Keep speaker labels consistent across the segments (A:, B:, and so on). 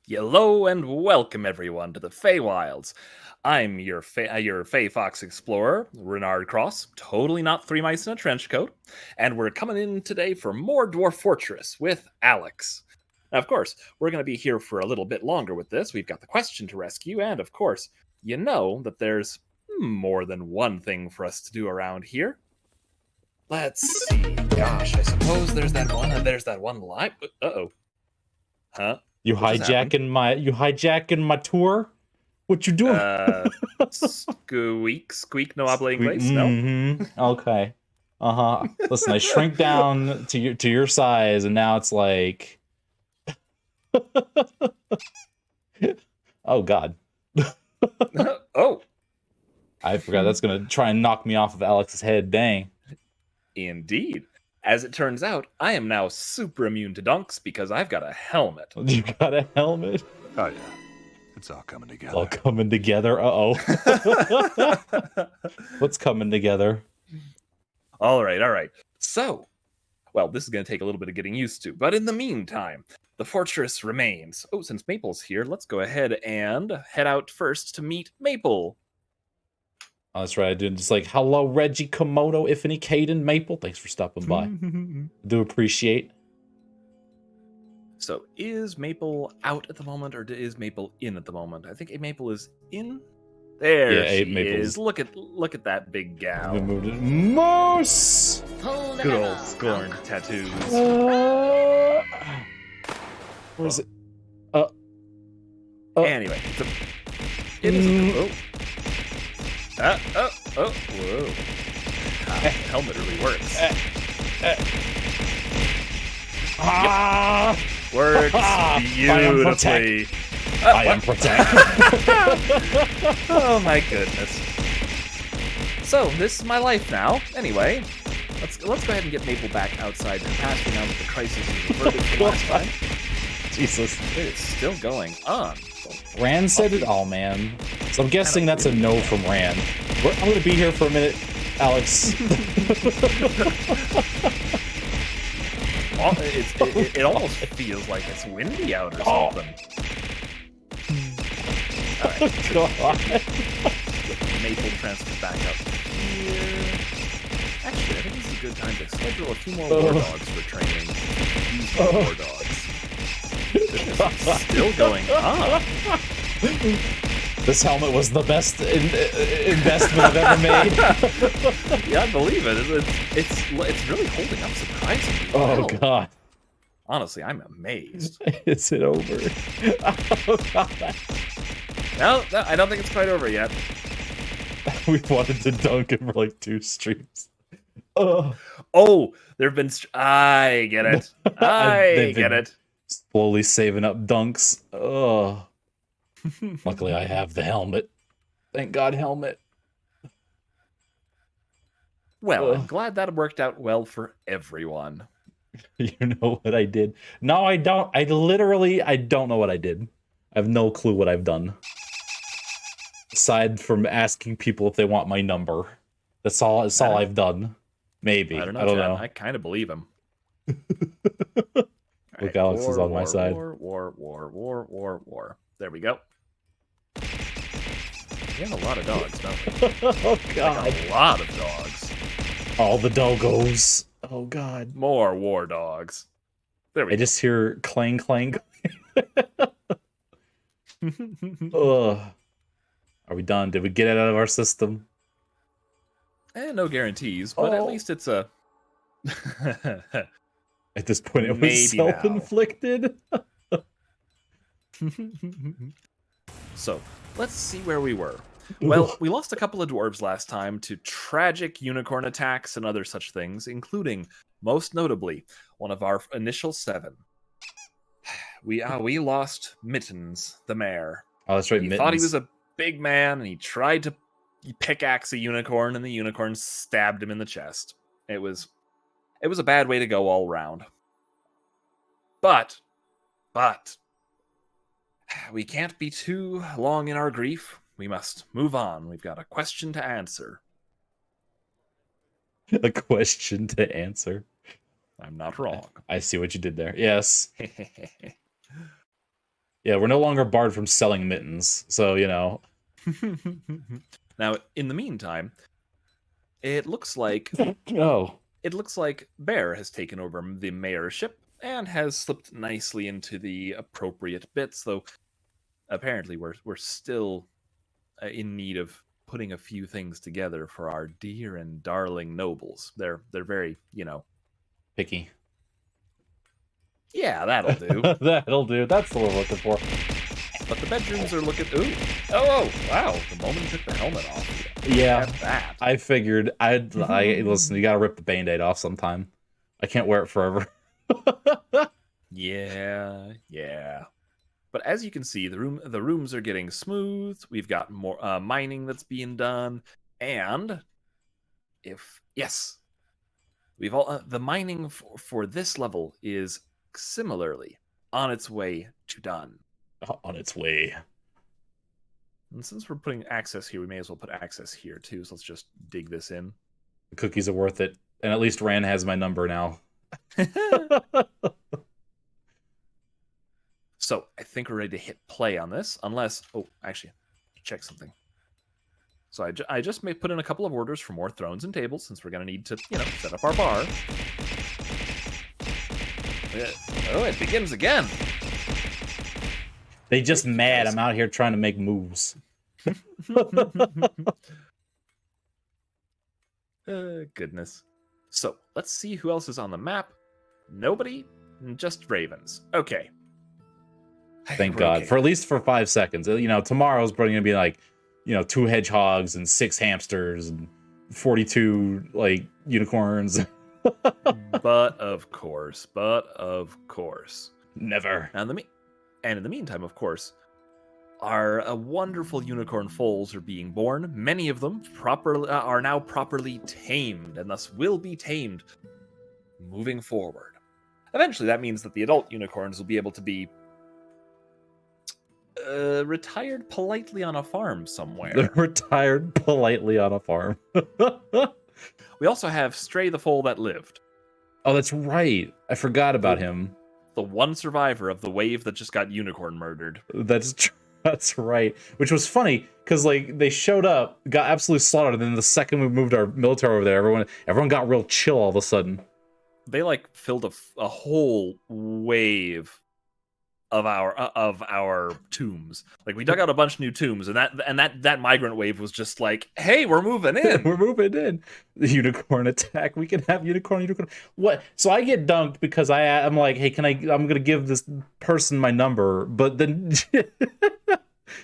A: Hello and welcome everyone to the Feywilds. I'm your Fey Fox Explorer, Renard Cross, totally not three mice in a trench coat, and we're coming in today for more Dwarf Fortress with Alex. Now, of course, we're going to be here for a little bit longer with this. We've got the question to rescue, and of course, you know that there's more than one thing for us to do around here. Let's see. Gosh, I suppose there's that one line. Uh-oh. Huh?
B: You hijacking my tour? What you doing?
A: Squeak, no habla inglés, no?
B: Mm-hmm. Okay. Listen, I shrink down to your size, and now it's like, oh God.
A: Oh,
B: I forgot that's gonna try and knock me off of Alex's head. Dang.
A: indeed. As it turns out, I am now super immune to dunks because I've got a helmet.
B: You got a helmet?
C: Oh yeah, it's all coming
B: It's
C: together.
B: all coming together. Uh-oh. What's coming together?
A: All right. So, well, this is going to take a little bit of getting used to, but in the meantime, the fortress remains. Oh, since Maple's here, let's go ahead and head out first to meet Maple.
B: Oh, that's right. I do. Just like, hello, Reggie, Komodo, Ifany, Caden, Maple. Thanks for stopping by. Do appreciate.
A: So, is Maple out at the moment, or is Maple in at the moment? I think Maple is in. There she is. Look at that big gal.
B: Moose!
A: Good old scorned tattoos.
B: Where is it?
A: Anyway, it is. Whoa! Helmet really works. Works beautifully.
B: I am protect.
A: Oh my goodness. So this is my life now. Anyway, let's go ahead and get Maple back outside the pasture now that the crisis is averted from last time.
B: Jesus,
A: It's still going on.
B: Rand said it all, man. So I'm guessing that's a no from Rand. I'm gonna be here for a minute, Alex.
A: It almost feels like it's windy out or something. Alright.
B: God.
A: Maple transfer back up here. Actually, I think this is a good time to schedule a few more war dogs for training. These war dogs. This is still going on.
B: This helmet was the best investment I've ever made.
A: Yeah, I believe it. It's really holding up surprisingly well.
B: Oh God.
A: Honestly, I'm amazed.
B: Is it over? Oh God.
A: No, I don't think it's quite over yet.
B: We wanted to dunk him for like 2 streams.
A: Oh, there have been. I get it. I get it.
B: Slowly saving up dunks. Oh. Luckily, I have the helmet. Thank God, helmet.
A: Well, I'm glad that worked out well for everyone.
B: You know what I did? No, I don't. I don't know what I did. I have no clue what I've done. Aside from asking people if they want my number. That's all I've done. Maybe.
A: I don't know. I kind of believe him.
B: Look, right, Alex is on my side.
A: War. There we go. We have a lot of dogs, don't we?
B: Oh God.
A: Like a lot of dogs.
B: All the doggos. Oh God.
A: More war dogs. There we go.
B: I just hear clang clang. Ugh. Are we done? Did we get it out of our system?
A: No guarantees, but at least it's a...
B: At this point, it was self-inflicted.
A: So, let's see where we were. Well, we lost a couple of dwarves last time to tragic unicorn attacks and other such things, including, most notably, one of our initial 7. We lost Mittens, the mayor.
B: Oh, that's right,
A: He thought he was a big man, and he tried to pickaxe a unicorn, and the unicorn stabbed him in the chest. It was a bad way to go all round. But we can't be too long in our grief. We must move on. We've got a question to answer.
B: A question to answer.
A: I'm not wrong.
B: I see what you did there. Yes. Yeah, we're no longer barred from selling mittens, so you know.
A: Now, in the meantime, it looks like
B: Oh,
A: Bear has taken over the mayorship and has slipped nicely into the appropriate bits. Though apparently we're still in need of putting a few things together for our dear and darling nobles. They're very,
B: picky.
A: yeah, that'll do.
B: That'll do. That's the word we're looking for.
A: But the bedrooms are looking. Ooh, oh, wow! The moment he took the helmet off.
B: Yeah,
A: Look at that.
B: I figured I listen. You gotta rip the Band-Aid off sometime. I can't wear it forever.
A: Yeah, yeah. But as you can see, the rooms are getting smooth. We've got more mining that's being done, and we've all the mining for this level is similarly on its way to done.
B: On its way.
A: And since we're putting access here, we may as well put access here too. So let's just dig this in.
B: The cookies are worth it, and at least Rand has my number now.
A: So I think we're ready to hit play on this, unless actually, check something. So I just may put in a couple of orders for more thrones and tables since we're gonna need to set up our bar. Oh, it begins again.
B: They just mad. I'm out here trying to make moves.
A: Goodness. So let's see who else is on the map. Nobody, just ravens. Okay.
B: Thank God.
A: Okay.
B: For at least for 5 seconds. Tomorrow's probably gonna be like, 2 hedgehogs and 6 hamsters and 42 like unicorns.
A: But of course.
B: Never.
A: And in the meantime, of course, our wonderful unicorn foals are being born. Many of them are now properly tamed, and thus will be tamed moving forward. Eventually, that means that the adult unicorns will be able to be retired politely on a farm somewhere.
B: They're retired politely on a farm.
A: We also have Stray the foal that lived.
B: Oh, that's right. I forgot about him.
A: The one survivor of the wave that just got unicorn murdered.
B: That's right. Which was funny because they showed up, got absolutely slaughtered, and then the second we moved our military over there, everyone got real chill all of a sudden.
A: They filled a whole wave of our tombs. We dug out a bunch of new tombs, and that migrant wave was just like, hey, we're moving in.
B: We're moving in. The unicorn attack. We can have unicorn. What? So I get dunked because I'm like, hey, I'm gonna give this person my number, but then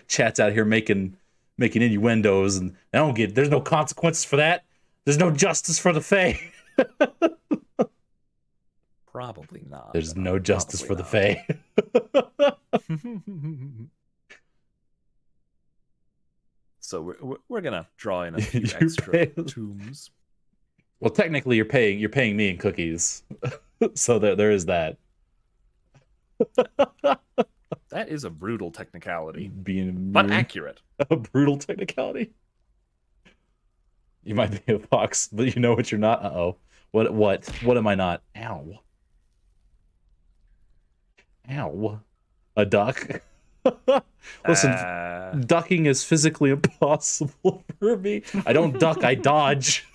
B: chat's out here making innuendos, and there's no consequences for that. There's no justice for the Fae.
A: Probably not.
B: There's no justice for the Fae.
A: So we're gonna draw in a few extra tombs.
B: Well, technically, you're paying me in cookies, so there is that.
A: That is a brutal technicality,
B: but
A: accurate.
B: A brutal technicality. You might be a fox, but you know what you're not. Uh-oh. What am I not? Ow. A duck. Listen, ducking is physically impossible for me. I don't duck, I dodge.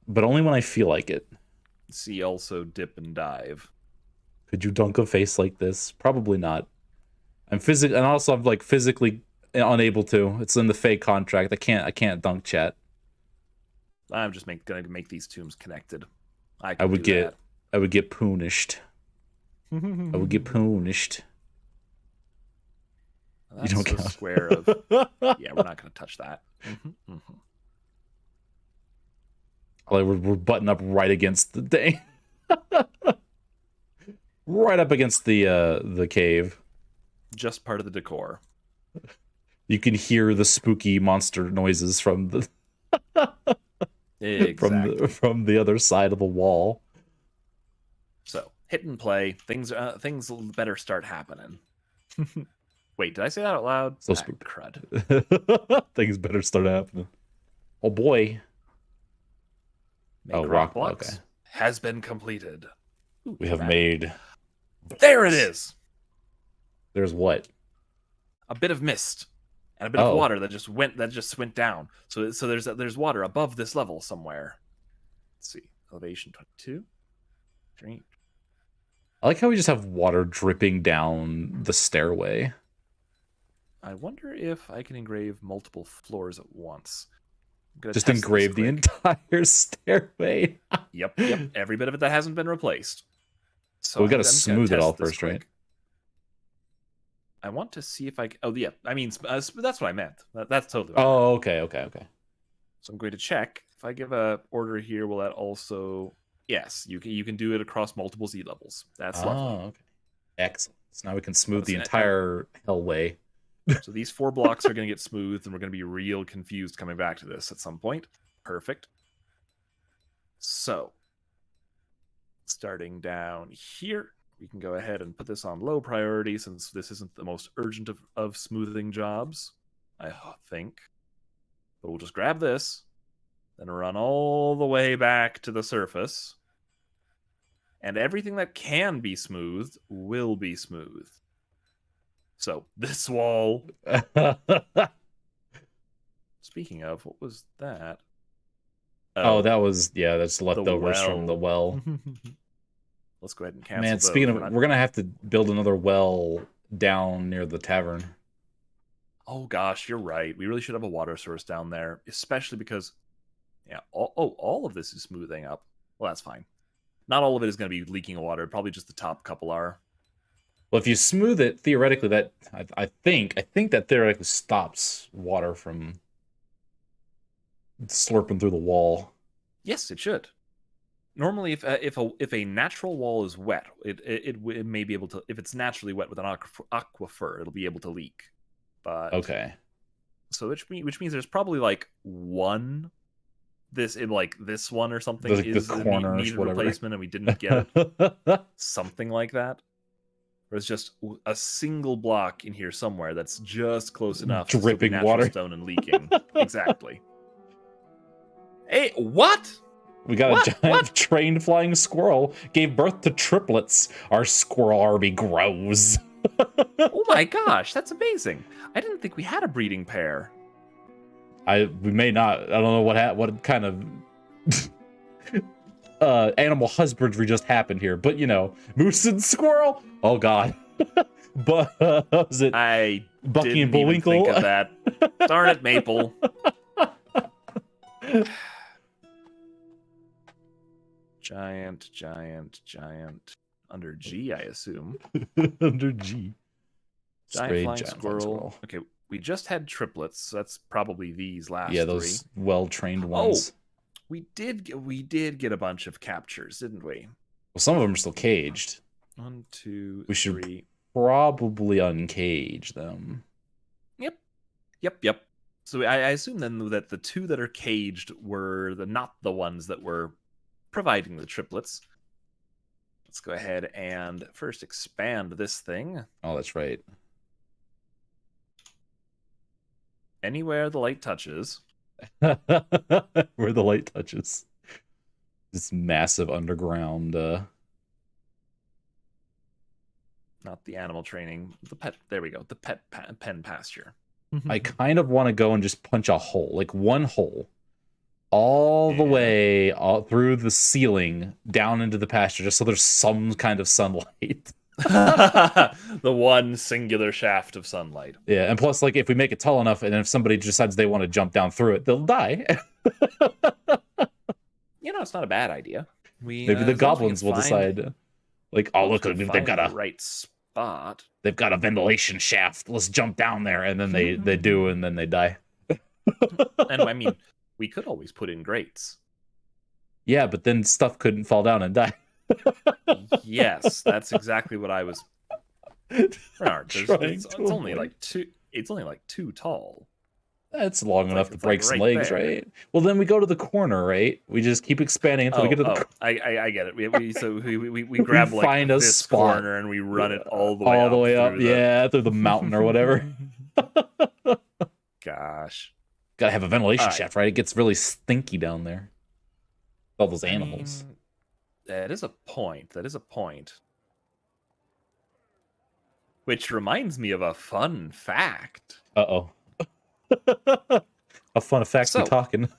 B: But only when I feel like it.
A: See also dip and dive.
B: Could you dunk a face like this? Probably not. I'm physically unable to. It's in the Fae contract. I can't dunk chat.
A: I'm just gonna make these tombs connected.
B: I would get punished. I would get punished.
A: That's
B: you don't
A: a square of. Yeah, we're not gonna touch that.
B: We're buttoned up right against the day. Right up against the cave.
A: Just part of the decor.
B: You can hear the spooky monster noises from the
A: exactly.
B: from the other side of the wall.
A: So hit and play. Things better start happening. Wait, did I say that out loud?
B: So spooky.
A: Crud.
B: Things better start happening. Oh boy.
A: Rock blocks has been completed.
B: We have made.
A: There it is.
B: There's what?
A: A bit of mist and a bit of
B: Oh,
A: water that just went down. So there's water above this level somewhere. Let's see. Elevation 22. Drink.
B: I like how we just have water dripping down the stairway.
A: I wonder if I can engrave multiple floors at once. I'm gonna
B: Just
A: test this
B: engrave the
A: quick.
B: entire stairway.
A: Yep. Every bit of it that hasn't been replaced. So
B: But we gotta
A: I'm just gonna
B: smooth it
A: test
B: all
A: this
B: first, right?
A: quick. I want to see if I. Oh yeah, I mean that's what I meant. That's totally. What I meant.
B: Oh, okay.
A: So I'm going to check if I give a order here. Will that also? Yes, you can do it across multiple Z levels. That's lovely.
B: Oh, okay. Excellent. So now we can smooth the
A: Listen,
B: entire hellway.
A: So these 4 blocks are going to get smoothed, and we're going to be real confused coming back to this at some point. Perfect. So, starting down here, we can go ahead and put this on low priority since this isn't the most urgent of smoothing jobs, I think. But we'll just grab this, then run all the way back to the surface. And everything that can be smoothed will be smoothed. So, this wall. Speaking of, what was that?
B: Oh, that was, yeah, that's leftovers from the well.
A: Let's go ahead and cancel
B: Man,
A: those.
B: speaking of, we're gonna have to build another well down near the tavern.
A: Oh gosh, you're right. We really should have a water source down there, especially because, yeah, all of this is smoothing up. Well, that's fine. Not all of it is going to be leaking water. Probably just the top couple are.
B: Well, if you smooth it, theoretically, that I think that theoretically stops water from slurping through the wall.
A: Yes, it should. Normally, if a natural wall is wet, it may be able to. If it's naturally wet with an aquifer, it'll be able to leak. But
B: Okay.
A: So which means there's probably like one. This one or something is needed replacement, and we didn't get it. Something like that. Or it's just a single block in here somewhere that's just close enough
B: dripping
A: to
B: water,
A: stone and leaking. Exactly. Hey, what?
B: We got a giant trained flying squirrel. Gave birth to triplets. Our squirrel army grows.
A: Oh my gosh, that's amazing! I didn't think we had a breeding pair.
B: We may not. I don't know what kind of animal husbandry just happened here, but you know, moose and squirrel. Oh god. But was it
A: I
B: Bucky
A: didn't
B: and Bullwinkle?
A: even think of that. Darn it, Maple. Giant. Under G, I assume.
B: Under G.
A: Giant flying squirrel. Okay, we just had triplets. So that's probably these last three.
B: Yeah, those well-trained ones.
A: Oh, we did get a bunch of captures, didn't we?
B: Well, some of them are still caged.
A: 1, 2,
B: We
A: 3.
B: should probably uncage them.
A: Yep. So I assume then that the 2 that are caged were not the ones that were providing the triplets. Let's go ahead and first expand this thing.
B: Oh, that's right.
A: Anywhere the light touches.
B: Where the light touches. This massive underground.
A: Not the animal training. The pet. There we go. The pen pasture.
B: I kind of want to go and just punch a hole, like one hole, all the way through the ceiling down into the pasture, just so there's some kind of sunlight.
A: The one singular shaft of sunlight.
B: Yeah, and plus, like, if we make it tall enough, and if somebody decides they want to jump down through it, they'll die.
A: You know, it's not a bad idea.
B: Maybe the goblins will decide, like, oh, look, they've got a
A: right spot.
B: They've got a ventilation shaft. Let's jump down there, and then they do, and then they die.
A: And I mean, we could always put in grates.
B: Yeah, but then stuff couldn't fall down and die.
A: Yes, that's exactly what I was. Bernard, it's only like 2. It's only like 2 tall.
B: That's long enough to break some legs, right? Well, then we go to the corner, right? We just keep expanding until we get to the.
A: I get it. We grab like
B: find a
A: this
B: spot
A: corner and we run it all the way up.
B: Yeah, through the mountain or whatever.
A: Gosh,
B: gotta have a ventilation shaft, right? It gets really stinky down there. All those animals.
A: That is a point. Which reminds me of a fun fact.
B: Uh-oh. A fun fact we
A: So,
B: talking.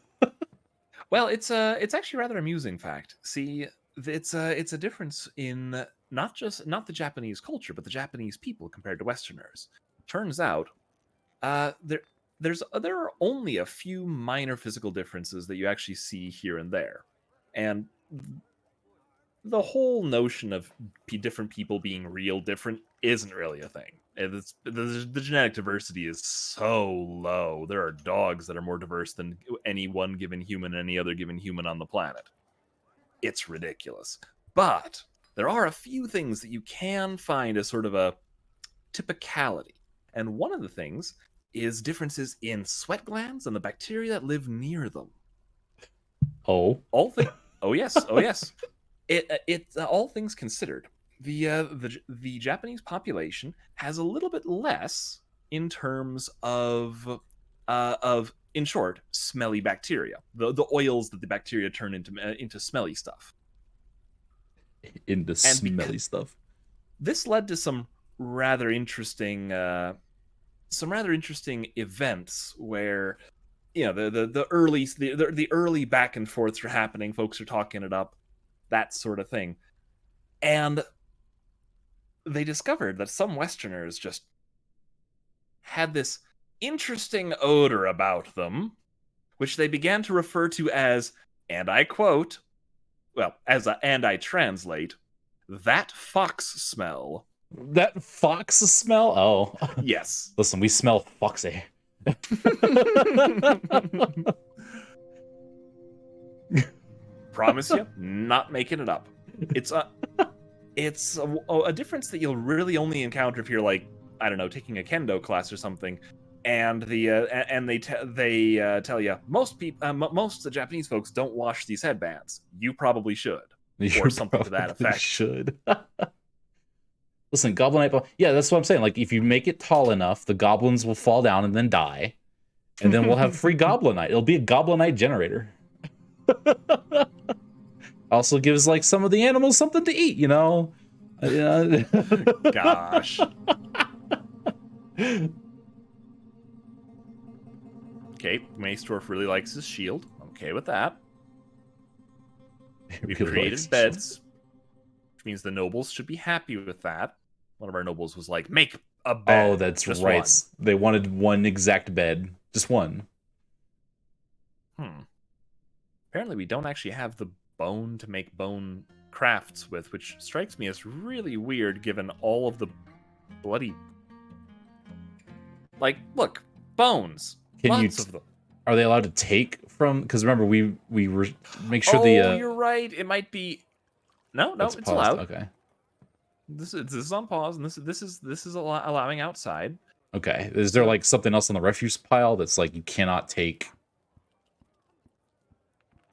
A: well, it's actually a rather amusing fact. See, it's a difference in not the Japanese culture, but the Japanese people compared to Westerners. Turns out, there are only a few minor physical differences that you actually see here and there, and the whole notion of different people being real different isn't really a thing. The genetic diversity is so low. There are dogs that are more diverse than any one given human, any other given human on the planet. It's ridiculous. But there are a few things that you can find as sort of a typicality. And one of the things is differences in sweat glands and the bacteria that live near them.
B: Oh.
A: All things. Oh yes, oh yes. All things considered, the Japanese population has a little bit less in terms of in short, smelly bacteria. The oils that the bacteria turn into smelly stuff.
B: Into
A: And
B: smelly stuff.
A: this led to some rather interesting events where the early back and forths are happening. Folks are talking it up, that sort of thing, and they discovered that some Westerners just had this interesting odor about them, which they began to refer to as, and I quote, and I translate, that fox smell.
B: That fox smell? Oh.
A: Yes.
B: Listen, we smell foxy.
A: Promise you, not making it up. It's a difference that you'll really only encounter if you're like, I don't know, taking a kendo class or something, and they tell you most of the Japanese folks don't wash these headbands. You probably should, or something to that effect.
B: Should. Listen, Goblinite ball. Yeah, that's what I'm saying. Like, if you make it tall enough, the goblins will fall down and then die, and then we'll have free Goblinite. It'll be a Goblinite generator. Also gives like some of the animals something to eat, you know.
A: Gosh. Okay, Mace Dwarf really likes his shield. I'm okay with that. We've created beds, which means the nobles should be happy with that. One of our nobles was like, make a bed.
B: Oh, that's
A: just
B: right.
A: One.
B: They wanted one exact bed. Just one.
A: Apparently we don't actually have the bone to make bone crafts with, which strikes me as really weird given all of the bloody... Like, look, bones. Lots of them.
B: Are they allowed to take from... Because remember, we make sure
A: you're right. It might be... No, it's
B: paused.
A: allowed.
B: Okay.
A: This is on pause, and this is allowing outside.
B: Okay. Is there like something else on the refuse pile that's like you cannot take?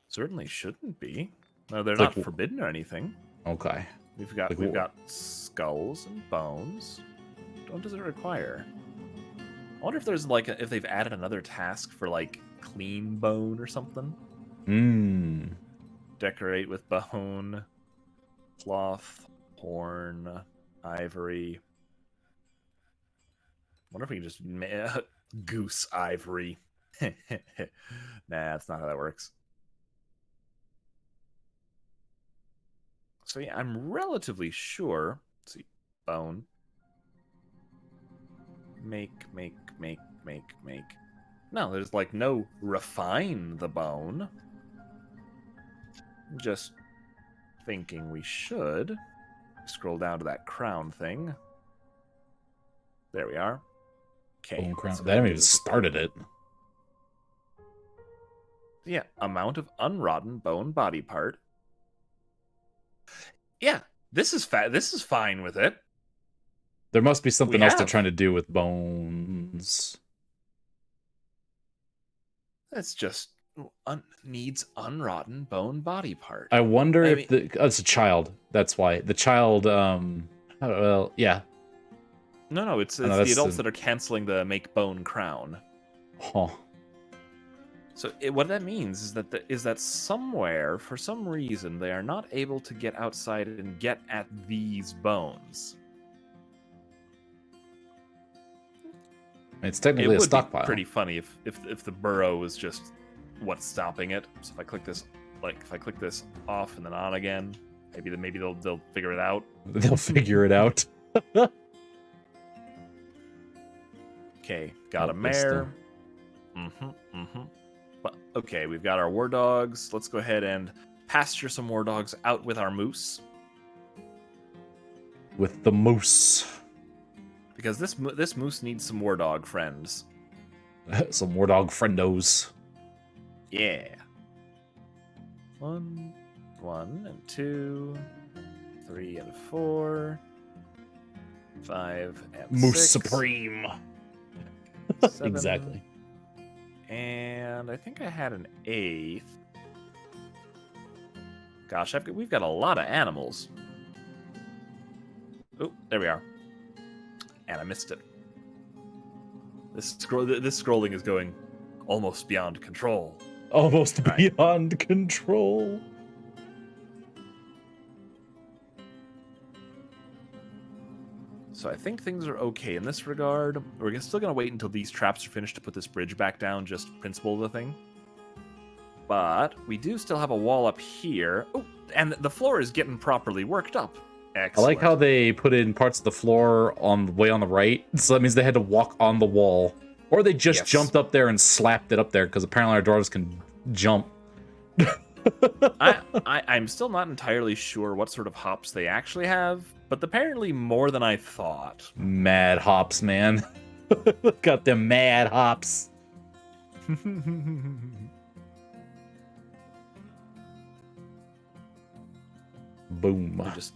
A: Certainly shouldn't be. No, they're not forbidden or anything.
B: Okay.
A: We've got skulls and bones. What does it require? I wonder if there's like if they've added another task for like clean bone or something. Decorate with bone, cloth, horn, ivory. Wonder if we can just goose ivory. Nah, that's not how that works. So yeah, I'm relatively sure. Let's see, bone. Make. No, there's like no refine the bone. Just thinking we should. Scroll down to that crown thing. There we are. Okay.
B: Bone crown. They haven't even started it.
A: Yeah, amount of unrodden bone body part. Yeah, this is fine with it.
B: There must be something else they're trying to do with bones.
A: That's just needs unrodden bone body part.
B: I wonder if it's a child. That's why the child. Well, yeah.
A: No, it's the adults that are canceling the make bone crown.
B: Huh.
A: So what that means is that somewhere, for some reason, they are not able to get outside and get at these bones.
B: It's
A: It
B: technically a
A: would be
B: stockpile.
A: pretty funny if the burrow was just what's stopping it. So if I click this, off and then on again, maybe they'll figure it out.
B: They'll figure it out.
A: Okay, got
B: Oh,
A: a mare. But okay, we've got our war dogs. Let's go ahead and pasture some war dogs out with our moose.
B: With the moose.
A: Because this moose needs some war dog friends.
B: Some war dog friendos.
A: Yeah. 1 and 2, 3 and 4, 5 and
B: Moose
A: 6,
B: Supreme.
A: 7,
B: Exactly.
A: And I think I had an 8th. Gosh, we've got a lot of animals. Oh, there we are. And I missed it. This scrolling is going almost beyond control.
B: Almost
A: Right.
B: beyond control.
A: So I think things are okay in this regard. We're still going to wait until these traps are finished to put this bridge back down, just principle of the thing. But we do still have a wall up here. Oh, and the floor is getting properly worked up. Excellent.
B: I like how they put in parts of the floor on the way on the right. So that means they had to walk on the wall. Or they just
A: Yes.
B: jumped up there and slapped it up there, because apparently our dwarves can jump.
A: I'm still not entirely sure what sort of hops they actually have, but apparently more than I thought.
B: Mad hops, man. Got them mad hops. Boom.
A: We're just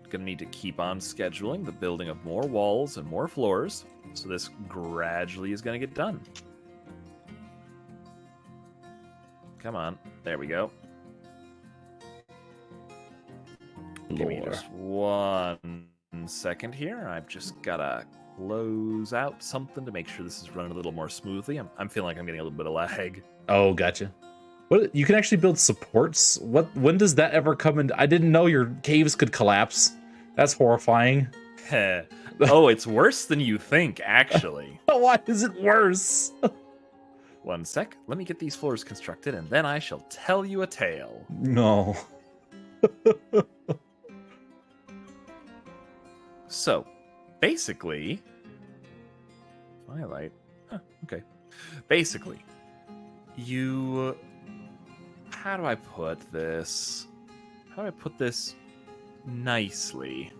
A: gonna need to keep on scheduling the building of more walls and more floors, so this gradually is gonna get done. Come on, there we go. Give me
B: Lore.
A: just 1 second here. I've just gotta close out something to make sure this is running a little more smoothly. I'm feeling like I'm getting a little bit of lag.
B: Oh, gotcha. What, you can actually build supports? When does that ever come in? I didn't know your caves could collapse. That's horrifying.
A: Oh, it's worse than you think, actually.
B: Why is it worse?
A: 1 sec. Let me get these floors constructed, and then I shall tell you a tale.
B: No.
A: So, basically... Twilight. Huh, okay. Basically, you... How do I put this? How do I put this nicely?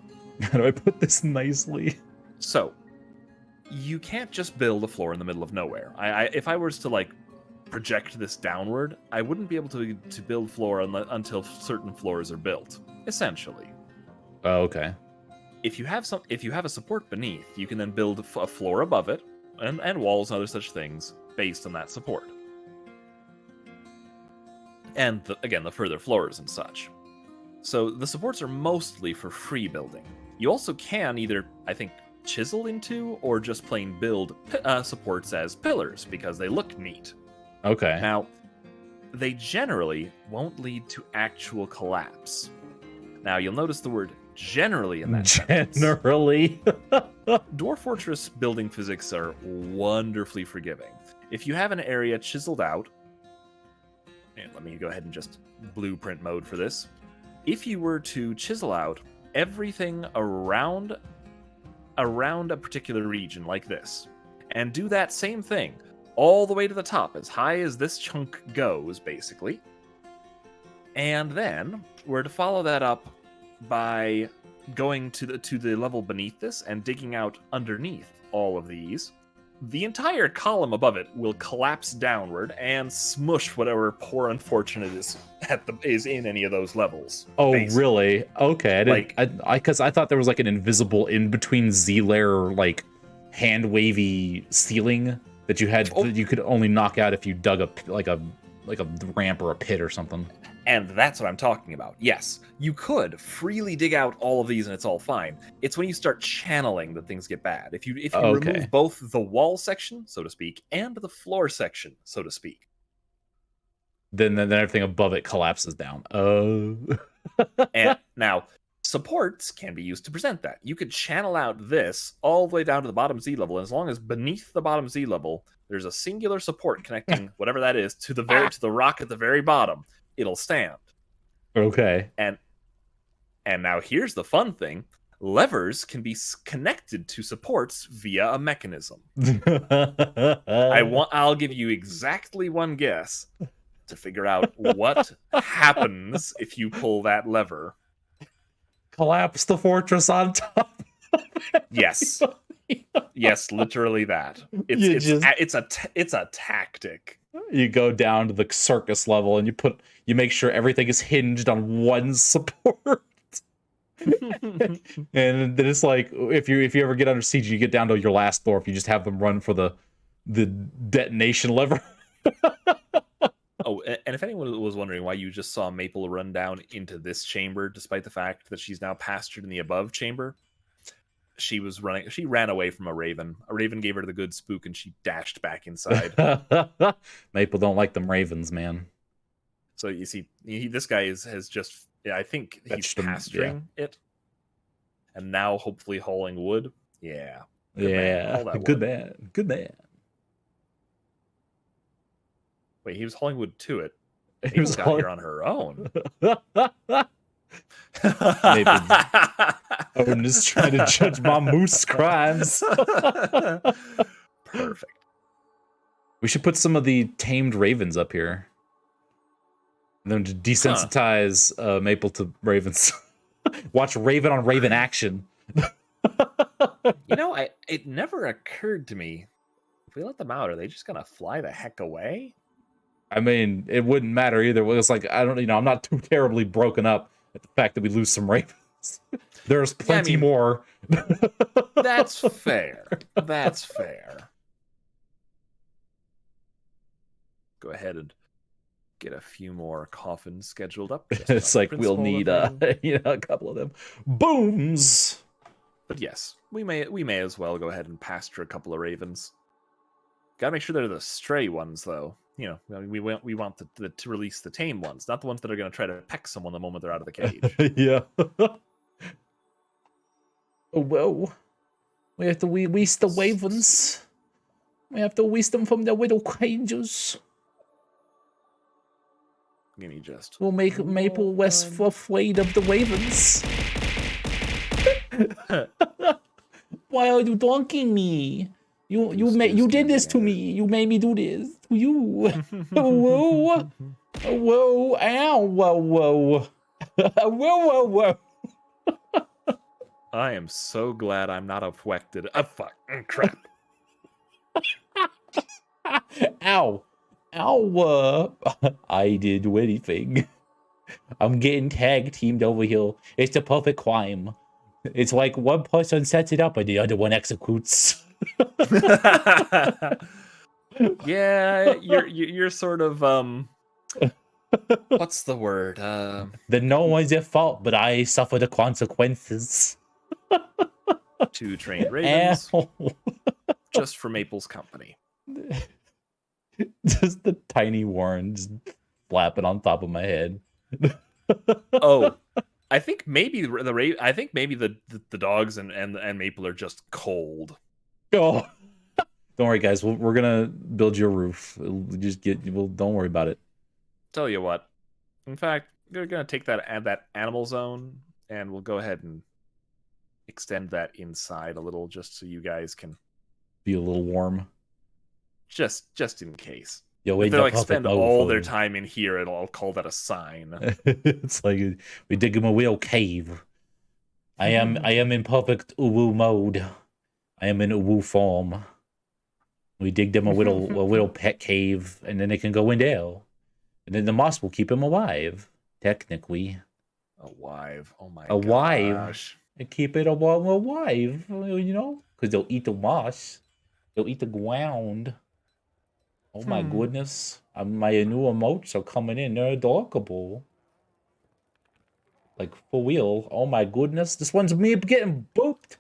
B: How do I put this nicely?
A: So, you can't just build a floor in the middle of nowhere. If I was to, like, project this downward, I wouldn't be able to build floor until certain floors are built, essentially.
B: Oh, okay.
A: If you have a support beneath, you can then build a floor above it, and walls and other such things based on that support. And again, the further floors and such. So the supports are mostly for free building. You also can either, I think, chisel into or just plain build supports as pillars because they look neat.
B: Okay.
A: Now, they generally won't lead to actual collapse. Now, you'll notice the word generally in that sentence.
B: Generally.
A: Dwarf Fortress building physics are wonderfully forgiving. If you have an area chiseled out, and let me go ahead and just blueprint mode for this. If you were to chisel out everything around a particular region like this, and do that same thing all the way to the top, as high as this chunk goes, basically, and then we're to follow that up by going to the level beneath this and digging out underneath all of these, the entire column above it will collapse downward and smush whatever poor unfortunate is in any of those levels.
B: Oh,
A: basically.
B: really? Okay. I didn't. Because I thought there was like an invisible in between Z layer like hand wavy ceiling that you had that you could only knock out if you dug a ramp or a pit or something.
A: And that's what I'm talking about. Yes, you could freely dig out all of these and it's all fine. It's when you start channeling that things get bad. If you remove both the wall section, so to speak, and the floor section, so to speak,
B: then everything above it collapses down. Oh.
A: and now Supports can be used to present that. You could channel out this all the way down to the bottom Z level, and as long as beneath the bottom Z level there's a singular support connecting whatever that is to the rock at the very bottom, it'll stand.
B: Okay.
A: And now here's the fun thing. Levers can be connected to supports via a mechanism. I'll give you exactly one guess to figure out what happens if you pull that lever.
B: Collapse the fortress on top.
A: Yes. Yes, literally that. It's a tactic.
B: You go down to the circus level and you make sure everything is hinged on one support. And then it's like if you ever get under siege, you get down to your last floor. If you just have them run for the detonation lever.
A: Oh, and if anyone was wondering why you just saw Maple run down into this chamber, despite the fact that she's now pastured in the above chamber, she ran away from a raven. A raven gave her the good spook, and she dashed back inside.
B: Maple don't like them ravens, man.
A: So you see, this guy has just, I think he's pasturing it, and now hopefully hauling wood. Yeah.
B: Good man.
A: Wait, he was hauling wood to it. Maple's got here on her own.
B: I'm just trying to judge my moose crimes.
A: Perfect.
B: We should put some of the tamed ravens up here. And then to desensitize Maple to ravens. Watch Raven on Raven action.
A: It never occurred to me. If we let them out, are they just gonna fly the heck away?
B: I mean, it wouldn't matter either. It's like, I'm not too terribly broken up at the fact that we lose some ravens. There's plenty more.
A: That's fair. That's fair. Go ahead and get a few more coffins scheduled up.
B: It's like we'll need a couple of them. Booms!
A: But yes, we may as well go ahead and pasture a couple of ravens. Gotta make sure they're the stray ones, though. We want to release the tame ones, not the ones that are going to try to peck someone the moment they're out of the cage.
B: Yeah. Oh, whoa. We have to release the ravens. We have to release them from their little cages.
A: Give me just.
B: We'll make Maple less afraid of the ravens. Why are you donking me? You did this to me. You made me do this to you. Whoa, whoa, ow, whoa, whoa, whoa, whoa.
A: I am so glad I'm not affected. Fuck, crap.
B: Ow, I didn't do anything. I'm getting tag teamed over here. It's the perfect crime. It's like one person sets it up and the other one executes.
A: Yeah, you're sort of what's the word?
B: Then no one's at fault, but I suffer the consequences.
A: 2 trained ravens, just for Maple's company.
B: Just the tiny warren just flapping on top of my head.
A: Oh, I think maybe the dogs and Maple are just cold.
B: Oh, don't worry, guys. We're gonna build your roof. Don't worry about it.
A: Tell you what. In fact, we're gonna take that animal zone, and we'll go ahead and extend that inside a little, just so you guys can
B: be a little warm.
A: Just in case.
B: Yo,
A: if they spend all their time in here, I'll call that a sign.
B: It's like we dig him a real cave. I am in perfect uwu mode. I am in uwu form. We dig them a little pet cave, and then they can go in there. And then the moss will keep them alive, technically.
A: Alive? Oh my
B: gosh. And keep it alive, because they'll eat the moss. They'll eat the ground. Oh my goodness. My new emotes are coming in. They're adorable. Like, for real. Oh my goodness. This one's me getting booped.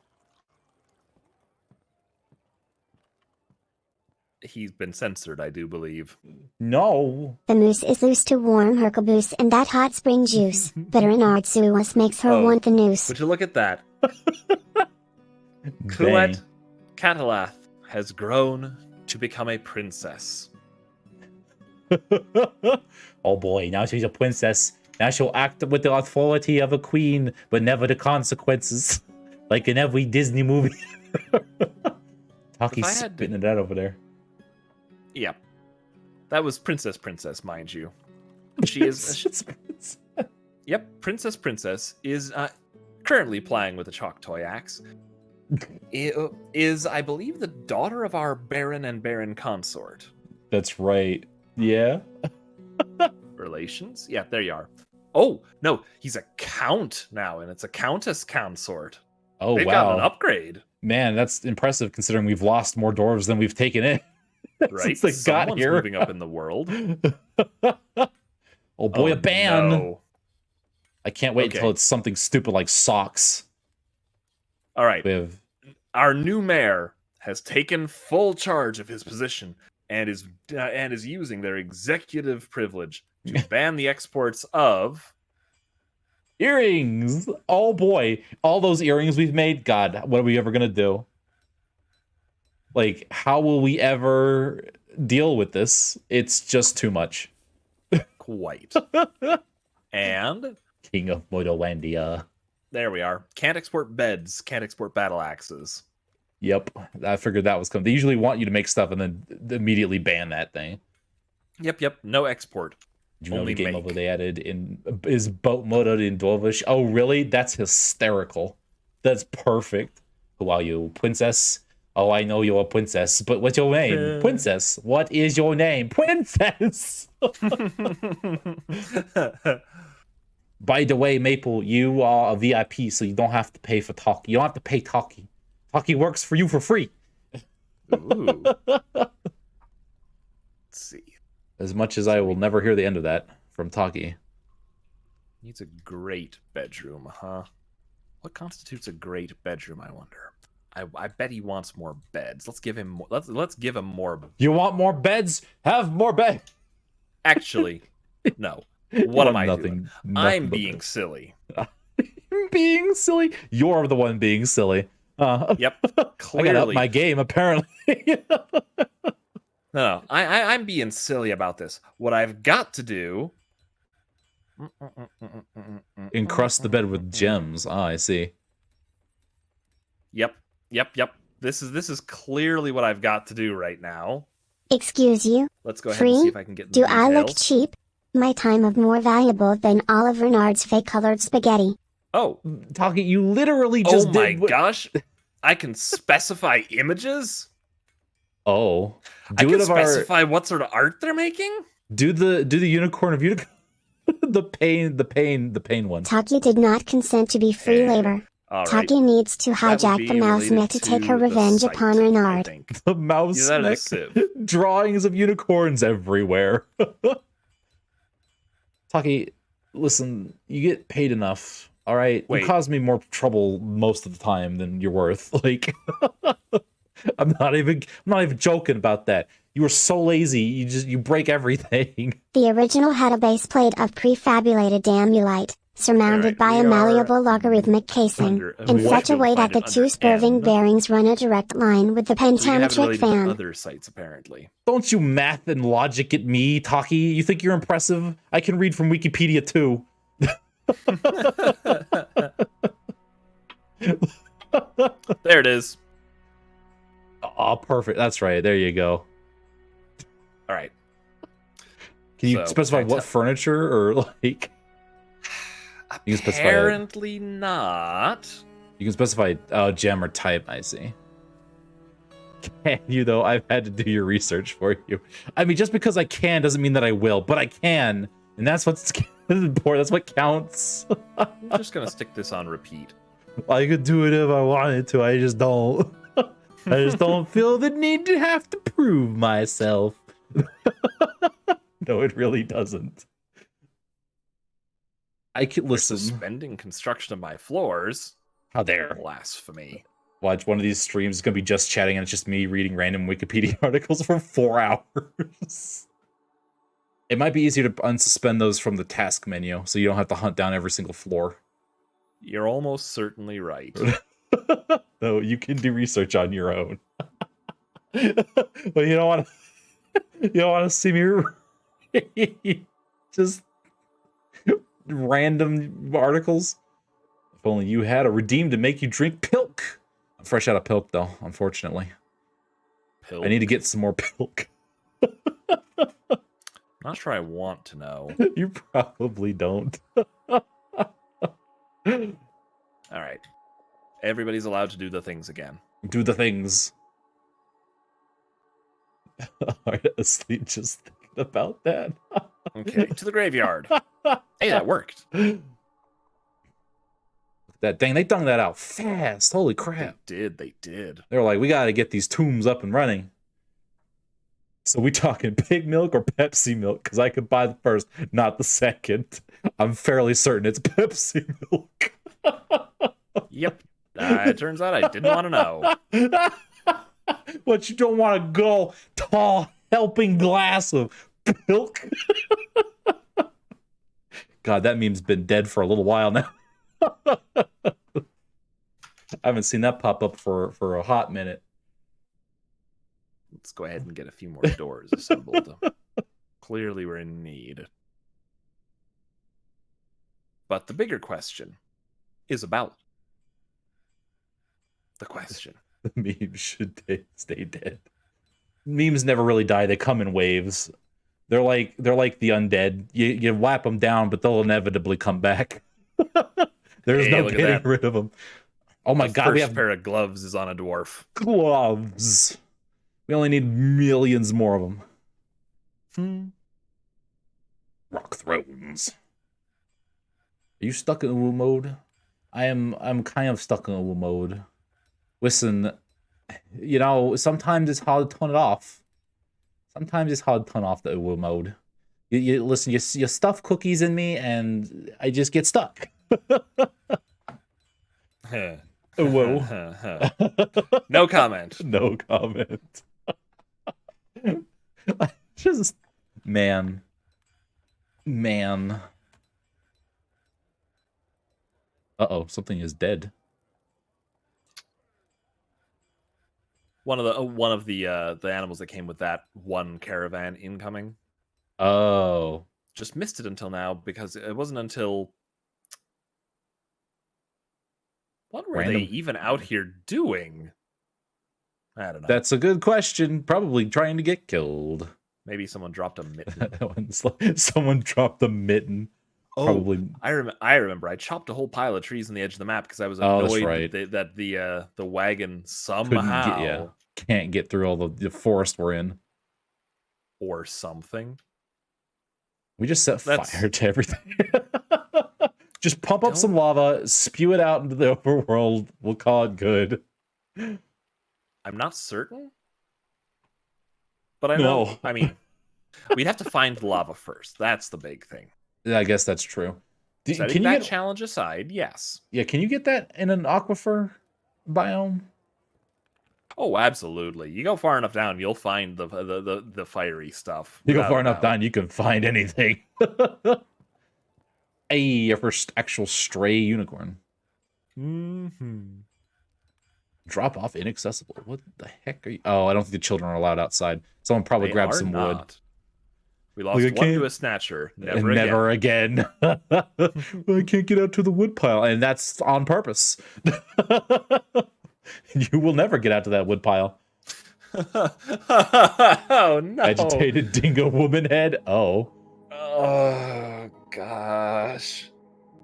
A: He's been censored, I do believe.
B: No.
D: The moose is loose to warm her caboose and that hot spring juice. But Renard Suas makes her want the noose.
A: Would you look at that?
B: Dang.
A: Kuet Catalath has grown to become a princess.
B: Oh boy, now she's a princess. Now she'll act with the authority of a queen, but never the consequences. Like in every Disney movie. Taki's spitting it out over there.
A: Yeah. That was Princess, mind you. She is... Yep, Princess is currently playing with a chalk toy axe. Is, I believe, the daughter of our Baron and Baron consort.
B: That's right. Yeah.
A: Relations? Yeah, there you are. Oh, no, he's a count now, and it's a countess consort.
B: Oh,
A: They've
B: wow.
A: got an upgrade.
B: Man, that's impressive considering we've lost more dwarves than we've taken in.
A: Right?
B: Since they
A: Someone's
B: got here.
A: moving up in the world.
B: Oh boy, a ban!
A: No.
B: I can't wait until it's something stupid like socks.
A: All right.
B: We have...
A: Our new mayor has taken full charge of his position and is using their executive privilege to ban the exports of
B: earrings. Oh boy, all those earrings we've made. God, what are we ever gonna do? Like, how will we ever deal with this? It's just too much.
A: Quite. And
B: King of Modolandia.
A: There we are. Can't export beds. Can't export battle axes.
B: Yep, I figured that was coming. They usually want you to make stuff and then immediately ban that thing.
A: Yep. No export.
B: Do you know the game mode they added is boat mode in Dwarvish? Oh, really? That's hysterical. That's perfect. Who are you, princess? Oh, I know you're a princess, but what's your name? Princess. What is your name? Princess! By the way, Maple, you are a VIP, so you don't have to pay for Talkie. You don't have to pay Talkie. Talkie works for you for free.
A: Ooh. Let's see.
B: As much as I will never hear the end of that from Talkie.
A: Needs a great bedroom, huh? What constitutes a great bedroom, I wonder? I bet he wants more beds. Let's give him more. Let's give him more.
B: You want more beds? Have more beds.
A: Actually, no. What am I doing? I'm being silly.
B: Being silly? You're the one being silly.
A: Yep. Clearly.
B: I got up my game, apparently.
A: No, I'm being silly about this. What I've got to do...
B: Encrust the bed with gems. Ah, I see.
A: Yep. This is clearly what I've got to do right now.
D: Excuse you?
A: Let's go ahead and see if I can get the
D: Do
A: details.
D: I look cheap? My time of more valuable than all of Renard's fake-colored spaghetti.
A: Oh.
B: Talkie, you literally just did...
A: Oh my gosh. I can specify images?
B: Oh.
A: I can specify what sort of art they're making?
B: Do the unicorn of unicorn. the pain one.
D: Talkie did not consent to be free labor.
A: Right.
D: Talkie needs to hijack the mouse neck to take her revenge upon Renard.
B: The mouse neck. Drawings of unicorns everywhere. Talkie, listen, you get paid enough. All right, you cause me more trouble most of the time than you're worth. Like, I'm not even joking about that. You were so lazy, you break everything.
D: The original had a base plate of prefabulated damulite, surmounted by a malleable logarithmic casing, in such a way that the two spurving bearings run a direct line with the pentametric fan.
A: Other sites, apparently.
B: Don't you math and logic at me, Talkie. You think you're impressive? I can read from Wikipedia too.
A: There it is.
B: Oh, perfect. That's right. There you go.
A: All right.
B: Can you specify what furniture or like? You can
A: Apparently not.
B: You can specify gem or type. I see. Can you though? I've had to do your research for you. I mean, just because I can doesn't mean that I will, but I can, and that's what's important. That's what counts.
A: I'm just gonna stick this on repeat.
B: I could do it if I wanted to. I just don't. I just don't feel the need to have to prove myself. No, it really doesn't. I can listen.
A: Suspending construction of my floors.
B: How dare?
A: Blasphemy.
B: Watch one of these streams is gonna be just chatting and it's just me reading random Wikipedia articles for 4 hours. It might be easier to unsuspend those from the task menu, so you don't have to hunt down every single floor.
A: You're almost certainly right.
B: No, you can do research on your own. But you don't want to see me just random articles. If only you had a redeem to make you drink pilk. I'm fresh out of pilk though, unfortunately.
A: Pilk?
B: I need to get some more pilk.
A: Not sure I want to know.
B: You probably don't.
A: All right. Everybody's allowed to do the things again.
B: Do the things. Alright, asleep just thinking about that.
A: Okay, to the graveyard. Hey, that worked.
B: That dang, they dung that out fast. Holy crap.
A: They did.
B: They were like, we gotta get these tombs up and running. So we talking pig milk or Pepsi milk? Because I could buy the first, not the second. I'm fairly certain it's Pepsi milk.
A: Yep. It turns out I didn't want to know.
B: But you don't want a go tall helping glass of milk? God, that meme's been dead for a little while now. I haven't seen that pop up for a hot minute.
A: Let's go ahead and get a few more doors assembled. Clearly we're in need. But the bigger question is about the question.
B: The memes should stay dead. Memes never really die. They come in waves. They're like the undead. You whap them down, but they'll inevitably come back. There's no getting rid of them. Oh my god, we have
A: pair of gloves is on a dwarf.
B: Gloves. We only need millions more of them. Rock thrones. Are you stuck in Uwu mode? I'm kind of stuck in Uwu mode. Listen, you know, sometimes it's hard to turn it off. Sometimes it's hard to turn off the Uwu mode. You listen, you stuff cookies in me, and I just get stuck. Uwu.
A: No comment.
B: No comment. Just man. Uh-oh, something is dead.
A: One of the animals that came with that one caravan incoming.
B: Oh.
A: Just missed it until now because it wasn't until what were they even out here doing? I don't know.
B: That's a good question. Probably trying to get killed.
A: Maybe someone dropped a mitten.
B: Someone dropped a mitten.
A: Oh,
B: probably.
A: I remember. I chopped a whole pile of trees in the edge of the map because I was annoyed that the wagon somehow
B: can't get through all the forest we're in,
A: or something.
B: We just set fire to everything. Just pump up some lava, spew it out into the overworld. We'll call it good.
A: I'm not certain, but I know. No. I mean, we'd have to find the lava first. That's the big thing.
B: Yeah, I guess that's true.
A: Can you get challenge aside? Yes.
B: Yeah, can you get that in an aquifer biome?
A: Oh, absolutely. You go far enough down, you'll find the fiery stuff.
B: You go far enough down, you can find anything. Hey, your first actual stray unicorn. Drop off inaccessible. What the heck are you? Oh, I don't think the children are allowed outside. Someone probably grabbed some wood.
A: We lost one to a snatcher.
B: Never again. Well, I can't get out to the wood pile, and that's on purpose. You will never get out to that wood pile.
A: Oh no!
B: Agitated dingo woman head. Oh.
A: Oh gosh.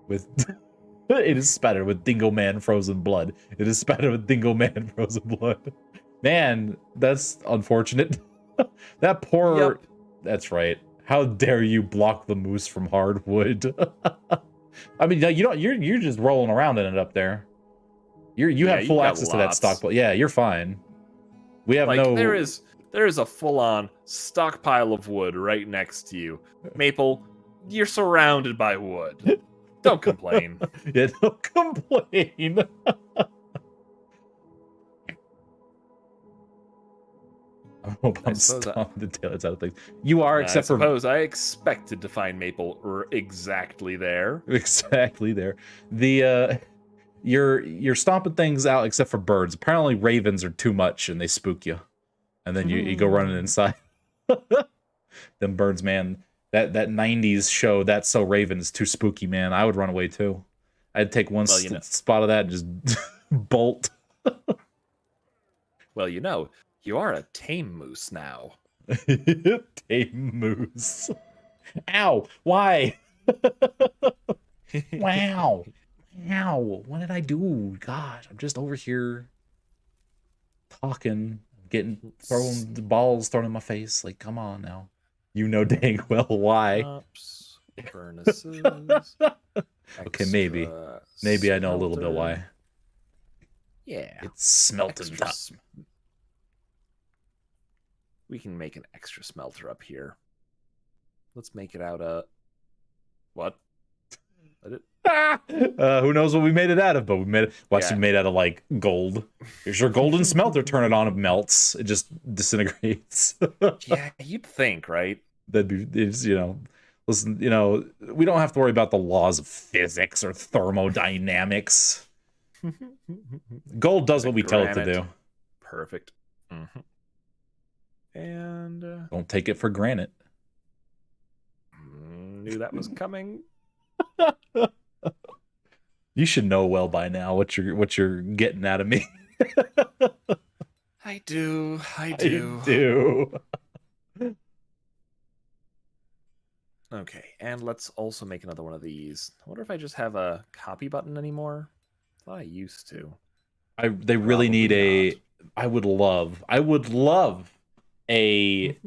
B: It is spattered with dingo man frozen blood. It is spattered with dingo man frozen blood. Man, that's unfortunate. That poor. Yep. That's right. How dare you block the moose from hardwood? I mean, you don't. You're just rolling around in it up there. You have full access to that stockpile. Yeah, you're fine. We have no.
A: There is a full-on stockpile of wood right next to you. Maple, you're surrounded by wood. Don't complain.
B: Yeah, don't complain. I hope I'm stomping the taillights out of things. You are, except for...
A: I suppose I expected to find Maple exactly there.
B: Exactly there. You're stomping things out except for birds. Apparently ravens are too much and they spook you. And then you go running inside. Them birds, man. That 90s show, That's So Raven, is too spooky, man. I would run away too. I'd take one spot of that and just bolt.
A: Well, you are a tame moose now.
B: Tame moose. Ow! Why? Wow. Ow. What did I do? God, I'm just over here talking, getting the balls thrown in my face. Like, come on now. You know dang well why.
A: Furnaces.
B: Okay, maybe I know a little bit why.
A: Yeah.
B: It's smelting top.
A: We can make an extra smelter up here. Let's make it out of... What?
B: Who knows what we made it out of, but we made it... Watch, we made out of, like, gold. Here's your golden smelter. Turn it on, it melts. It just disintegrates.
A: Yeah, you'd think, right?
B: That'd be... It's, listen, we don't have to worry about the laws of physics or thermodynamics. Gold does what we tell it to do.
A: Perfect. And...
B: Don't take it for granted.
A: Knew that was coming.
B: You should know well by now what you're getting out of me.
A: I do. Okay, and let's also make another one of these. I wonder if I just have a copy button anymore. I thought I used to.
B: They really need a... I would love a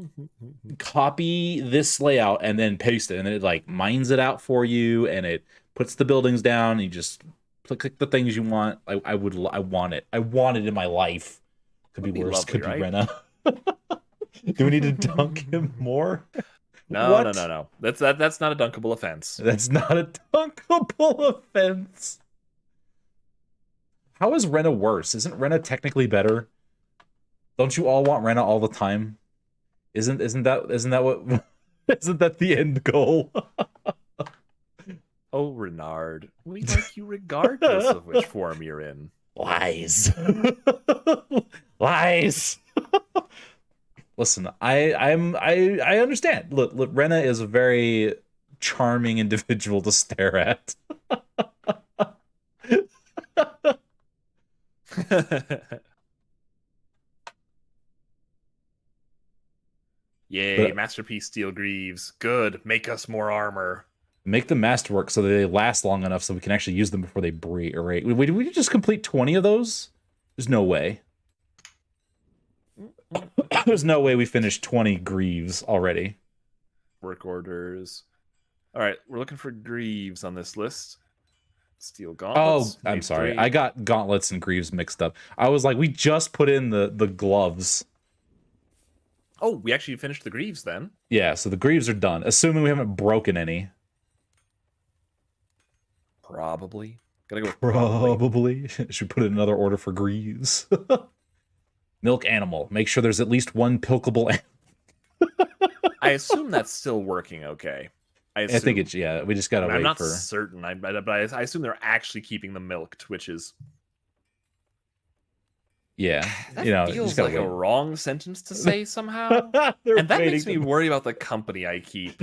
B: copy this layout and then paste it, and then it like mines it out for you, and it puts the buildings down, and you just click the things you want. I want it. I want it in my life. Could be worse.
A: Lovely,
B: could be Rena. Do we need to dunk him more?
A: No. That's not a dunkable offense.
B: That's not a dunkable offense. How is Rena worse? Isn't Rena technically better? Don't you all want Rena all the time? Isn't that what isn't that the end goal?
A: Oh, Renard, we like you regardless of which form you're in.
B: Lies. Lies. Listen, I understand. Look, Rena is a very charming individual to stare at.
A: Yay, Masterpiece Steel Greaves. Good. Make us more armor.
B: Make the masterwork so that they last long enough so we can actually use them before they break. Wait, did we just complete 20 of those? There's no way. There's no way we finished 20 Greaves already.
A: Work orders. All right, we're looking for Greaves on this list. Steel gauntlets.
B: Oh, I'm sorry. I got gauntlets and Greaves mixed up. I was like, we just put in the gloves.
A: Oh, we actually finished the Greaves then.
B: Yeah, so the Greaves are done. Assuming we haven't broken any.
A: Probably. Gotta go with
B: probably. Should we put in another order for Greaves? Milk animal. Make sure there's at least one pilkable animal.
A: I assume that's still working okay.
B: I think it's, yeah, we just gotta wait for...
A: I'm not certain, but I assume they're actually keeping them milked, which is...
B: Yeah,
A: that feels like a wrong sentence to say somehow. And that makes me worry about the company I keep.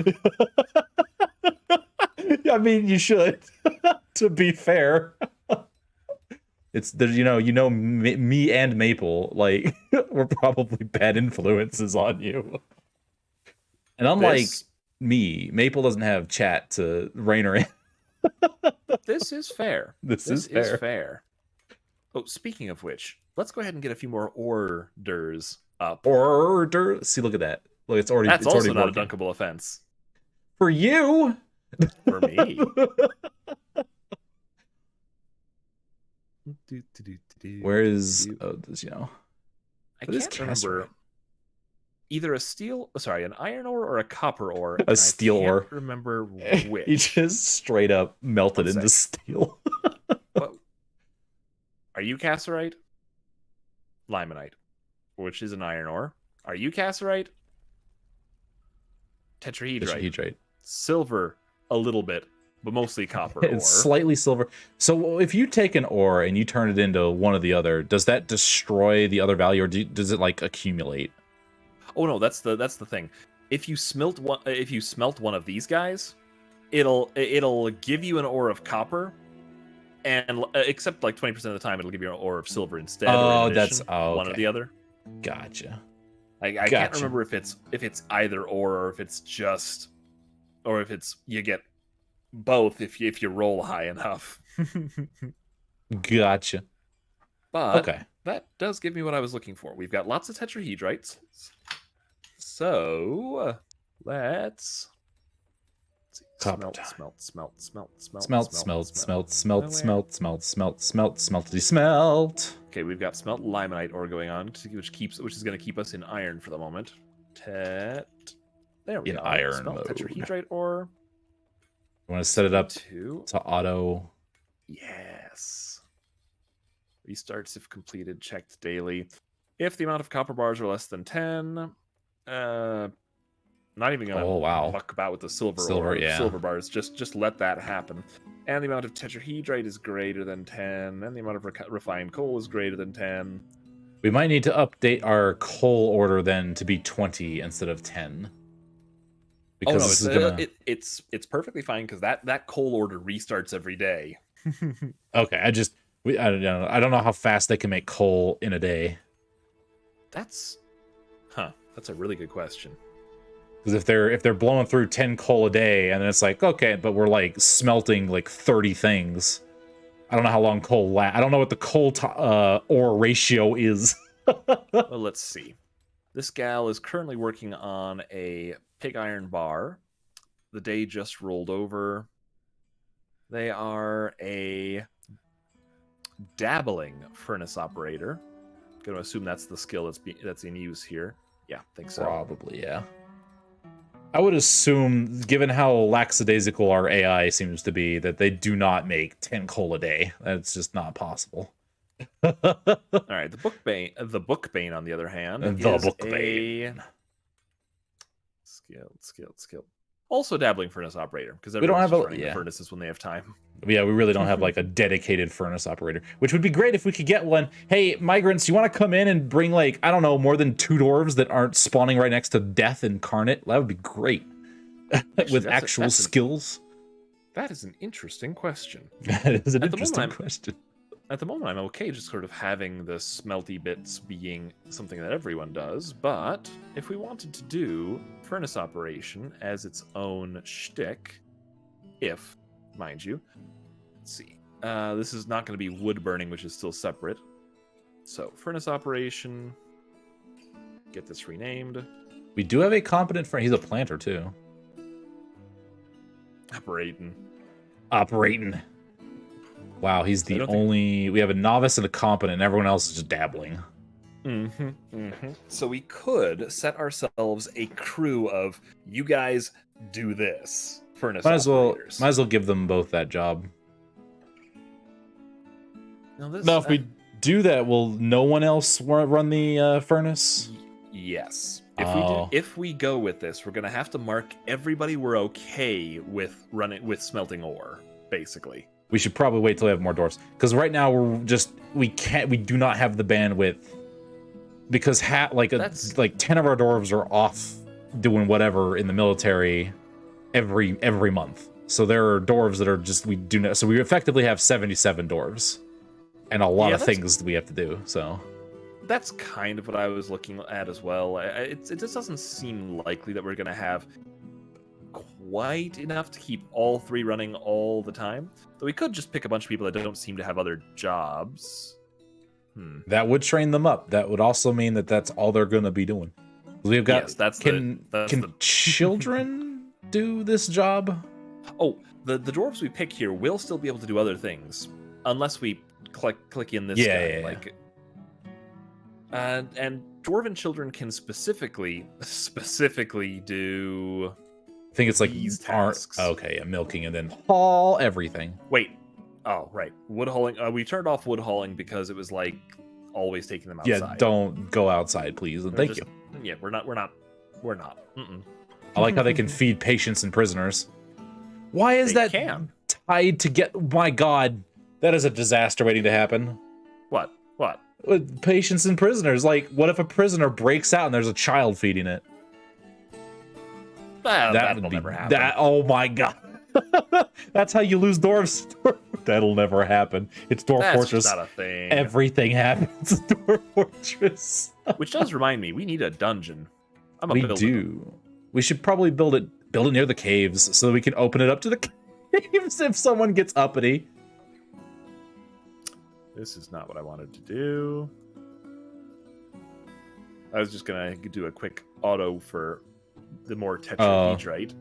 B: I mean, you should, to be fair. It's there's me and Maple, like, we're probably bad influences on you. And unlike me, Maple doesn't have chat to rein her in.
A: This is fair.
B: This is
A: fair. Oh, speaking of which, let's go ahead and get a few more orders up.
B: Order. See, look at that. Look, it's already.
A: That's
B: it's
A: also
B: already
A: not a dunkable offense.
B: For you.
A: For me.
B: Where is
A: I can't remember either an iron ore or a copper ore.
B: A steel ore.
A: I can't remember which.
B: He just straight up melted into steel.
A: What? Are you cassiterite? Limonite, which is an iron ore. Are you cassiterite? Tetrahedrite.
B: Tetrahedrite.
A: Silver, a little bit, but mostly copper.
B: It's slightly silver. So if you take an ore and you turn it into one or the other, does that destroy the other value, or does it like accumulate?
A: Oh no, that's the thing. If you smelt one of these guys, it'll give you an ore of copper, and except like 20% of the time, it'll give you an ore of silver instead.
B: Oh,
A: or
B: that's
A: one or the other.
B: Gotcha.
A: I can't remember if it's either or if it's just, or if it's you get both if you roll high enough.
B: Gotcha.
A: But that does give me what I was looking for. We've got lots of tetrahedrites. So let's smelt. Okay, we've got smelt limonite ore going on, which is going to keep us in iron for the moment. There we go.
B: Iron
A: smelt
B: mode.
A: Tetrahedrite ore.
B: You want to set it up to auto?
A: Yes. Restarts if completed. Checked daily. If the amount of copper bars are less than 10, not even gonna muck about with the silver bars. Just let that happen. And the amount of tetrahedrite is greater than 10, and the amount of refined coal is greater than 10.
B: We might need to update our coal order then to be 20 instead of 10.
A: Because it's perfectly fine because that coal order restarts every day.
B: Okay, I don't know how fast they can make coal in a day.
A: That's a really good question.
B: Because if they're blowing through 10 coal a day, and then it's like, okay, but we're like smelting like 30 things. I don't know how long coal lasts. I don't know what the coal ore ratio is.
A: Well, let's see. This gal is currently working on a pig iron bar. The day just rolled over. They are a dabbling furnace operator. Going to assume that's the skill that's in use here. Yeah, I think so.
B: Probably, yeah. I would assume, given how lackadaisical our AI seems to be, that they do not make 10 coal a day. That's just not possible.
A: All right, the Bookbane, on the other hand, skilled. Also dabbling furnace operator, because we don't have furnaces when they have time.
B: Yeah, we really don't have like a dedicated furnace operator, which would be great if we could get one. Hey, migrants, you want to come in and bring like, I don't know, more than 2 dwarves that aren't spawning right next to death incarnate? That would be great. Actually, with actual skills.
A: That is an interesting question.
B: That is an interesting question.
A: At the moment, I'm okay just sort of having the smelty bits being something that everyone does, but if we wanted to do furnace operation as its own shtick, mind you, let's see. This is not going to be wood burning, which is still separate. So, furnace operation, get this renamed.
B: We do have a competent friend. He's a planter, too. Operating. Wow, he's the only... We have a novice and a competent, and everyone else is just dabbling.
A: So we could set ourselves a crew of, you guys do this. Furnace operators.
B: Might as well give them both that job. Now, if we do that, will no one else run the furnace?
A: Yes. If we go with this, we're going to have to mark everybody we're okay with smelting ore, basically.
B: We should probably wait till we have more dwarfs, because right now we do not have the bandwidth, because 10 of our dwarves are off doing whatever in the military every month. So there are dwarves that are just so we effectively have 77 dwarves and a lot of things that we have to do. So
A: that's kind of what I was looking at as well. It just doesn't seem likely that we're going to have quite enough to keep all 3 running all the time. Though we could just pick a bunch of people that don't seem to have other jobs.
B: That would train them up. That would also mean that that's all they're going to be doing. We've got.
A: Yes,
B: can children do this job?
A: Oh, the dwarves we pick here will still be able to do other things, unless we click in this guy. Yeah. And dwarven children can specifically do.
B: I think it's like
A: these tasks.
B: Okay, milking and then haul everything.
A: Wait. Oh, right. Wood hauling. We turned off wood hauling because it was like always taking them outside.
B: Yeah, don't go outside, please, and thank you.
A: Yeah, we're not. Mm-mm.
B: I like how they can feed patients and prisoners. Why is that tied to get? My God, that is a disaster waiting to happen.
A: What?
B: With patients and prisoners. Like, what if a prisoner breaks out and there's a child feeding it?
A: That'll never happen.
B: Oh my God. That's how you lose dwarves. That'll never happen. It's Dwarf Fortress.
A: That's not a thing.
B: Everything happens in Dwarf Fortress.
A: Which does remind me, we need a dungeon.
B: We do. We should probably build it near the caves so that we can open it up to the caves if someone gets uppity.
A: This is not what I wanted to do. I was just gonna do a quick auto for the more tetrahedrite.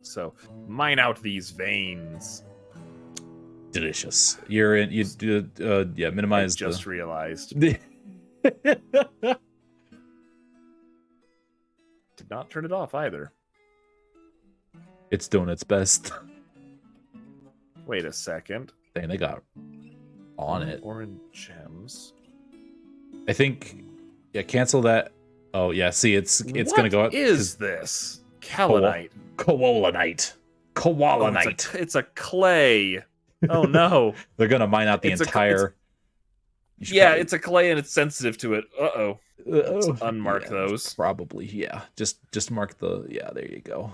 A: So mine out these veins.
B: Delicious. You're in. You do. Yeah. Minimize.
A: I just realized.
B: Did
A: not turn it off either.
B: It's doing its best.
A: Wait a second.
B: Dang, they got on it.
A: Orange gems.
B: I think. Yeah. Cancel that. Oh yeah. See, it's gonna go up.
A: What is this? Kaolinite.
B: Koalinite. Koalinite.
A: It's a clay. Oh no.
B: They're gonna mine out the entire.
A: It's a clay and it's sensitive to it. Uh-oh. Let's unmark those.
B: Probably, yeah. Just mark the. Yeah, there you go.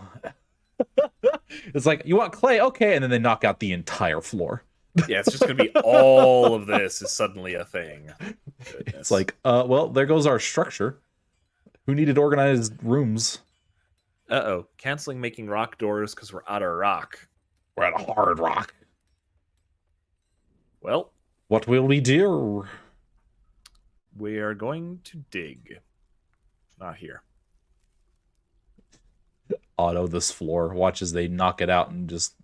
B: It's like, you want clay? Okay, and then they knock out the entire floor.
A: Yeah, it's just gonna be all of this is suddenly a thing. Goodness.
B: It's like, well, there goes our structure. Who needed organized rooms?
A: Uh-oh. Canceling making rock doors because we're out of rock.
B: We're out of hard rock.
A: Well,
B: what will we do?
A: We are going to dig. Not here.
B: Auto this floor. Watch as they knock it out and just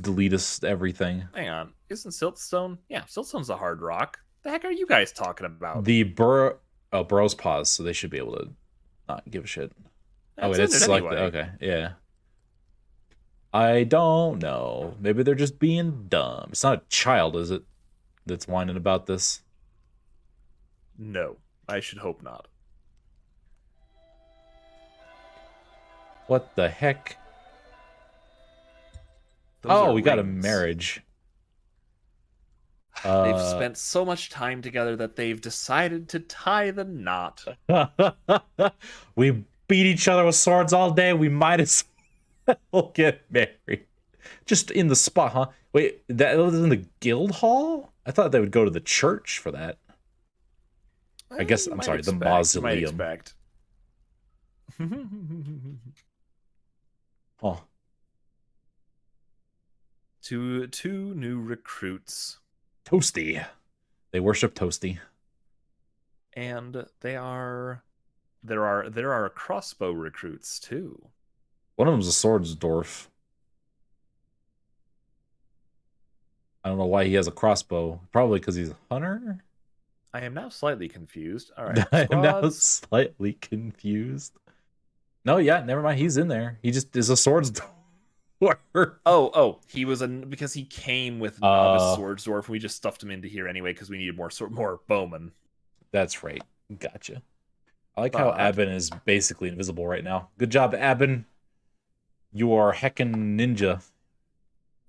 B: delete us everything.
A: Hang on. Isn't siltstone? Yeah, siltstone's a hard rock. The heck are you guys talking about?
B: The burrows pause, so they should be able to not give a shit. Oh, wait, it's like anyway. Okay, yeah. I don't know. Maybe they're just being dumb. It's not a child, is it? That's whining about this.
A: No, I should hope not.
B: What the heck? We got a marriage.
A: They've spent so much time together that they've decided to tie the knot.
B: We beat each other with swords all day. We might as well get married. Just in the spot, huh? Wait, that was in the guild hall? I thought they would go to the church for that. I guess, I'm sorry, the mausoleum. Huh.
A: Two new recruits.
B: Toasty. They worship Toasty.
A: And there are crossbow recruits too.
B: One of them's a swords dwarf. I don't know why he has a crossbow. Probably because he's a hunter?
A: I am now slightly confused. All right.
B: I am now slightly confused. No, yeah, never mind. He's in there. He just is a swords dwarf.
A: Oh, he was because he came with novice swords dwarf, and we just stuffed him into here anyway because we needed more bowmen.
B: That's right. Gotcha. I like how Abin is basically invisible right now. Good job, Abin. You are heckin' ninja.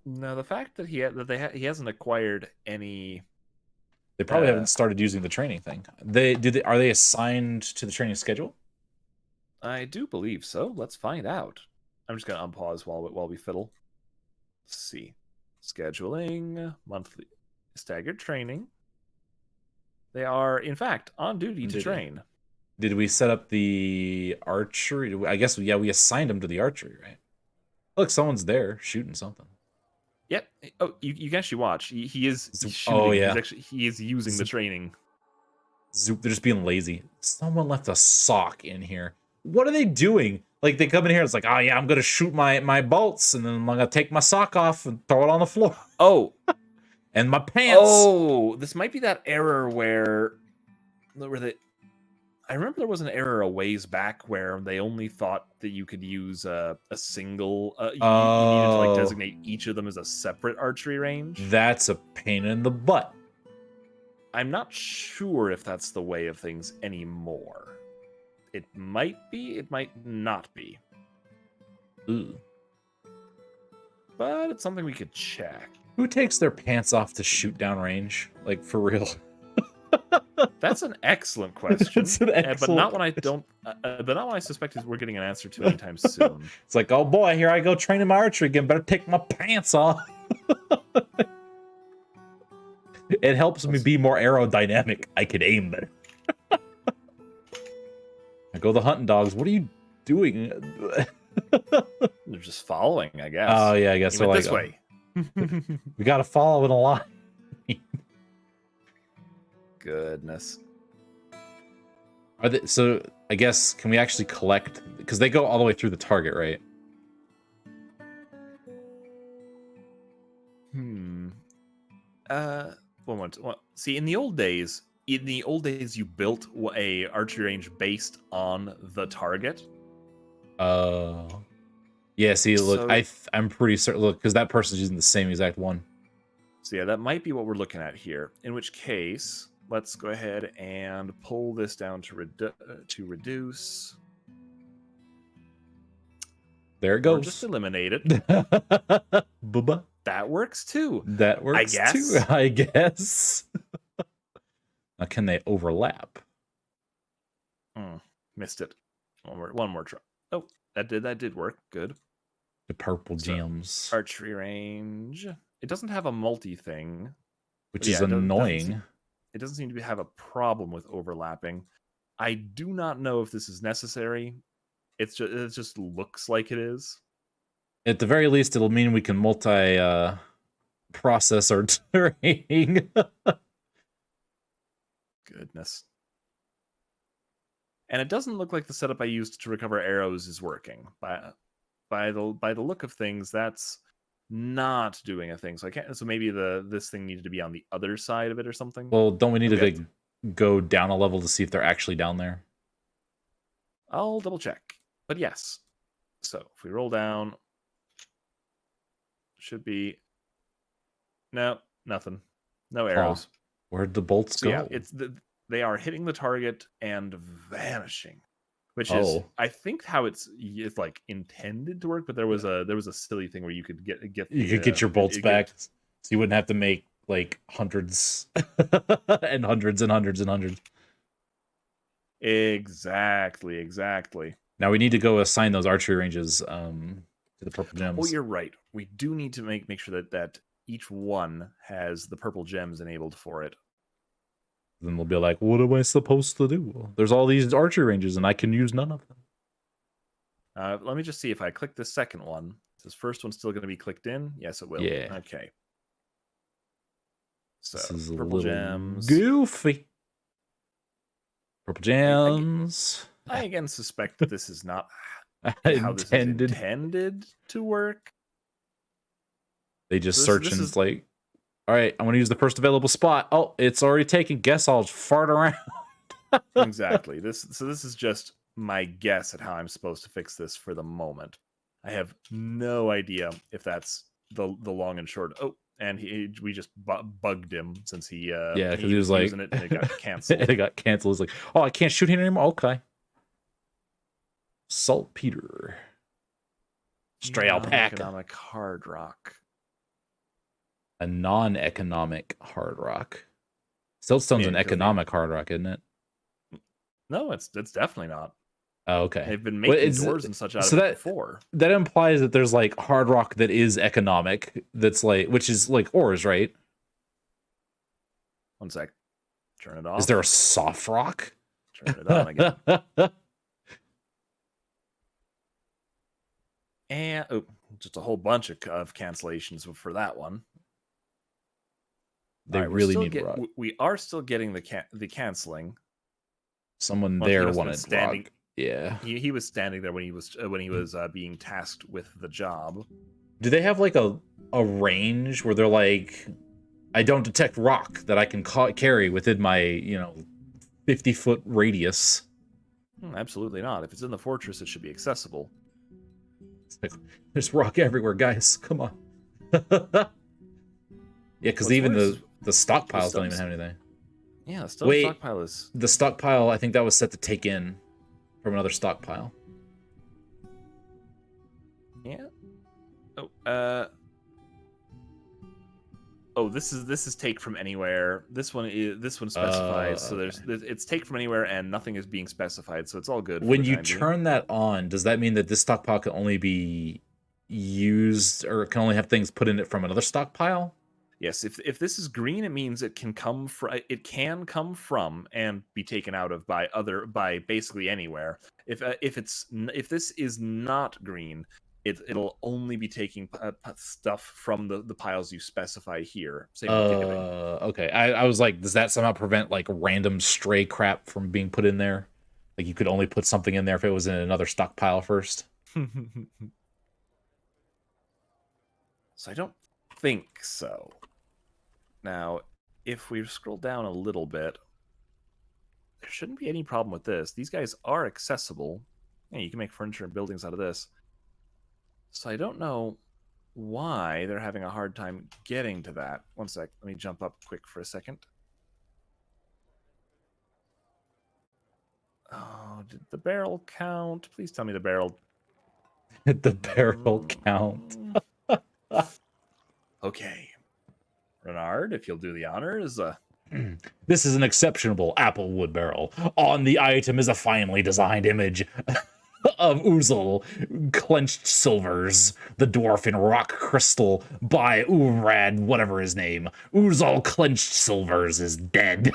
A: No, the fact that he hasn't acquired any.
B: They probably haven't started using the training thing. Are they assigned to the training schedule?
A: I do believe so. Let's find out. I'm just gonna unpause while we fiddle. Let's see. Scheduling, monthly staggered training. They are, in fact, on duty to train.
B: Did we set up the archery? I guess, yeah, we assigned them to the archery, right? Look, someone's there shooting something.
A: Yep. Oh, you can actually watch. He is shooting.
B: Oh, yeah.
A: He is using the training.
B: Zoop, they're just being lazy. Someone left a sock in here. What are they doing? Like, they come in here, it's like, oh, yeah, I'm going to shoot my bolts, and then I'm going to take my sock off and throw it on the floor.
A: Oh.
B: And my pants.
A: Oh, this might be that error where I remember there was an error a ways back where they only thought that you could use a single. You needed to like designate each of them as a separate archery range.
B: That's a pain in the butt.
A: I'm not sure if that's the way of things anymore. It might be, it might not be.
B: Ooh.
A: But it's something we could check.
B: Who takes their pants off to shoot downrange? Like, for real?
A: That's an excellent question.
B: That's an excellent
A: but not one I
B: question.
A: don't. But not one I suspect we're getting an answer to anytime soon.
B: It's like, oh boy, here I go training my archery again. Better take my pants off. It helps me be more aerodynamic. I can aim better. I go the hunting dogs. What are you doing?
A: They're just following, I guess.
B: Oh yeah, I guess
A: You
B: they're
A: went
B: like,
A: this way.
B: we gotta follow in a line.
A: Goodness.
B: Are they, so I guess, can we actually collect, because they go all the way through the target, right?
A: See, in the old days, you built a archery range based on the target.
B: Yeah, see, look,
A: So-
B: I'm pretty certain, look, because that person's using the same exact one.
A: So yeah, that might be what we're looking at here. In which case, let's go ahead and pull this down to reduce.
B: There it
A: Or
B: goes.
A: just eliminate it.
B: Booba.
A: That works too.
B: That works
A: guess.
B: too, I guess. Now, can they overlap?
A: Missed it. One more try. Oh, that did work. Good.
B: The purple
A: So,
B: gems.
A: Archery range. It doesn't have a multi thing,
B: Which
A: but
B: is
A: yeah, it
B: annoying.
A: it doesn't seem to have a problem with overlapping. I do not know if this is necessary. It just looks like it is.
B: At the very least, it'll mean we can process our terrain.
A: Goodness. And it doesn't look like the setup I used to recover arrows is working. By the look of things, that's not doing a thing. So I can't. So maybe this thing needed to be on the other side of it or something.
B: Well, don't we need
A: Okay.
B: to go down a level to see if they're actually down there?
A: I'll double check. But yes. So if we roll down, should be no nothing, no arrows.
B: Where'd the bolts
A: So
B: go?
A: yeah, they are hitting the target and vanishing, which is
B: Oh.
A: I think how it's like intended to work. But there was a silly thing where you could get
B: You could get your bolts back, so you wouldn't have to make like hundreds and hundreds and hundreds and hundreds.
A: Exactly.
B: Now we need to go assign those archery ranges to the purple gems.
A: Oh, you're right. We do need to make sure that each one has the purple gems enabled for it.
B: Then they'll be like, what am I supposed to do? There's all these archery ranges and I can use none of them.
A: Let me just see if I click the second one. Is this first one still going to be clicked in? Yes, it will.
B: Yeah.
A: Okay. So
B: This is a
A: purple
B: little
A: gems.
B: goofy. Purple gems.
A: I again suspect that this is not how this is
B: Intended.
A: intended to work.
B: They just
A: So
B: search
A: this
B: and
A: is-
B: it's like, all right, I'm going to use the first available spot. Oh, it's already taken. Guess I'll fart around.
A: Exactly. This is just my guess at how I'm supposed to fix this for the moment. I have no idea if that's the long and short. Oh, and we just bugged him since he
B: Yeah, because he was like,
A: using it and it got canceled.
B: it got canceled. It's like, oh, I can't shoot him anymore. Okay. Saltpeter. Stray alpaca.
A: Economic hard rock.
B: A non-economic hard rock. Siltstone's
A: Yeah,
B: an
A: 'cause they-
B: economic hard rock, isn't it?
A: No, it's definitely not.
B: Oh, okay.
A: They've been
B: Well,
A: making
B: it's-
A: doors and such out
B: so
A: of
B: that-
A: it before.
B: That implies that there's like hard rock that is economic. That's like, which is like ores, right?
A: One sec. Turn it off.
B: Is there a soft rock?
A: Turn it on again. And just a whole bunch of cancellations for that one.
B: They
A: All right,
B: really need rock.
A: we are still getting the canceling.
B: Someone
A: Well, he
B: there
A: must have been
B: wanted
A: standing-
B: rock. Yeah.
A: He was standing there when he was being tasked with the job.
B: Do they have like a range where they're like, I don't detect rock that I can carry within my 50-foot radius?
A: Absolutely not. If it's in the fortress, it should be accessible.
B: It's like, there's rock everywhere, guys. Come on. Yeah, because
A: What's
B: even
A: worse
B: the stockpiles don't
A: stones-
B: even have anything.
A: Yeah, the stone
B: Wait,
A: stockpile is...
B: the stockpile, I think that was set to take in from another stockpile.
A: Yeah. This is take from anywhere. This one specifies, so
B: Okay.
A: it's take from anywhere, and nothing is being specified, so it's all good.
B: When you turn that on, does that mean that this stockpile can only be used, or can only have things put in it from another stockpile?
A: Yes, if this is green, it means it can come from and be taken out of by basically anywhere. If this is not green, it'll only be taking stuff from the piles you specify here. Same with giving.
B: Okay. I was like, does that somehow prevent like random stray crap from being put in there? Like you could only put something in there if it was in another stockpile first?
A: So I don't think so. Now, if we scroll down a little bit, there shouldn't be any problem with this. These guys are accessible. Yeah, you can make furniture and buildings out of this. So I don't know why they're having a hard time getting to that. One sec. Let me jump up quick for a second. Oh, did the barrel count? Please tell me the barrel.
B: The barrel count.
A: Okay. Renard, if you'll do the honors.
B: This is an exceptional apple wood barrel. On the item is a finely designed image of Oozle, clenched silvers, the dwarf in rock crystal by Urad, whatever his name. Oozle clenched silvers is dead.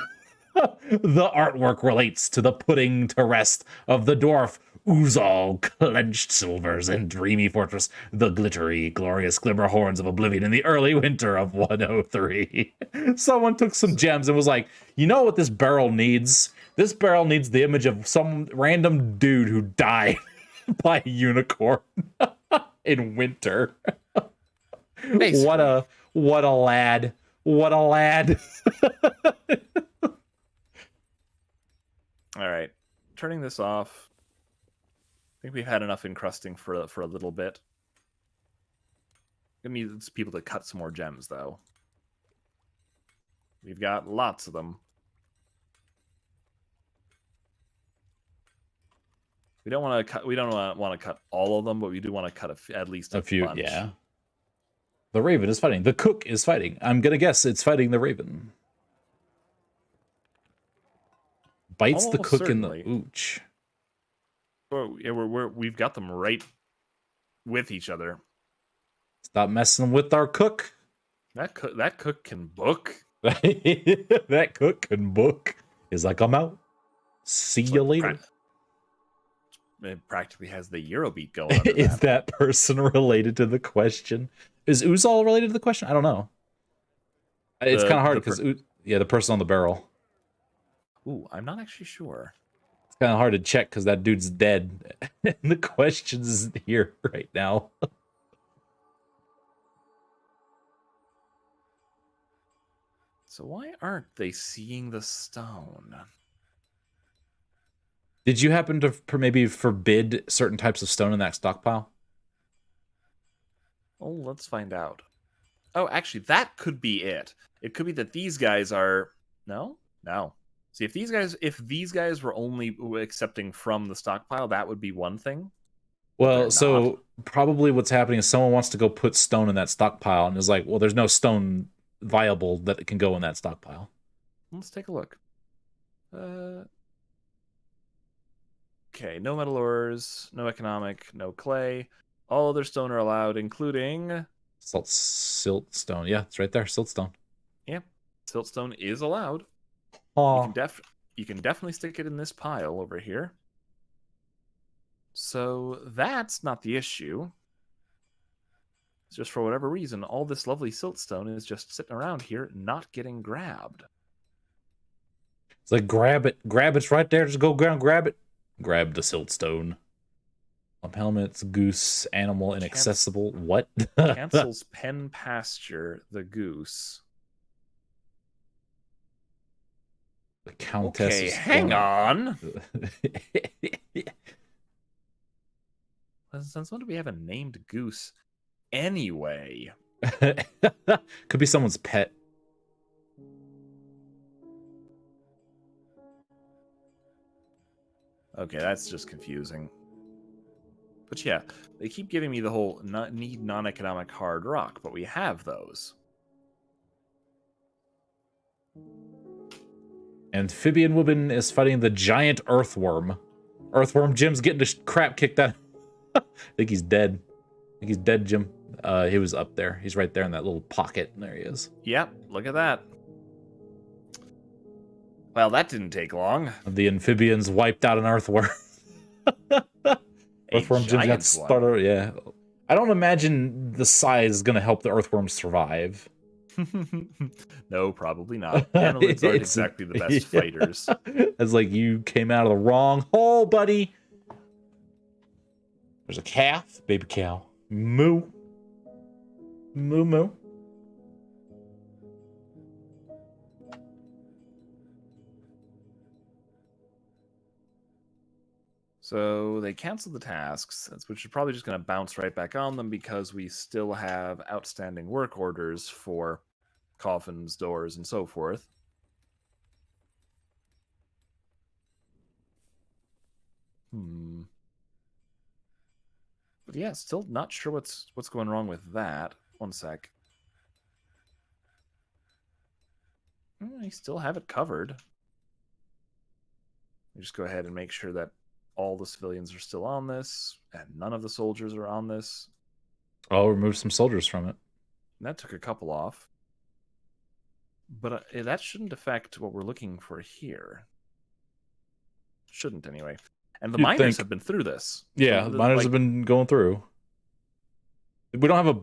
B: The artwork relates to the putting to rest of the dwarf Oozle clenched silvers in dreamy fortress, the glittery, glorious glimmer horns of oblivion in the early winter of 103. Someone took some gems and was like, you know what this barrel needs? This barrel needs the image of some random dude who died by a unicorn in winter.
A: Basically.
B: What a lad. What a lad.
A: All right. Turning this off. I think we've had enough encrusting for a little bit. It needs people to cut some more gems, though. We've got lots of them. We don't want to cut. We don't want to cut all of them, but we do want to cut at least a
B: few.
A: bunch.
B: Yeah. The raven is fighting. The cook is fighting. I'm gonna guess it's fighting the raven. Bites the cook
A: certainly.
B: in the ooch.
A: Yeah, we've got them right with each other.
B: Stop messing with our cook.
A: That cook can book.
B: That cook can book. Is like, I'm out. See you later.
A: It practically has the Eurobeat going on.
B: Is that person related to the question? Is Oozal related to the question? I don't know. It's kind of hard because the person on the barrel.
A: Ooh, I'm not actually sure.
B: It's kind of hard to check because that dude's dead. And the question's here right now.
A: So why aren't they seeing the stone?
B: Did you happen to maybe forbid certain types of stone in that stockpile?
A: Oh, let's find out. Oh, actually, that could be it. It could be that these guys are... No. See, if these guys were only accepting from the stockpile, that would be one thing.
B: Well, so probably what's happening is someone wants to go put stone in that stockpile and is like, well, there's no stone viable that can go in that stockpile.
A: Let's take a look. Okay, no metal ores, no economic, no clay. All other stone are allowed, including...
B: Siltstone. Yeah, it's right there. Siltstone.
A: Yeah, siltstone is allowed.
B: Oh.
A: You can definitely stick it in this pile over here. So that's not the issue. It's just for whatever reason, all this lovely siltstone is just sitting around here, not getting grabbed.
B: It's like, grab it. Grab it's right there. Just go down, grab it. Grab the siltstone. Helmets, goose, animal, inaccessible. What?
A: Cancels pen pasture, the goose.
B: The Countess.
A: Okay, hang on. Since when do we have a named goose anyway?
B: Could be someone's pet.
A: Okay, that's just confusing. But yeah, they keep giving me the whole need non-economic hard rock, but we have those.
B: Amphibian woman is fighting the giant earthworm. Earthworm Jim's getting the crap kicked out. I think he's dead. I think he's dead, Jim. He was up there. He's right there in that little pocket. There he is.
A: Yep, look at that. Well, that didn't take long.
B: The amphibians wiped out an earthworm. Earthworm Jim's got started. Yeah. I don't imagine the size is going to help the earthworm survive.
A: No, probably not. Annelids aren't exactly the best fighters.
B: It's like you came out of the wrong hole, buddy. There's a calf, baby cow. Moo. Moo moo.
A: So they canceled the tasks, which is probably just going to bounce right back on them because we still have outstanding work orders for coffins, doors, and so forth. But yeah, still not sure what's going wrong with that. One sec. I still have it covered. We just go ahead and make sure that all the civilians are still on this, and none of the soldiers are on this.
B: I'll remove some soldiers from it.
A: And that took a couple off. But that shouldn't affect what we're looking for here. Shouldn't, anyway. And the miners have been through this.
B: Yeah, the miners have been going through. We don't have a...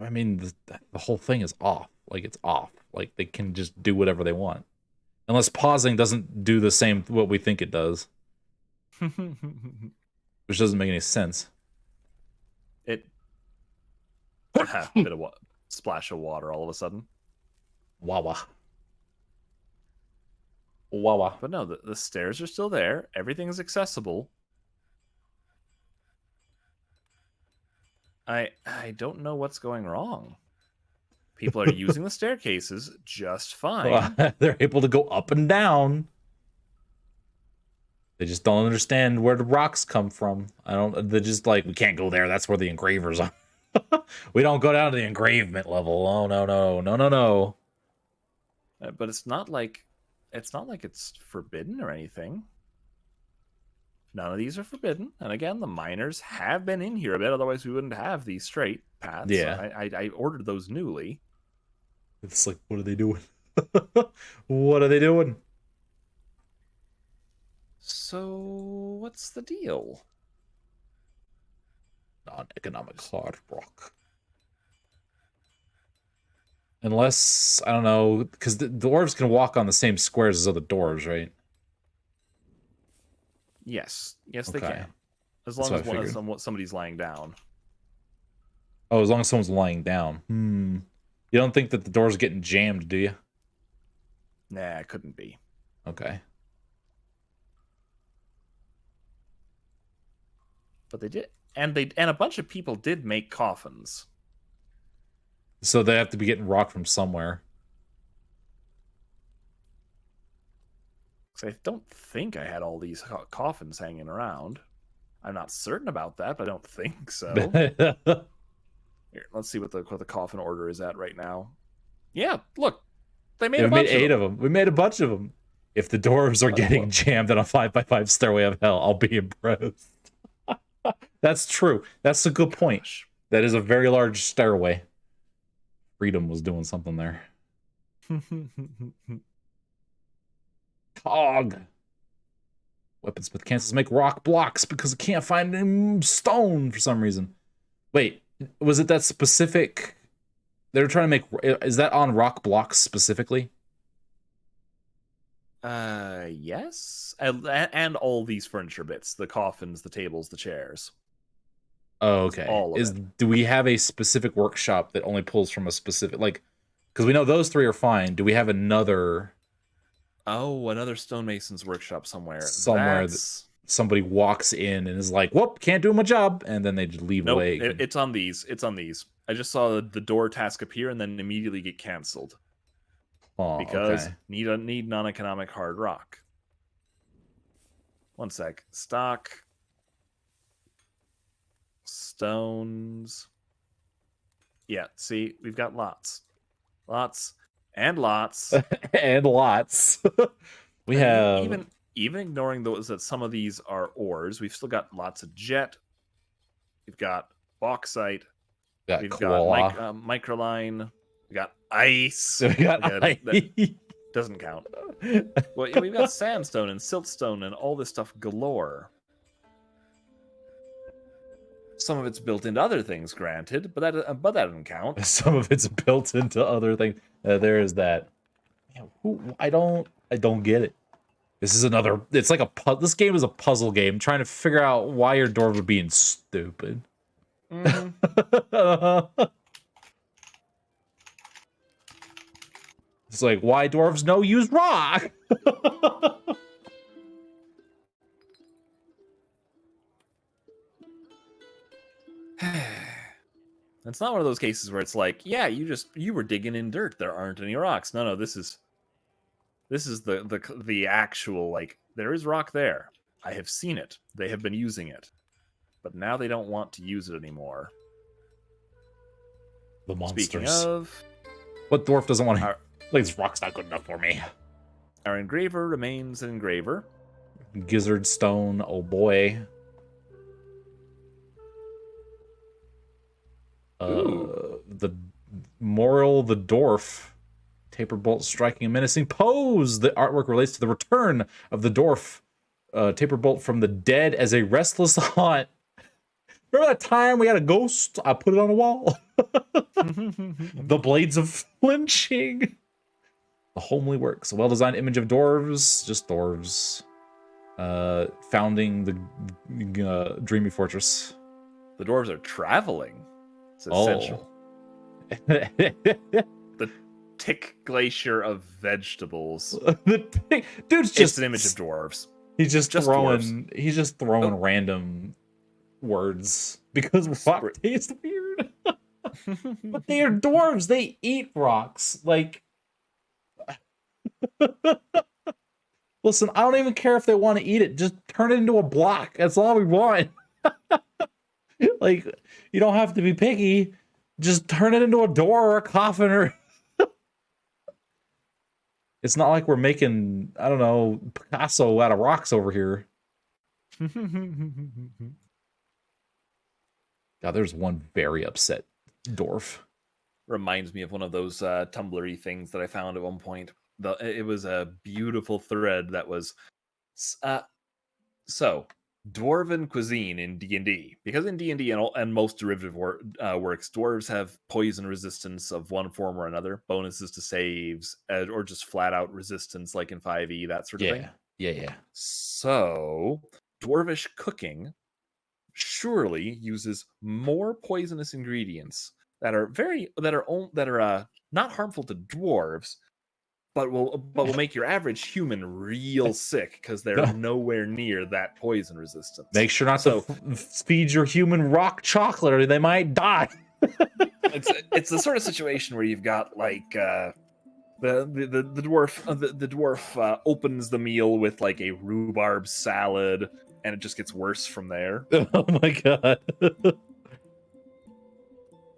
B: I mean, the whole thing is off. Like, it's off. Like, they can just do whatever they want. Unless pausing doesn't do the same what we think it does. Which doesn't make any sense.
A: Bit of splash of water all of a sudden.
B: Wawa. Wawa.
A: But no, the stairs are still there. Everything is accessible. I don't know what's going wrong. People are using the staircases just fine.
B: They're able to go up and down. They just don't understand where the rocks come from. They're just like, we can't go there. That's where the engravers are. We don't go down to the engravement level. Oh, no.
A: But it's not like it's forbidden or anything. None of these are forbidden. And again, the miners have been in here a bit. Otherwise, we wouldn't have these straight paths.
B: Yeah.
A: I ordered those newly.
B: It's like, what are they doing? What are they doing?
A: So, what's the deal?
B: Non-economic hard rock. Unless, I don't know, because the dwarves can walk on the same squares as other dwarves, right?
A: Yes, they
B: Okay.
A: can. As long as somebody's lying down.
B: Oh, as long as someone's lying down. You don't think that the door's getting jammed, do you?
A: Nah, it couldn't be.
B: Okay.
A: But they did, and a bunch of people did make coffins.
B: So they have to be getting rock from somewhere.
A: Because I don't think I had all these coffins hanging around. I'm not certain about that, but I don't think so. Here, let's see what the coffin order is at right now. Yeah, look, they made a bunch.
B: We made 8 of them. We made a bunch of them. If the dwarves are getting jammed on a 5x5 stairway of hell, I'll be impressed. That's true. That's a good point.
A: Gosh.
B: That is a very large stairway. Freedom was doing something there. Cog. Weaponsmith cancels make rock blocks because it can't find any stone for some reason. Wait, was it that specific? They were trying to make. Is that on rock blocks specifically?
A: Yes, and all these furniture bits: the coffins, the tables, the chairs.
B: Oh, okay.
A: All of it.
B: Do we have a specific workshop that only pulls from a specific, like, because we know those 3 are fine. Do we have another?
A: Oh, another stonemason's workshop somewhere.
B: Somebody walks in and is like, "Whoop, can't do my job," and then they just leave away.
A: It's on these. I just saw the door task appear and then immediately get canceled.
B: Oh,
A: because
B: okay.
A: need non-economic hard rock. One sec. Stock. Stones. Yeah, see, we've got lots. Lots and lots.
B: And lots. We have...
A: Even ignoring those that some of these are ores, we've still got lots of jet. We've got bauxite. We've got microline. We got ice.
B: We got ice.
A: That doesn't count. Well, we've got sandstone and siltstone and all this stuff galore. Some of it's built into other things, granted, but that doesn't count.
B: Some of it's built into other things. There is that. Man, I don't get it. This is another. It's like this game is a puzzle game, trying to figure out why your dwarves are being stupid. Mm-hmm. It's like, why dwarves no use rock?
A: It's not one of those cases where it's like, yeah, you were digging in dirt. There aren't any rocks. No, this is the actual, like, there is rock there. I have seen it. They have been using it. But now they don't want to use it anymore.
B: The monsters.
A: Speaking of...
B: What dwarf doesn't want to... Like, this rock's not good enough for me.
A: Our engraver remains an engraver.
B: Gizzard stone, oh boy. The Moral the Dwarf. Taper bolt striking a menacing pose. The artwork relates to the return of the dwarf. Taper bolt from the dead as a restless haunt. Remember that time we had a ghost? I put it on a wall. The blades of flinching. The homely works. A well-designed image of dwarves. Just dwarves. Founding the Dreamy Fortress.
A: The dwarves are traveling. It's essential. The tick glacier of vegetables.
B: Dude's just...
A: It's an image of dwarves.
B: He's just throwing random words because rock tastes weird. But they are dwarves. They eat rocks. Like, listen, I don't even care if they want to eat it. Just turn it into a block. That's all we want. Like, you don't have to be picky. Just turn it into a door or a coffin or... It's not like we're making, I don't know, Picasso out of rocks over here. God, there's one very upset dwarf.
A: Reminds me of one of those Tumblr-y things that I found at one point. It was a beautiful thread that was... So, dwarven cuisine in D&D. Because in D&D and most derivative works, dwarves have poison resistance of one form or another, bonuses to saves, or just flat-out resistance like in 5e, that sort of thing.
B: Yeah.
A: So, dwarvish cooking surely uses more poisonous ingredients that are not harmful to dwarves, but will make your average human real sick because they're nowhere near that poison resistance.
B: Make sure not to feed your human rock chocolate or they might die.
A: It's the sort of situation where you've got like the dwarf opens the meal with like a rhubarb salad and it just gets worse from there.
B: Oh my god.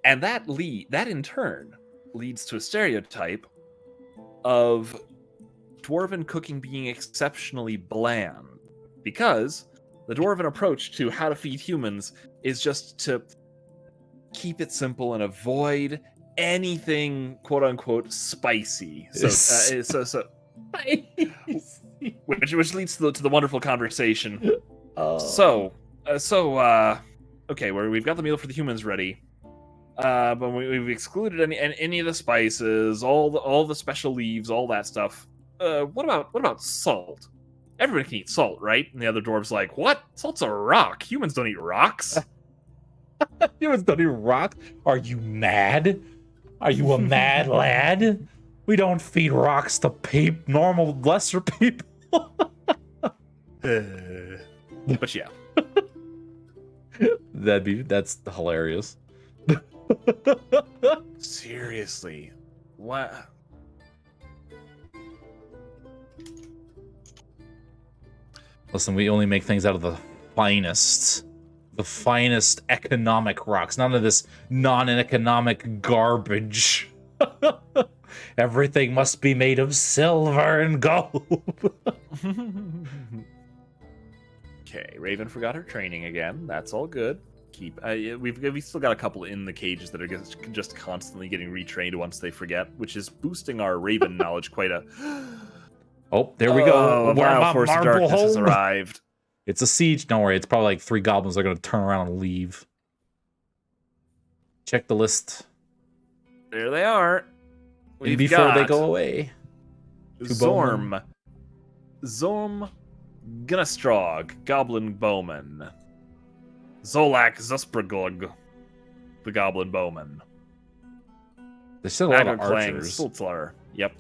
A: And that in turn leads to a stereotype of dwarven cooking being exceptionally bland, because the dwarven approach to how to feed humans is just to keep it simple and avoid anything quote unquote spicy. Which leads to the wonderful conversation. Okay, we've got the meal for the humans ready. But we've excluded any of the spices, all the special leaves, all that stuff. What about salt? Everybody can eat salt, right? And the other dwarf's like, what? Salt's a rock. Humans don't eat rocks.
B: Humans don't eat rocks? Are you mad? Are you a mad lad? We don't feed rocks to normal lesser people.
A: But yeah.
B: That's hilarious.
A: Seriously, what?
B: Listen, we only make things out of the finest economic rocks. None of this non-economic garbage. Everything must be made of silver and gold.
A: Okay, Raven forgot her training again. That's all good. We've still got a couple in the cages that are just constantly getting retrained once they forget, which is boosting our Raven knowledge quite a.
B: Oh, there we go.
A: A vile force of darkness has arrived.
B: It's a siege. Don't worry. It's probably like 3 goblins that are going to turn around and leave. Check the list.
A: There they are.
B: Before they go away.
A: Zorm Gunnastrog, Goblin Bowman. Zolak Zuspragog, the Goblin Bowman.
B: There's still a lot of archers.
A: Sultzler. Yep.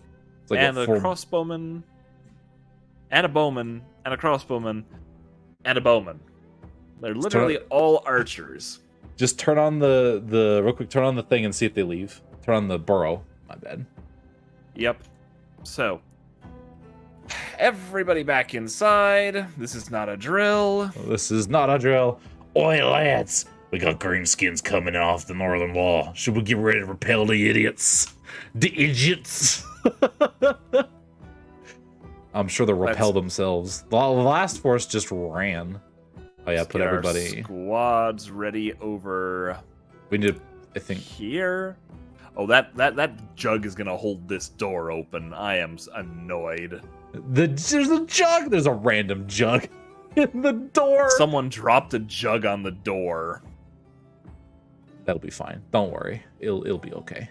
B: Like
A: and a crossbowman, and a bowman, and a crossbowman, and a bowman. They're literally all archers.
B: Just turn on the real quick. Turn on the thing and see if they leave. Turn on the burrow. My bad.
A: Yep. So, everybody back inside. This is not a drill.
B: This is not a drill. Oi, lads. We got greenskins coming off the northern wall. Should we get ready to repel the idiots? The idiots. I'm sure they'll repel themselves. The last force just ran. Oh yeah, put everybody.
A: Squads ready over.
B: We need, I think,
A: here. Oh, that jug is gonna hold this door open. I am annoyed.
B: There's a jug. There's a random jug in the door.
A: Someone dropped a jug on the door.
B: That'll be fine. Don't worry. It'll be okay.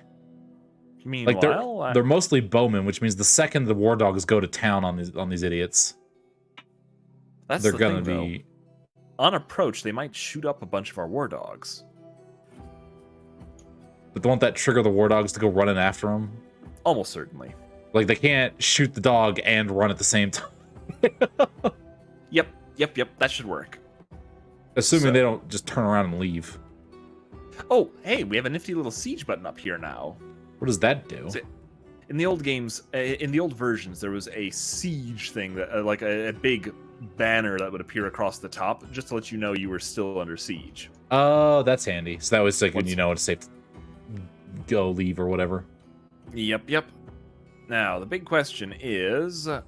A: Meanwhile,
B: like they're mostly bowmen, which means the second the war dogs go to town on these idiots,
A: they're gonna be on approach. They might shoot up a bunch of our war dogs.
B: But don't that trigger the war dogs to go running after them?
A: Almost certainly.
B: Like they can't shoot the dog and run at the same time.
A: Yep. That should work.
B: Assuming they don't just turn around and leave.
A: Oh, hey, we have a nifty little siege button up here now.
B: What does that do?
A: In the old games, in the old versions, there was a siege thing, that like a big banner that would appear across the top, just to let you know you were still under siege.
B: Oh, that's handy. So that was like when you know it's safe to go, leave, or whatever.
A: Yep. Now, the big question is, do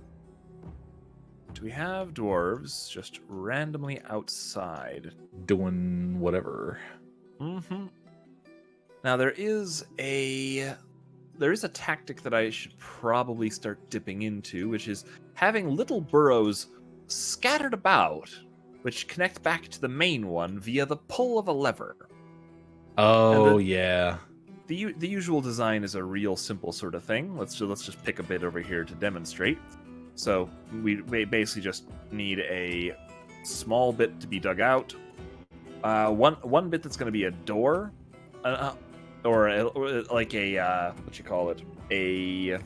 A: we have dwarves just randomly outside?
B: Doing whatever.
A: Mm-hmm. Now, there is a tactic that I should probably start dipping into, which is having little burrows scattered about, which connect back to the main one via the pull of a lever.
B: Oh, yeah.
A: The usual design is a real simple sort of thing. Let's just pick a bit over here to demonstrate. So we basically just need a small bit to be dug out. One bit that's going to be a door. Or like a what you call it, a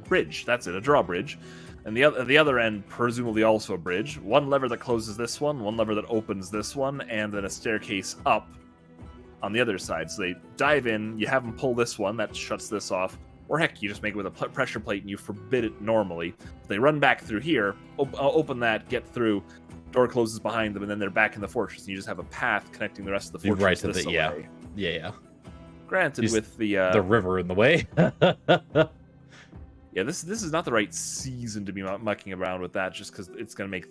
A: bridge. That's it, a drawbridge, and the other end presumably also a bridge. One lever that closes this one lever that opens this one, and then a staircase up on the other side. So they dive in, you have them pull this one that shuts this off, or heck, you just make it with a pressure plate and you forbid it normally. They run back through here, open that, get through. Door closes behind them, and then they're back in the fortress, and you just have a path connecting the rest of the fortress this way.
B: Yeah.
A: Granted, with the
B: river in the way.
A: Yeah, this is not the right season to be mucking around with that, just because it's gonna make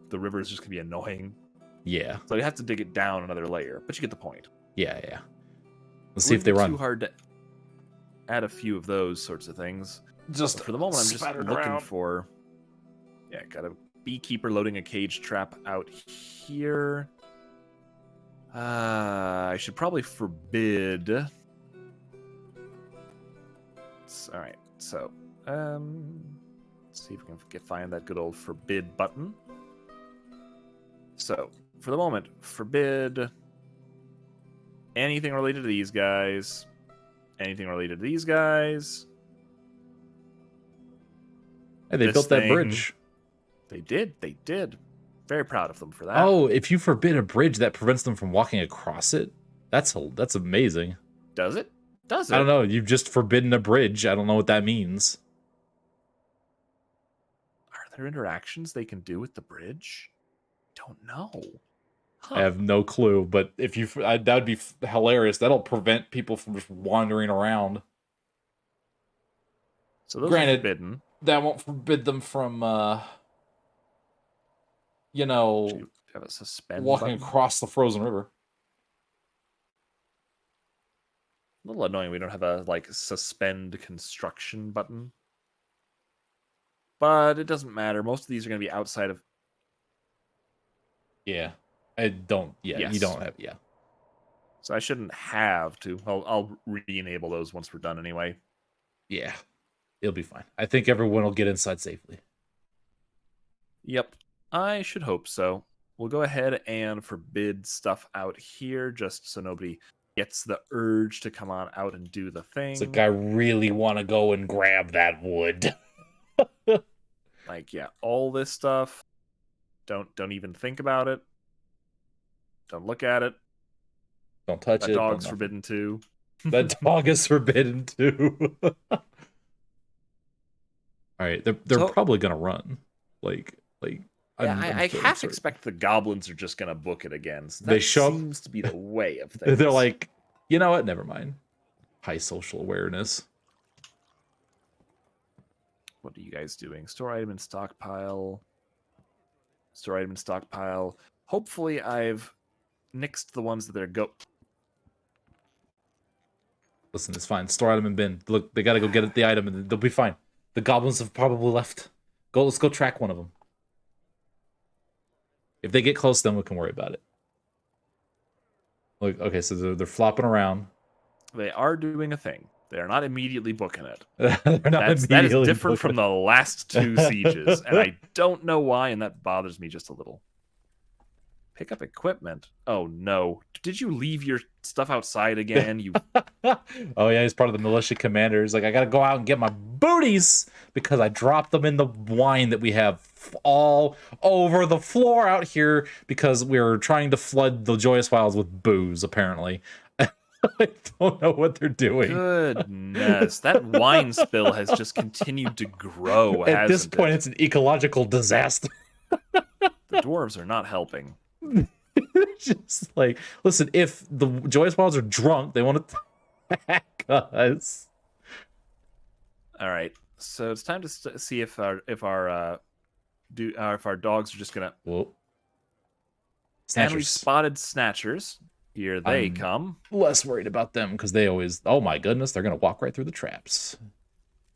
A: the river is just gonna be annoying.
B: Yeah.
A: So you have to dig it down another layer, but you get the point.
B: Yeah. Let's see if they run.
A: Too hard to add a few of those sorts of things.
B: Just
A: but for the moment, I'm just looking for. Yeah, got a beekeeper loading a cage trap out here. I should probably forbid. All right, so let's see if we can find that good old forbid button. So for the moment, forbid anything related to these guys. Anything related to these guys.
B: Hey, they built that bridge.
A: They did. Very proud of them for that.
B: Oh, if you forbid a bridge that prevents them from walking across it, that's amazing.
A: Does it? Does it?
B: I don't know. You've just forbidden a bridge. I don't know what that means.
A: Are there interactions they can do with the bridge? Don't know. Huh.
B: I have no clue, but if you, that would be hilarious. That'll prevent people from just wandering around.
A: So those
B: Granted,
A: are forbidden.
B: That won't forbid them from, you know,
A: have a suspend
B: walking
A: button?
B: across the frozen river.
A: A little annoying we don't have a, like, suspend construction button. But it doesn't matter. Most of these are going to be outside of...
B: Yeah. I don't... Yeah, yes. You don't have... Yeah.
A: So I shouldn't have to. I'll re-enable those once we're done anyway.
B: Yeah. It'll be fine. I think everyone will get inside safely.
A: Yep. I should hope so. We'll go ahead and forbid stuff out here just so nobody gets the urge to come on out and do the thing.
B: It's like, I really want to go and grab that wood.
A: Like, yeah, all this stuff. Don't even think about it. Don't look at it.
B: Don't touch it.
A: That dog's forbidden too.
B: That dog is forbidden too. All right, they're probably gonna run. Like.
A: Yeah, I half expect the goblins are just gonna book it again. So that
B: they show
A: seems to be the way of things.
B: They're like, you know what? Never mind. High social awareness.
A: What are you guys doing? Store item in stockpile. Store item in stockpile. Hopefully, I've nixed the ones that they're
B: Listen, it's fine. Store item in bin. Look, they gotta go get the item, and they'll be fine. The goblins have probably left. Let's go track one of them. If they get close, then we can worry about it. Look, okay, so they're flopping around.
A: They are doing a thing. They are not immediately booking it.
B: That
A: is different from the last two sieges, and I don't know why, and that bothers me just a little. Pick up equipment. Oh no! Did you leave your stuff outside again? You.
B: Oh yeah, he's part of the militia commander. He's like, I gotta go out and get my booties because I dropped them in the wine that we have all over the floor out here because we're trying to flood the Joyous Wilds with booze. Apparently, I don't know what they're doing.
A: Goodness, that wine spill has just continued to grow.
B: At this point, it's an ecological disaster.
A: The dwarves are not helping.
B: Just like, listen, if the Joyous Wilds are drunk, they want to attack us.
A: All right, so it's time to see if our dogs are just gonna.
B: Whoa.
A: And we've spotted snatchers. Here they come.
B: Less worried about them because they always. Oh my goodness, they're gonna walk right through the traps.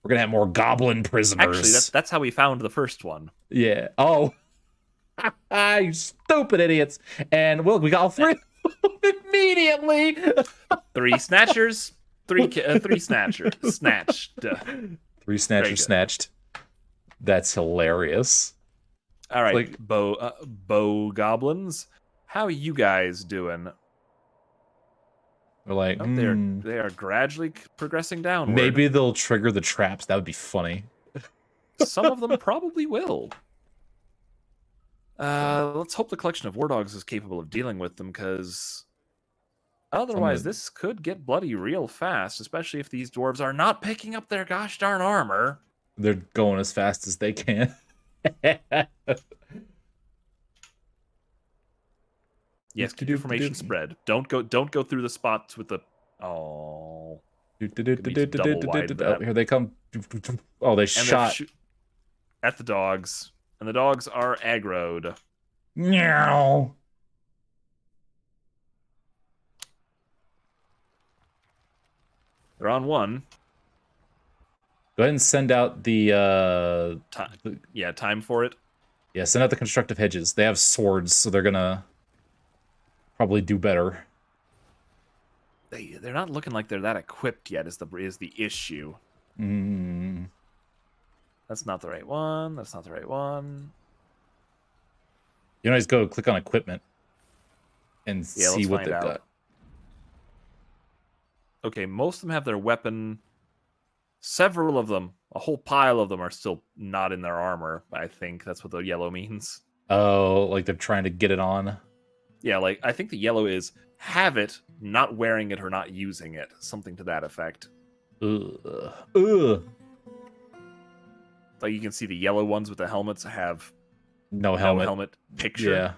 B: We're gonna have more goblin prisoners.
A: Actually, that's how we found the first one.
B: Yeah. Oh. You stupid idiots. And well, we got all three immediately.
A: 3 snatchers, 3 snatchers snatched.
B: 3 snatchers snatched. That's hilarious.
A: All right, like, bow goblins, how are you guys doing?
B: We're like,
A: they are gradually progressing downward.
B: Maybe they'll trigger the traps. That would be funny.
A: Some of them probably will. Let's hope the collection of war dogs is capable of dealing with them, because otherwise this could get bloody real fast, especially if these dwarves are not picking up their gosh darn armor.
B: They're going as fast as they can.
A: Yes, keep information spread. Don't go through the spots with the
B: Oh, here they come. Oh, they shot
A: at the dogs. And the dogs are aggroed.
B: Meow.
A: They're on one.
B: Go ahead and send out the
A: time for it.
B: Yeah, send out the constructive hedges. They have swords, so they're gonna probably do better.
A: They're not looking like they're that equipped yet. Is the issue? That's not the right one. That's not the right one.
B: You always go click on equipment and see what they've got.
A: Okay, most of them have their weapon. Several of them, a whole pile of them, are still not in their armor. I think that's what the yellow means.
B: Oh, like they're trying to get it on?
A: Yeah, like I think the yellow is have it, not wearing it or not using it. Something to that effect.
B: Ugh. Ugh.
A: Like you can see the yellow ones with the helmets have
B: No
A: no
B: helmet.
A: helmet picture.
B: Yeah.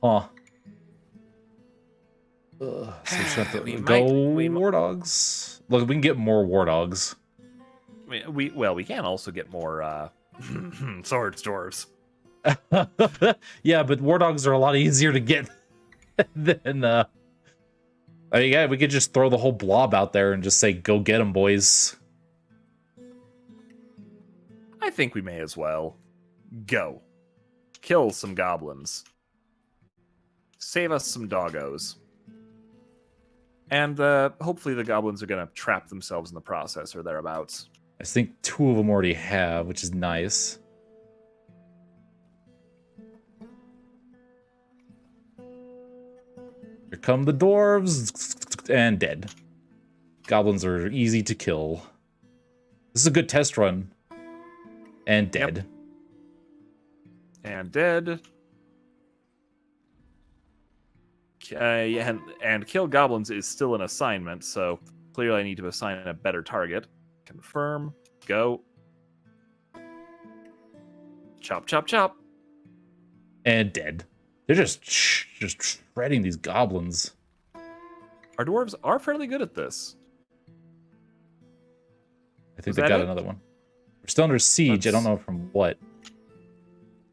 B: Huh. Ugh. So we just have to go war dogs. Look, we can get more war dogs.
A: We can also get more swords dwarves.
B: Yeah, but war dogs are a lot easier to get than I mean, yeah, we could just throw the whole blob out there and just say, "Go get them, boys."
A: I think we may as well. Go. Kill some goblins. Save us some doggos. And hopefully the goblins are going to trap themselves in the process or thereabouts.
B: I think 2 of them already have, which is nice. Here come the dwarves, and dead. Goblins are easy to kill. This is a good test run. And dead.
A: Yep. And dead. And kill goblins is still an assignment, so clearly I need to assign a better target. Confirm. Go. Chop, chop, chop.
B: And dead. They're just shredding these goblins.
A: Our dwarves are fairly good at this.
B: I think they got another one. We're still under siege. I don't know from what.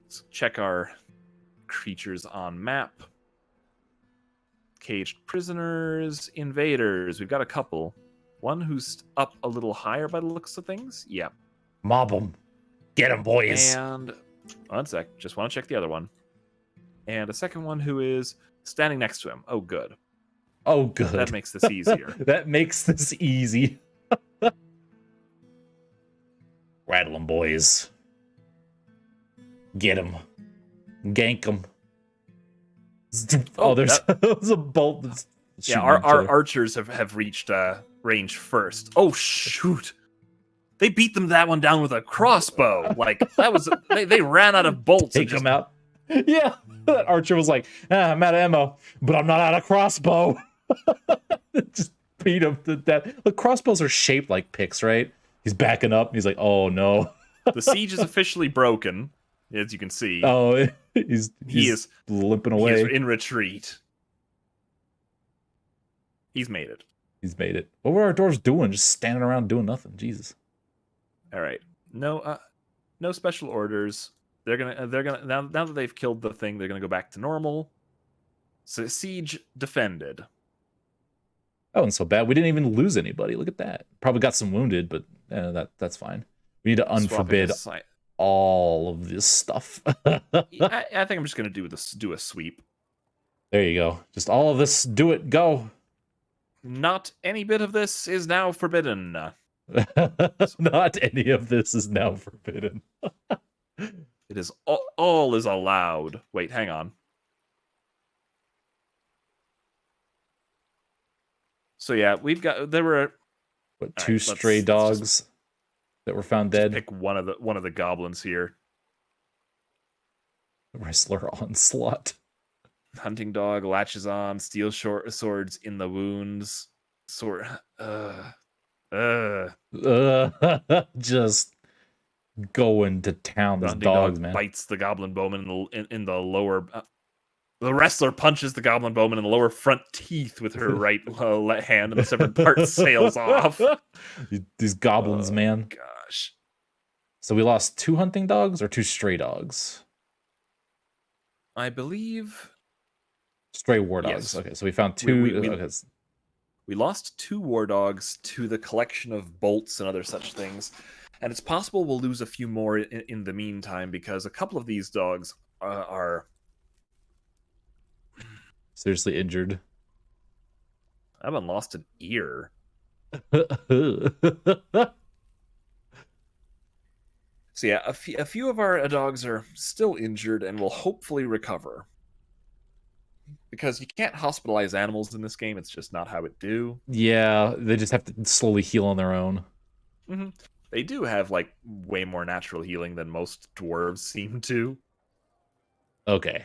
A: Let's check our creatures on map. Caged prisoners, invaders. We've got a couple. One who's up a little higher by the looks of things. Yep.
B: Mob them. Get them, boys.
A: And one sec. Just want to check the other one. And a second one who is standing next to him. Oh, good.
B: Oh, good.
A: That makes this easier.
B: That makes this easy. Rattle them, boys. Get them. Gank them. Oh, there's a bolt that's
A: yeah, our archers have reached range first. Oh, shoot. They beat that one down with a crossbow. Like, that was... they ran out of bolts.
B: Take them out. Yeah, that archer was like, I'm out of ammo, but I'm not out of crossbow. Just beat him to death. Look, crossbows are shaped like picks, right? He's backing up. He's like, oh no.
A: The siege is officially broken, as you can see.
B: Oh, he is limping away.
A: He is in retreat. He's made it.
B: He's made it. What were our dwarves doing? Just standing around doing nothing. Jesus.
A: All right. No special orders. They're gonna now that they've killed the thing, they're gonna go back to normal. So siege defended.
B: That wasn't so bad. We didn't even lose anybody. Look at that. Probably got some wounded, but that's fine. We need to unforbid all of this stuff.
A: I think I'm just gonna do a sweep.
B: There you go. Just all of this. Do it. Go.
A: Not any bit of this is now forbidden.
B: Not any of this is now forbidden.
A: It is all is allowed. Wait, hang on. So yeah, there were
B: two stray dogs that were found dead.
A: Pick one of the goblins here.
B: Wrestler onslaught.
A: Hunting dog latches on, steel swords in the wounds.
B: Just going to town. This dog, man,
A: bites the goblin bowman in the lower. The wrestler punches the goblin bowman in the lower front teeth with her right hand, and the severed part sails off.
B: These goblins, man.
A: Gosh.
B: So we lost 2 hunting dogs or 2 stray dogs?
A: I believe.
B: Stray war dogs. Yes. Okay, so we found 2.
A: We lost 2 war dogs to the collection of bolts and other such things. And it's possible we'll lose a few more in the meantime, because a couple of these dogs are
B: seriously injured.
A: I haven't lost an ear. So yeah, a few of our dogs are still injured and will hopefully recover. Because you can't hospitalize animals in this game. It's just not how it do.
B: Yeah, they just have to slowly heal on their own.
A: Mm-hmm. They do have, like, way more natural healing than most dwarves seem to.
B: Okay.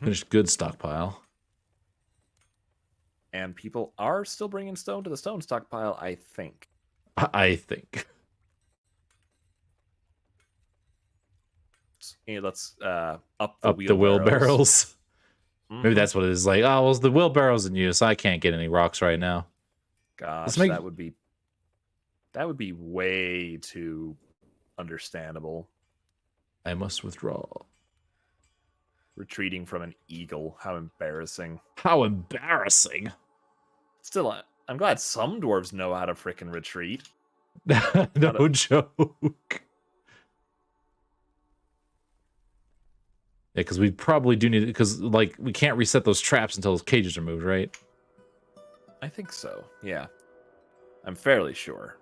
B: Finished good stockpile.
A: And people are still bringing stone to the stone stockpile, I think.
B: I think.
A: Let's up
B: the wheelbarrows. Maybe that's what it is. Like, oh, well, the wheelbarrow's in use. I can't get any rocks right now.
A: Gosh, that would be way too understandable.
B: I must withdraw.
A: Retreating from an eagle. How embarrassing.
B: How embarrassing.
A: Still, I'm glad some dwarves know how to frickin' retreat.
B: No joke. Yeah, because we probably do need it, because, like, we can't reset those traps until those cages are moved, right?
A: I think so, yeah. I'm fairly sure.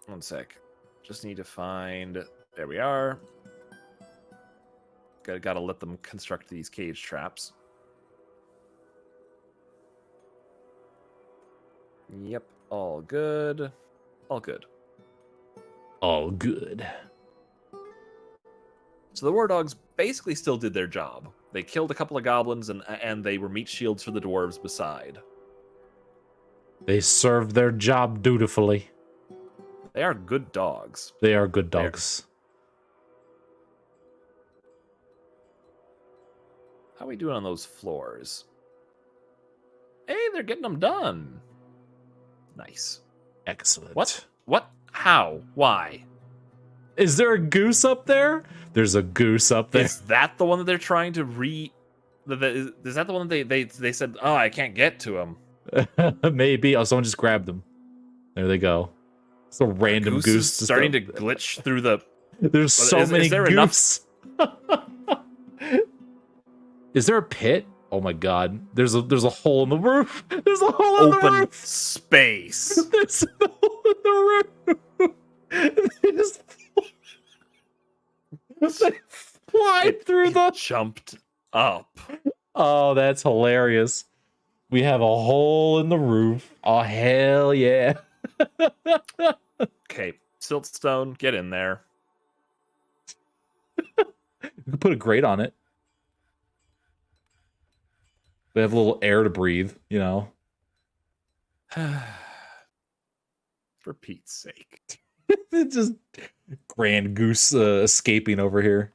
A: One sec. Just need to find... There we are. Gotta let them construct these cage traps. Yep, all good. All good.
B: All good.
A: So the war dogs basically still did their job. They killed a couple of goblins and they were meat shields for the dwarves beside.
B: They served their job dutifully.
A: They are good dogs.
B: They are good dogs.
A: How are we doing on those floors? Hey, they're getting them done. Nice.
B: Excellent.
A: What? How? Why?
B: Is there a goose up there? There's a goose up there.
A: Is that the one that they're trying to Is that the one that they said, oh, I can't get to him?
B: Maybe. Oh, someone just grabbed them. There they go. It's a random goose.
A: Starting to glitch through the...
B: There's so many
A: is there
B: goose. Is there a pit? Oh my god. There's a hole in the roof. There's a hole in the roof.
A: Open space.
B: There's a hole in the roof. They fly through the...
A: Jumped up.
B: Oh, that's hilarious. We have a hole in the roof. Oh, hell yeah.
A: Okay, siltstone, get in there.
B: You can put a grate on it. They have a little air to breathe, you know.
A: For Pete's sake.
B: It's just grand goose escaping over here.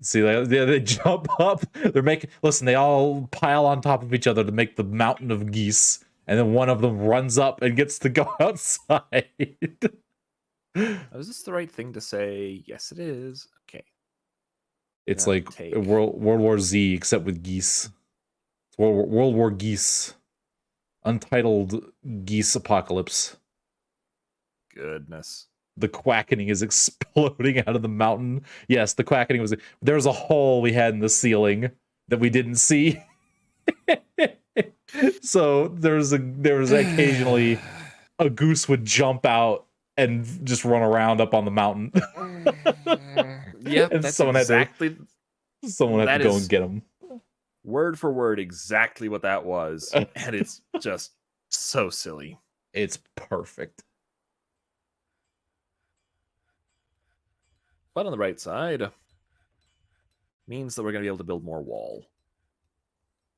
B: See, they jump up. They're making... Listen, they all pile on top of each other to make the mountain of geese. And then one of them runs up and gets to go outside.
A: Is this the right thing to say? Yes, it is. Okay.
B: It's like World War Z, except with geese. It's World War Geese. Untitled Geese Apocalypse.
A: Goodness.
B: The quackening is exploding out of the mountain. Yes, the quackening was... There's a hole we had in the ceiling that we didn't see. So there was occasionally a goose would jump out and just run around up on the mountain.
A: Yeah,
B: and
A: that's
B: someone
A: exactly...
B: Someone had to go and get him.
A: Word for word, exactly what that was. And it's just so silly.
B: It's perfect.
A: But on the right side, means that we're going to be able to build more wall.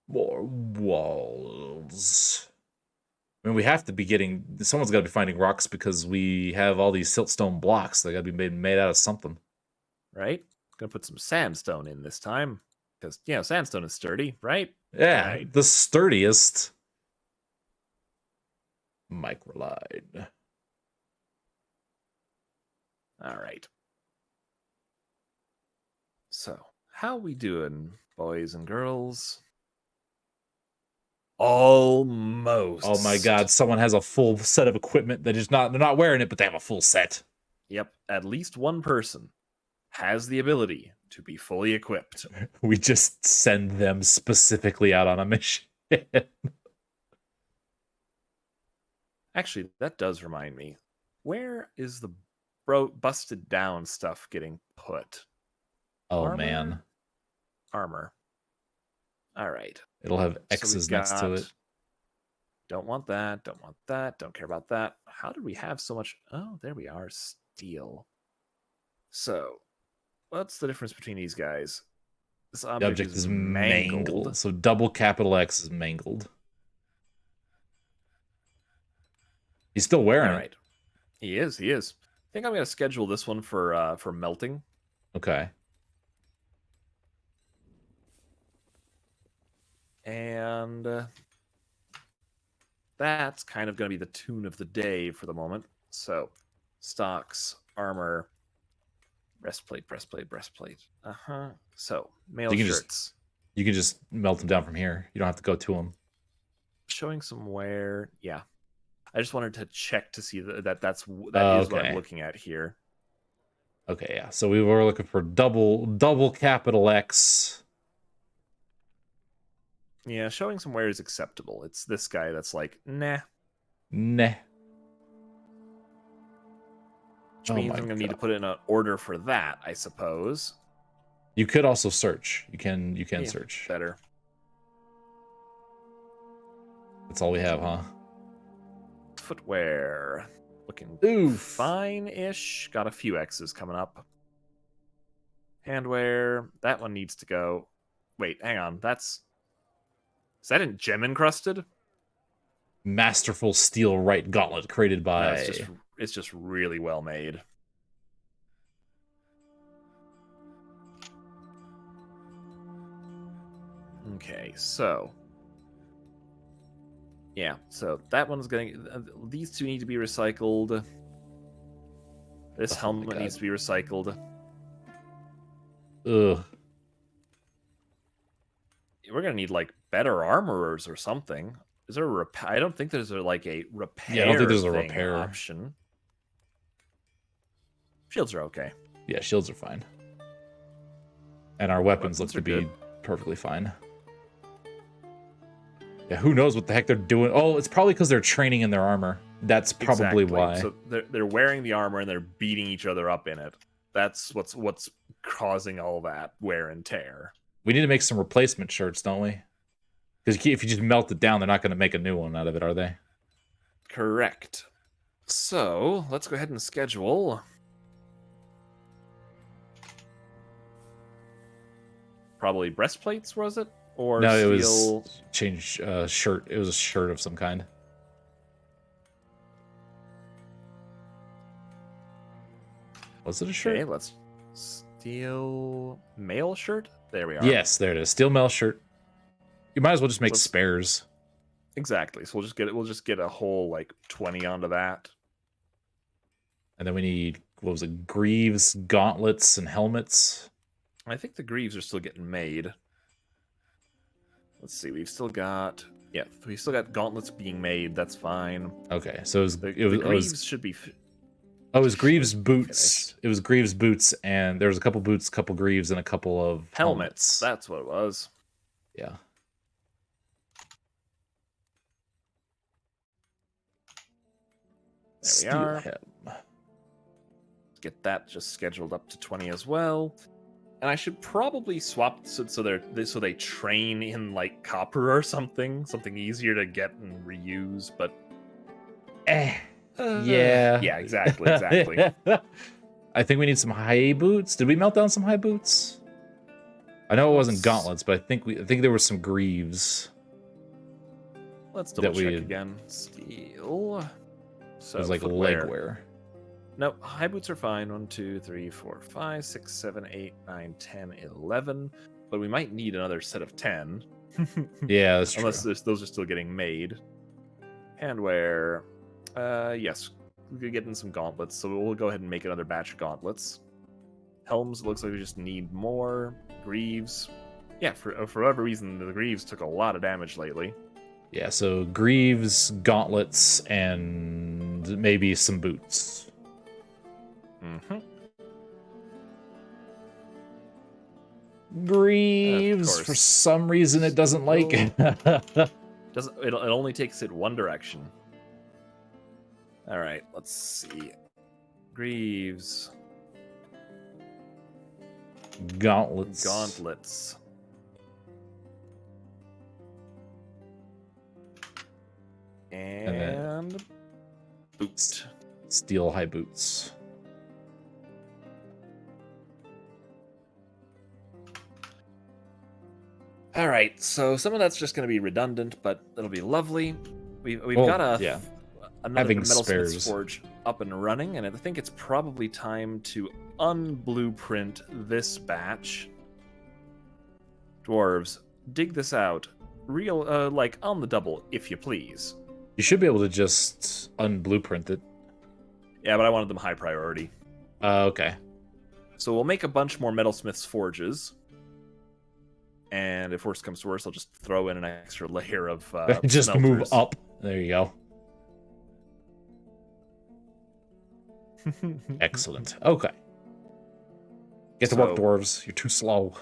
B: More walls. I mean, we have to be getting... Someone's got to be finding rocks because we have all these siltstone blocks. They got to be made out of something.
A: Right? Gonna put some sandstone in this time. Because, you know, sandstone is sturdy, right?
B: Yeah,
A: right.
B: The sturdiest. Microline.
A: All right. So, how we doing, boys and girls? Almost.
B: Oh my god, someone has a full set of equipment. They're not wearing it, but they have a full set.
A: Yep, at least one person has the ability to be fully equipped.
B: We just send them specifically out on a mission.
A: Actually, that does remind me. Where is the busted down stuff getting put?
B: Oh,
A: Armor?
B: man.
A: Armor. All right.
B: It'll have X's next to it.
A: Don't want that. Don't want that. Don't care about that. How did we have so much? Oh, there we are. Steel. So, what's the difference between these guys? This
B: The
A: object,
B: object is
A: mangled.
B: mangled. So double capital X is mangled. He's still wearing
A: All right.
B: it.
A: He is. I think I'm gonna schedule this one for melting.
B: Okay.
A: And that's kind of gonna be the tune of the day for the moment. So, stocks, armor, breastplate. So, male
B: You can
A: shirts.
B: You can just melt them down from here. You don't have to go to them.
A: Showing some wear. Yeah. I just wanted to check to see that is what
B: Okay.
A: I'm looking at here.
B: Okay, yeah. So we were looking for double capital X.
A: Yeah, showing some wear is acceptable. It's this guy that's like, nah.
B: Nah.
A: Which means I'm gonna need to put in an order for that, I suppose.
B: You could also search. You can search.
A: Better.
B: That's all we have, huh?
A: Footwear. Looking fine-ish. Got a few X's coming up. Handwear. That one needs to go. Wait, hang on. Is that in gem encrusted?
B: Masterful steel right gauntlet created by...
A: No, it's just really well made. Okay, so yeah, so that one's going. These two need to be recycled. This helmet needs to be recycled.
B: Ugh.
A: We're gonna need like better armorers or something. Is there a repair? I don't think there's like a repair.
B: Yeah, I don't think there's a repair
A: option. Shields are okay.
B: Yeah, shields are fine. And our weapons look to be perfectly fine. Yeah, who knows what the heck they're doing? Oh, it's probably because they're training in their armor. That's probably why.
A: So they're wearing the armor and they're beating each other up in it. That's what's causing all that wear and tear.
B: We need to make some replacement shirts, don't we? Because if you just melt it down, they're not going to make a new one out of it, are they?
A: Correct. So let's go ahead and schedule. Probably breastplates, was it? Or
B: no,
A: steel...
B: it was change shirt. It was a shirt of some kind. Was it a shirt?
A: Okay, let's steel mail shirt. There we are.
B: Yes, there it is. Steel mail shirt. You might as well just make spares.
A: Exactly. So we'll just get a whole like 20 onto that.
B: And then we need, what was it, greaves, gauntlets, and helmets.
A: I think the greaves are still getting made. Let's see, we've still got gauntlets being made. That's fine.
B: Okay, so
A: the greaves should be.
B: Oh, it was Greaves boots. Finished. It was Greaves boots, and there was a couple boots, couple Greaves, and a couple of helmets.
A: That's what it was.
B: Yeah.
A: There we are. Let's get that just scheduled up to 20 as well. And I should probably swap so they train in like copper or something easier to get and reuse. But
B: yeah,
A: exactly.
B: I think we need some high boots. Did we melt down some high boots? I know it wasn't gauntlets, but I think there were some greaves.
A: Let's double check again. Steel. So
B: it was like leg wear.
A: No, high boots are fine. 1, 2, 3, 4, 5, 6, 7, 8, 9, 10, 11. But we might need another set of 10.
B: Yeah, that's true.
A: Unless those are still getting made. Handwear. Yes, we could get in some gauntlets, so we'll go ahead and make another batch of gauntlets. Helms, it looks like we just need more. Greaves. Yeah, for whatever reason, the Greaves took a lot of damage lately.
B: Yeah, so Greaves, gauntlets, and maybe some boots.
A: Mm-hmm.
B: Greaves, for some reason, it doesn't like it.
A: It only takes it one direction. All right, let's see. Greaves.
B: Gauntlets.
A: And boots.
B: Steel high boots.
A: All right, so some of that's just going to be redundant, but it'll be lovely. We've
B: Well,
A: got
B: yeah.
A: another
B: Having
A: metalsmith's
B: spares.
A: forge up and running, and I think it's probably time to unblueprint this batch. Dwarves, dig this out, real like on the double, if you please.
B: You should be able to just unblueprint it.
A: Yeah, but I wanted them high priority.
B: Okay.
A: So we'll make a bunch more metalsmith's forges. And if worst comes to worst, I'll just throw in an extra layer of
B: just
A: smelters.
B: move up. There you go. Excellent. Okay. Get to work, dwarves. You're too slow.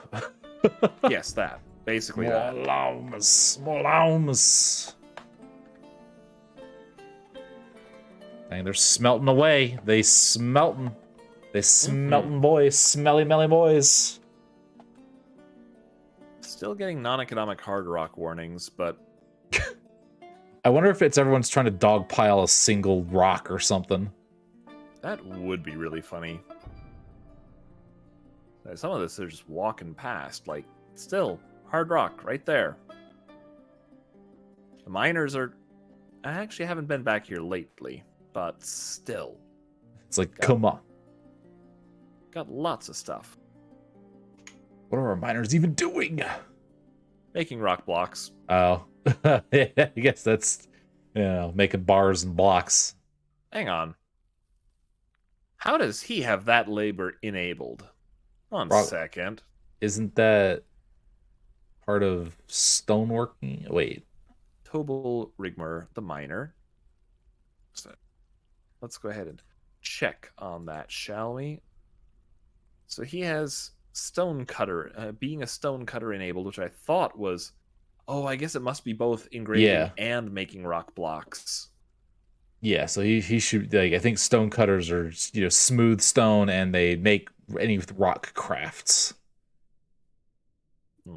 A: Yes, that. Basically that.
B: More llamas. Dang, they're smelting away. They smelting. Boys. Smelly, melly boys.
A: Still getting non-economic hard rock warnings, but...
B: I wonder if it's everyone's trying to dogpile a single rock or something.
A: That would be really funny. Some of this, they're just walking past. Like, still, hard rock, right there. The miners are... I actually haven't been back here lately, but still.
B: It's like, come on.
A: Got lots of stuff.
B: What are our miners even doing?
A: Making rock blocks.
B: Oh. Yeah, I guess that's, making bars and blocks.
A: Hang on. How does he have that labor enabled? One second.
B: Isn't that part of stoneworking? Wait.
A: Tobal Rigmer, the miner. So, let's go ahead and check on that, shall we? So he has stone cutter, being a stone cutter enabled, which I thought was... Oh, I guess it must be both engraving and making rock blocks.
B: Yeah, so he should, like, I think stone cutters are, smooth stone, and they make any rock crafts.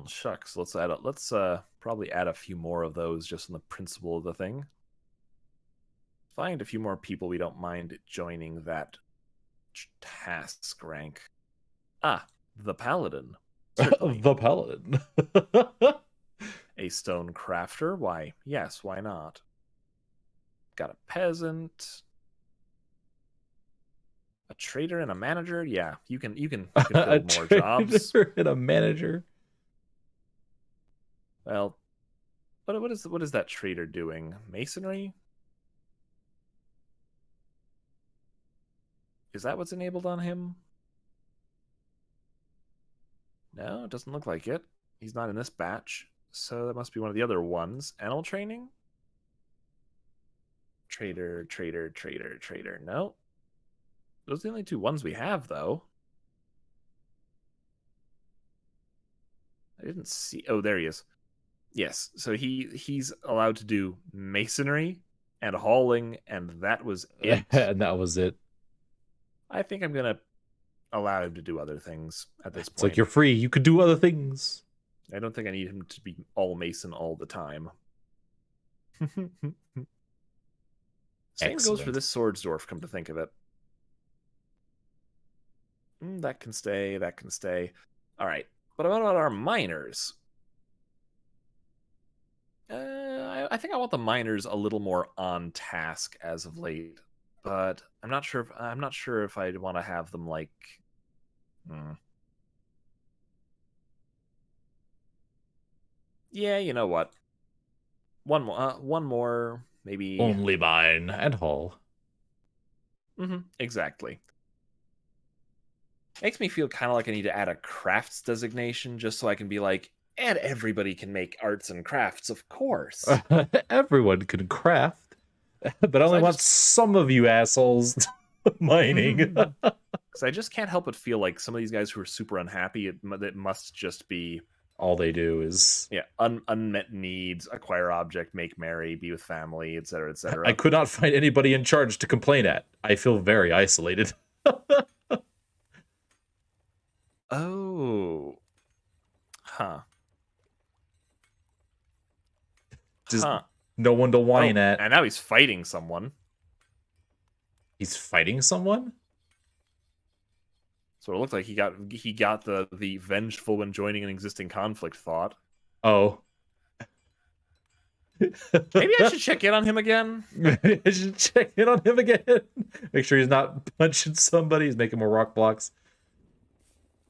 A: Shucks, let's probably add a few more of those just on the principle of the thing. Find a few more people we don't mind joining that task rank. Ah, the paladin.
B: The paladin.
A: A stone crafter? Why, yes, why not? Got a peasant. A trader and a manager? Yeah, you can fill more jobs.
B: A trader and a manager.
A: Well, what is that trader doing? Masonry? Is that what's enabled on him? No, it doesn't look like it. He's not in this batch. So that must be one of the other ones. Animal training? Trader. No. Those are the only two ones we have, though. I didn't see... Oh, there he is. Yes, so he's allowed to do masonry and hauling, and that was it.
B: And that was it.
A: I think I'm going to allow him to do other things at this point.
B: It's like, you're free. You could do other things.
A: I don't think I need him to be all mason all the time. Same goes for this swords dwarf, come to think of it. That can stay, that can stay. All right, but what about our miners? I think I want the miners a little more on task as of late, but I'm not sure if I'd want to have them like... Yeah, you know what? One more, maybe.
B: Only mine and haul.
A: Exactly. Makes me feel kind of like I need to add a crafts designation just so I can be like, and everybody can make arts and crafts, of course.
B: Everyone can craft, but I only want some of you assholes mining.
A: Because I just can't help but feel like some of these guys who are super unhappy, it must just be...
B: All they do is
A: unmet needs, acquire object, make merry, be with family, etc., etc.
B: I could not find anybody in charge to complain at. I feel very isolated.
A: Oh. Huh.
B: Just no one to whine at.
A: And now he's fighting someone.
B: He's fighting someone?
A: So it looks like he got the vengeful when joining an existing conflict thought.
B: Oh.
A: Maybe I should check in on him again.
B: Maybe I should check in on him again. Make sure he's not punching somebody. He's making more rock blocks.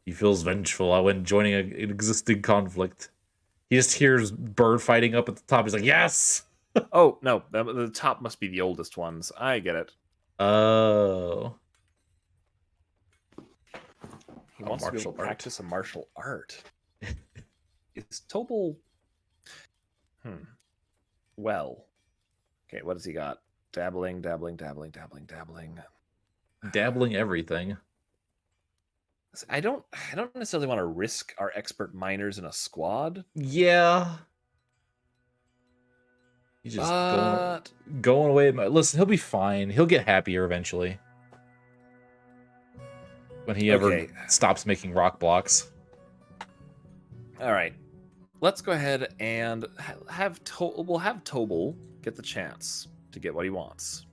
B: He feels vengeful when joining an existing conflict. He just hears bird fighting up at the top. He's like, yes!
A: Oh, no. The top must be the oldest ones. I get it.
B: Oh.
A: He wants to be able to practice a martial art. Is Tobal... Well. Okay, what has he got? Dabbling.
B: Dabbling everything.
A: I don't necessarily want to risk our expert miners in a squad.
B: Yeah. He's just going away. Listen, he'll be fine. He'll get happier eventually. When he ever stops making rock blocks.
A: All right. Let's go ahead and we'll have Tobal get the chance to get what he wants.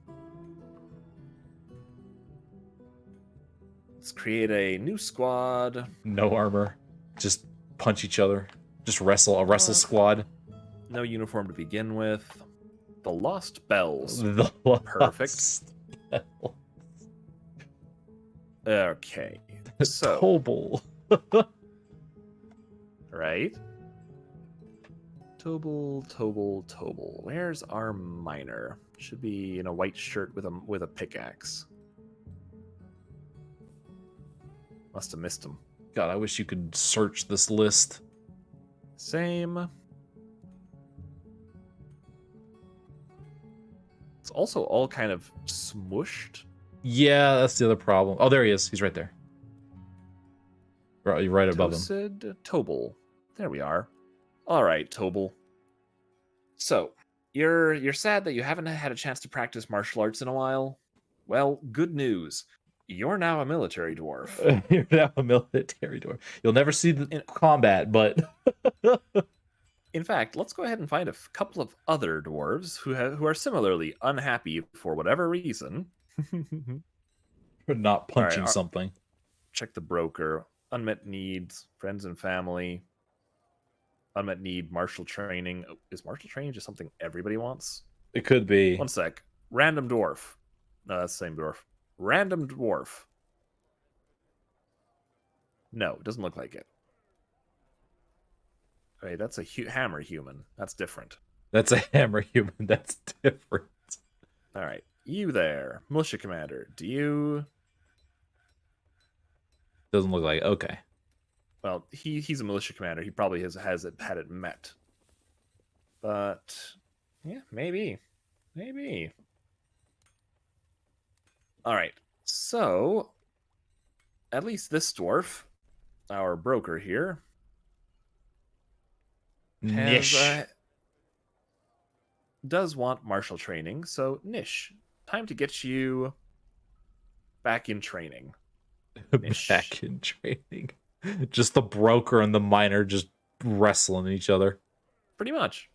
A: Let's create a new squad.
B: No armor. Just punch each other. Just wrestle. A wrestle squad.
A: No uniform to begin with. The Lost Bells.
B: The Lost
A: Perfect.
B: Bells.
A: Okay. So.
B: Tobal.
A: Right? Tobal. Where's our miner? Should be in a white shirt with a pickaxe. Must have missed him.
B: God, I wish you could search this list.
A: Same. It's also all kind of smooshed.
B: Yeah, that's the other problem. Oh, there he is. He's right there. You're right above him.
A: Tobal. There we are. All right, Tobal. So, you're sad that you haven't had a chance to practice martial arts in a while? Well, good news. You're now a military dwarf.
B: You're now a military dwarf. You'll never see the combat, but...
A: In fact, let's go ahead and find a couple of other dwarves who are similarly unhappy for whatever reason.
B: For not punching something.
A: Check the broker. Unmet needs, friends and family. Unmet need, martial training. Oh, is martial training just something everybody wants?
B: It could be.
A: One sec. Random dwarf. No, that's the same dwarf. Random dwarf. No, it doesn't look like it. Wait, that's a hammer human. That's different.
B: That's a hammer human. That's different.
A: All right. You there. Militia commander. Do you...
B: Doesn't look like it. Okay.
A: Well, he's a militia commander. He probably had it met. But, yeah, maybe. Maybe. All right. So, at least this dwarf, our broker here, does want martial training. So, Nish, time to get you back in training.
B: Back in training. Just the broker and the miner just wrestling each other.
A: Pretty much.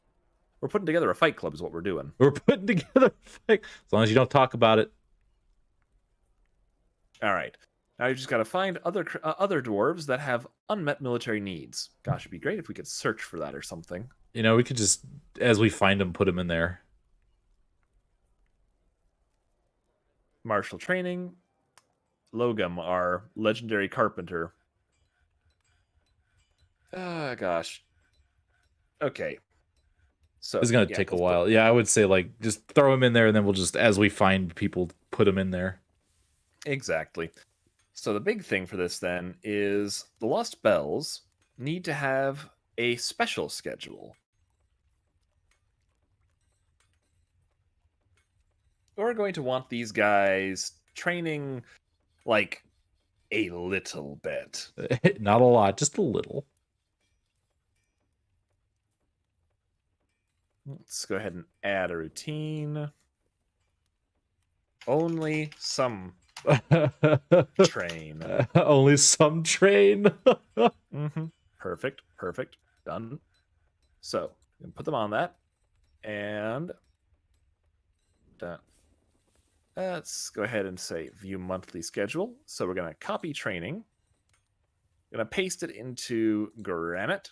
A: We're putting together a fight club is what we're doing.
B: We're putting together a fight. As long as you don't talk about it.
A: All right. Now you just got to find other dwarves that have unmet military needs. Gosh, it'd be great if we could search for that or something.
B: You know, we could just, as we find them, put them in there.
A: Martial training. Logum, our legendary carpenter. Gosh. Okay. So
B: it's going to take a while. Yeah, I would say, like, just throw them in there, and then we'll just, as we find people, put them in there.
A: Exactly. So the big thing for this, then, is the Lost Bells need to have a special schedule. We're going to want these guys training, like, a little bit.
B: Not a lot, just a little.
A: Let's go ahead and add a routine. Only some train.
B: Only some train.
A: Perfect. Done. So, we can put them on that. And done. Let's go ahead and say view monthly schedule. So we're going to copy training. Going to paste it into Granite.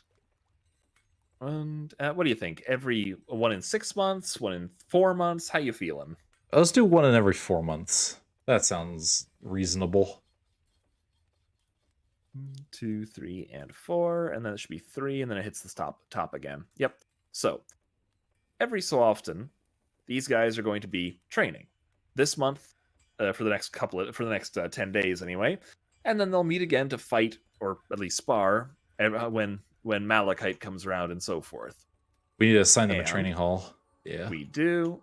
A: And what do you think? Every 1 in 6 months, 1 in 4 months? How you feeling?
B: Let's do 1 in every 4 months. That sounds reasonable.
A: 2, 3, and 4, and then it should be 3, and then it hits the top again. Yep. So every so often, these guys are going to be training this month for the next 10 days anyway, and then they'll meet again to fight or at least spar when Malachite comes around and so forth.
B: We need to assign them a training hall. Yeah,
A: we do.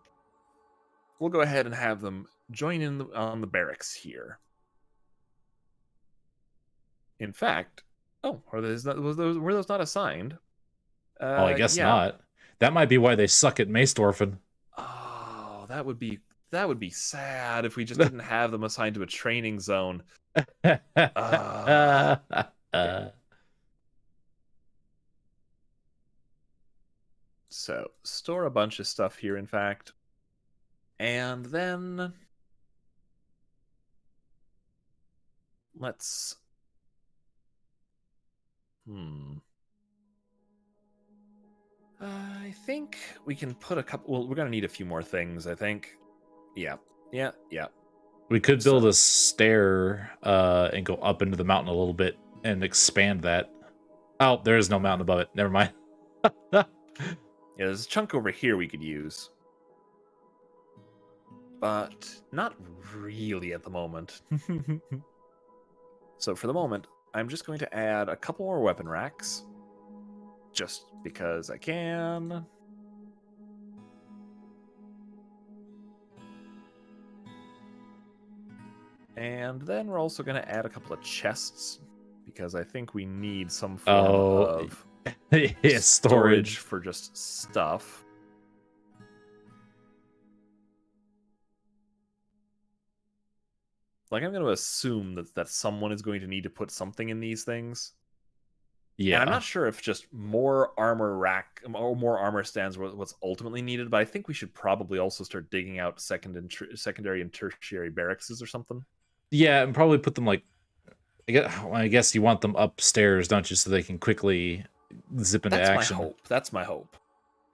A: We'll go ahead and have them join in on the barracks here. In fact, were those not assigned?
B: I guess not. That might be why they suck at Mace-Dwarfen.
A: Oh, that would be sad if we just didn't have them assigned to a training zone. So, store a bunch of stuff here, in fact. And then let's I think we can put a couple. Well, we're gonna need a few more things, I think. Yeah.
B: We could build a stair and go up into the mountain a little bit and expand that. Oh, there is no mountain above it. Never mind.
A: Yeah, there's a chunk over here we could use. But not really at the moment. So for the moment, I'm just going to add a couple more weapon racks. Just because I can. And then we're also going to add a couple of chests, because I think we need some form of storage for just stuff. Like, I'm going to assume that someone is going to need to put something in these things. Yeah, and I'm not sure if just more armor rack or more armor stands what's ultimately needed, but I think we should probably also start digging out secondary and tertiary barracks or something.
B: Yeah, and probably put them like, I guess you want them upstairs, don't you, so they can quickly zip into action.
A: That's my hope.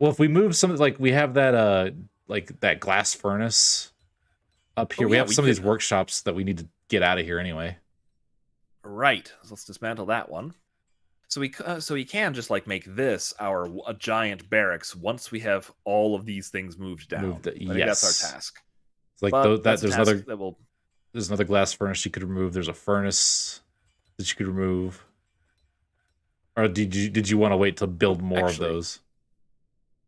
B: Well, if we move some, like we have that like that glass furnace up here, we have some of these workshops that we need to get out of here anyway.
A: Right. So let's dismantle that one. So we can just like make this a giant barracks once we have all of these things moved down. I think that's our task.
B: It's like there's another glass furnace you could remove. There's a furnace that you could remove. Or did you want to wait to build more of those?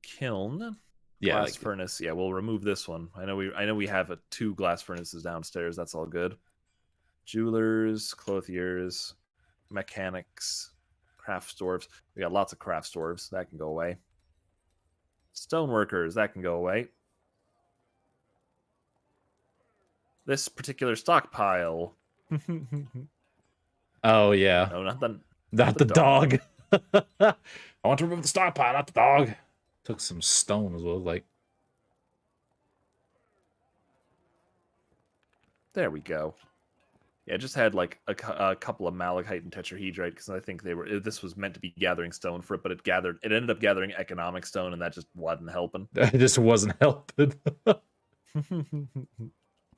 A: Kiln. Yeah, glass furnace. Yeah, we'll remove this one. I know we have 2 glass furnaces downstairs. That's all good. Jewelers, clothiers, mechanics, craft dwarves. We got lots of craft dwarves. That can go away. Stoneworkers. That can go away. This particular stockpile.
B: Oh yeah.
A: No,
B: not the dog. I want to remove the stockpile, not the dog. Took some stone as well, like.
A: There we go. Yeah, I just had like a couple of malachite and tetrahedrite because I think this was meant to be gathering stone for it, but it ended up gathering economic stone, and that just wasn't helping.
B: It just wasn't helping.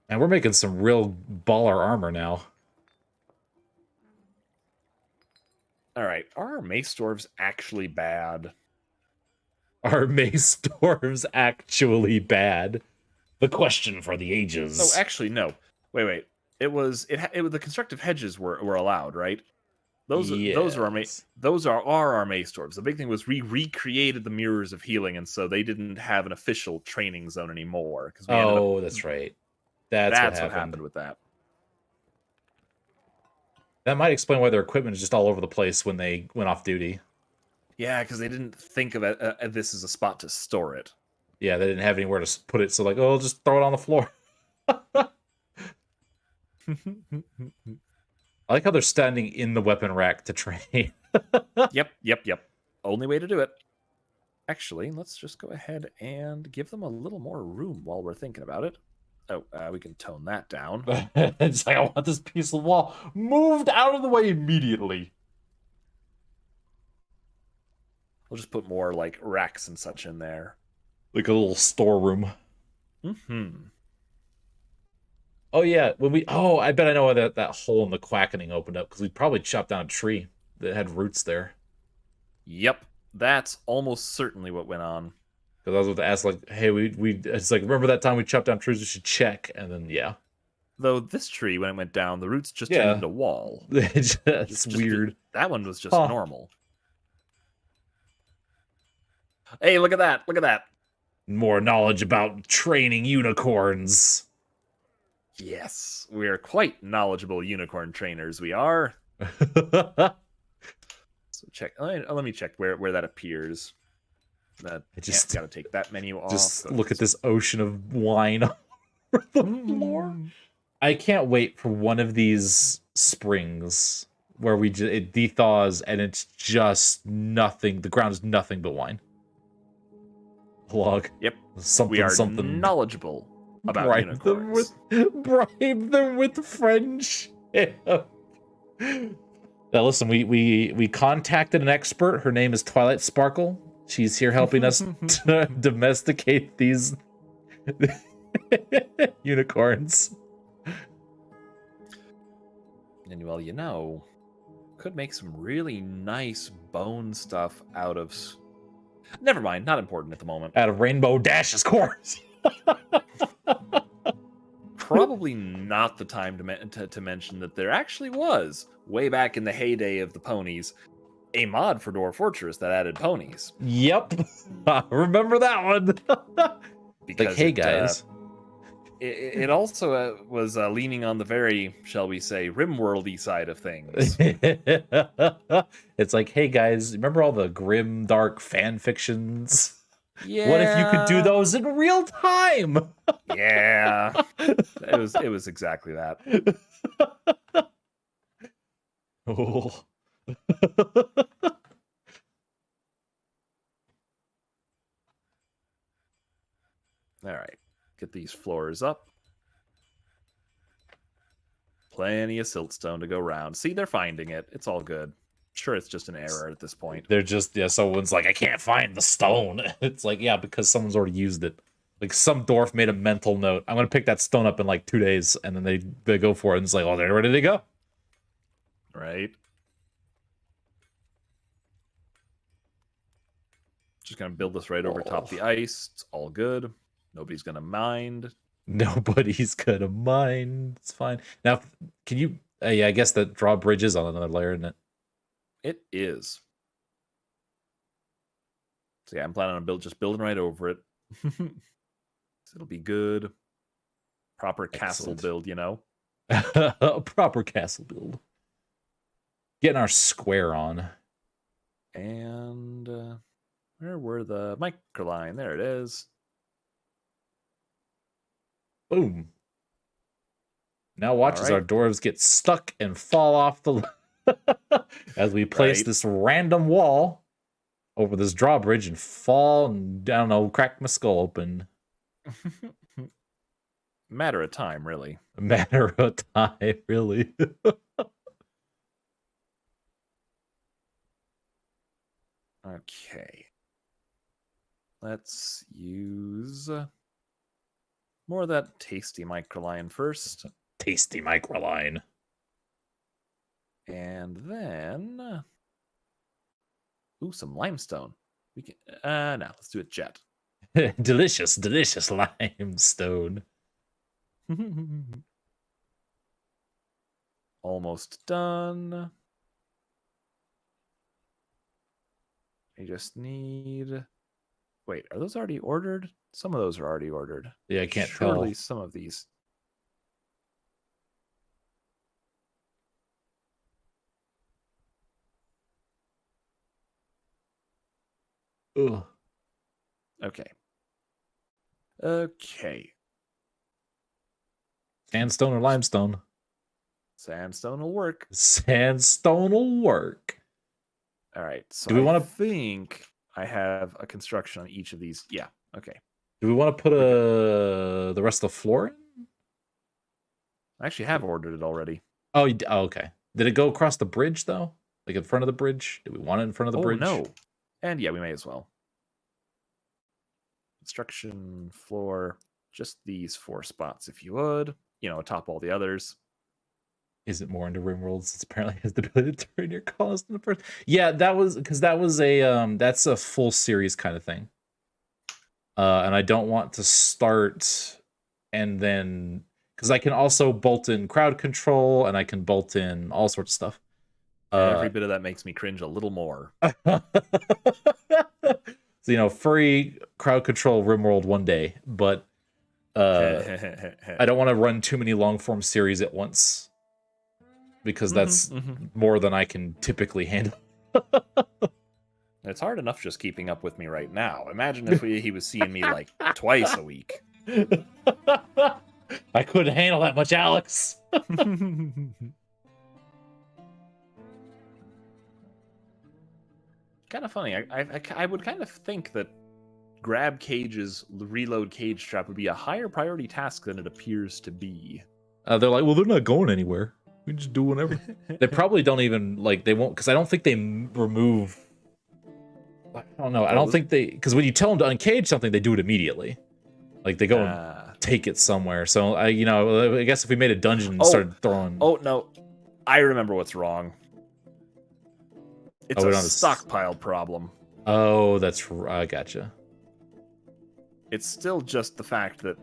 B: And we're making some real baller armor now.
A: All right, are our mace dwarves actually bad?
B: Are mace dwarves actually bad? The question for the ages.
A: Oh, actually, no. Wait. The constructive hedges were allowed, right? Those are our mace dwarves. The big thing was we recreated the mirrors of healing, and so they didn't have an official training zone anymore.
B: That's right. That's what
A: happened with that.
B: That might explain why their equipment is just all over the place when they went off duty.
A: Yeah, because they didn't think of this as a spot to store it.
B: Yeah, they didn't have anywhere to put it, so like, oh, just throw it on the floor. I like how they're standing in the weapon rack to train.
A: Yep. Only way to do it. Actually, let's just go ahead and give them a little more room while we're thinking about it. Oh, we can tone that down.
B: It's like, I want this piece of wall moved out of the way immediately.
A: We'll just put more like racks and such in there.
B: Like a little storeroom.
A: Mm-hmm.
B: Oh yeah, I bet I know why that hole in the quackening opened up, because we probably chopped down a tree that had roots there.
A: Yep, that's almost certainly what went on.
B: Because I was about to ask, like, hey, it's like, remember that time we chopped down trees? We should check, and then yeah.
A: Though this tree, when it went down, the roots just turned
B: Yeah.
A: into wall.
B: It's weird.
A: That one was just normal. Hey, look at that! Look at that!
B: More knowledge about training unicorns.
A: Yes, we are quite knowledgeable unicorn trainers. We are. So check. Let me check where that appears. That I just gotta take that menu off.
B: Just look at this ocean of wine on the floor. I can't wait for one of these springs where it dethaws and it's just nothing. The ground is nothing but wine. Log.
A: Yep.
B: Something.
A: We are
B: something
A: knowledgeable about unicorns.
B: Bribe them with friendship. Now listen, we contacted an expert. Her name is Twilight Sparkle. She's here helping us to domesticate these unicorns.
A: And well, you know, could make some really nice bone stuff out of... Never mind, not important at the moment.
B: Out of Rainbow Dash's corpse.
A: Probably not the time to mention that there actually was, way back in the heyday of the ponies, a mod for Dwarf Fortress that added ponies.
B: Yep. I remember that one.
A: Because
B: like, hey guys.
A: It also was leaning on the very, shall we say, RimWorld-y side of things.
B: It's like, hey guys, remember all the grim, dark fan fictions?
A: Yeah.
B: What if you could do those in real time?
A: Yeah. It was exactly that.
B: Oh.
A: All right. Get these floors up. Plenty of siltstone to go around. See, they're finding it. It's all good. Sure, it's just an error at this point.
B: They're just, someone's like, I can't find the stone. It's like, yeah, because someone's already used it. Like, some dwarf made a mental note. I'm going to pick that stone up in like 2 days. And then they go for it. And it's like, oh, they're ready to go.
A: Right. Just going to build this right over top the ice. It's all good. Nobody's going to mind.
B: Nobody's going to mind. It's fine. Now, can you... yeah, I guess that drawbridge is on another layer, isn't it?
A: It is. So yeah, I'm planning on just building right over it. So it'll be good. Proper castle build, you know?
B: A proper castle build. Getting our square on.
A: And where were the microline? There it is.
B: Boom. Now watch as our dwarves get stuck and fall off the... as we place this random wall over this drawbridge and fall and, I don't know, crack my skull open.
A: Matter of time, really.
B: A matter of time, really.
A: Okay. Let's use more of that tasty microline first.
B: Tasty microline.
A: And then... Ooh, some limestone. We can... no, let's do it jet.
B: Delicious, delicious limestone.
A: Almost done. I just need... Wait, are those already ordered? Some of those are already ordered.
B: Yeah, I can't
A: Surely
B: tell.
A: some of these...
B: Ugh.
A: Okay. Okay.
B: Sandstone or limestone?
A: Sandstone will work.
B: Sandstone will work.
A: All right. So
B: do we want
A: to think I have a construction on each of these? Yeah. Okay.
B: Do we want to put the rest of the floor in?
A: I actually have ordered it already.
B: Oh, okay. Did it go across the bridge though? Like in front of the bridge? Do we want it in front of the bridge?
A: No. And yeah, we may as well. Construction floor, just these 4 spots if you would. Atop all the others.
B: Isn't more into RimWorlds. It apparently has the ability to turn your columns in the first. Yeah, that was because that was that's a full series kind of thing. And I don't want to start and then because I can also bolt in crowd control and I can bolt in all sorts of stuff.
A: Every bit of that makes me cringe a little more.
B: So, free crowd control RimWorld one day, but I don't want to run too many long form series at once because that's more than I can typically handle.
A: It's hard enough just keeping up with me right now. Imagine if he was seeing me like twice a week.
B: I couldn't handle that much, Alex.
A: Kind of funny. I would kind of think that grab cage's reload cage trap would be a higher priority task than it appears to be.
B: They're like, well, they're not going anywhere. We just do whatever. They probably don't even they won't because I don't think they remove. I don't know. I don't think they because when you tell them to uncage something, they do it immediately. Like they go and take it somewhere. So I guess if we made a dungeon and started throwing.
A: Oh no, I remember what's wrong. It's a stockpile problem.
B: Oh, that's I gotcha.
A: It's still just the fact that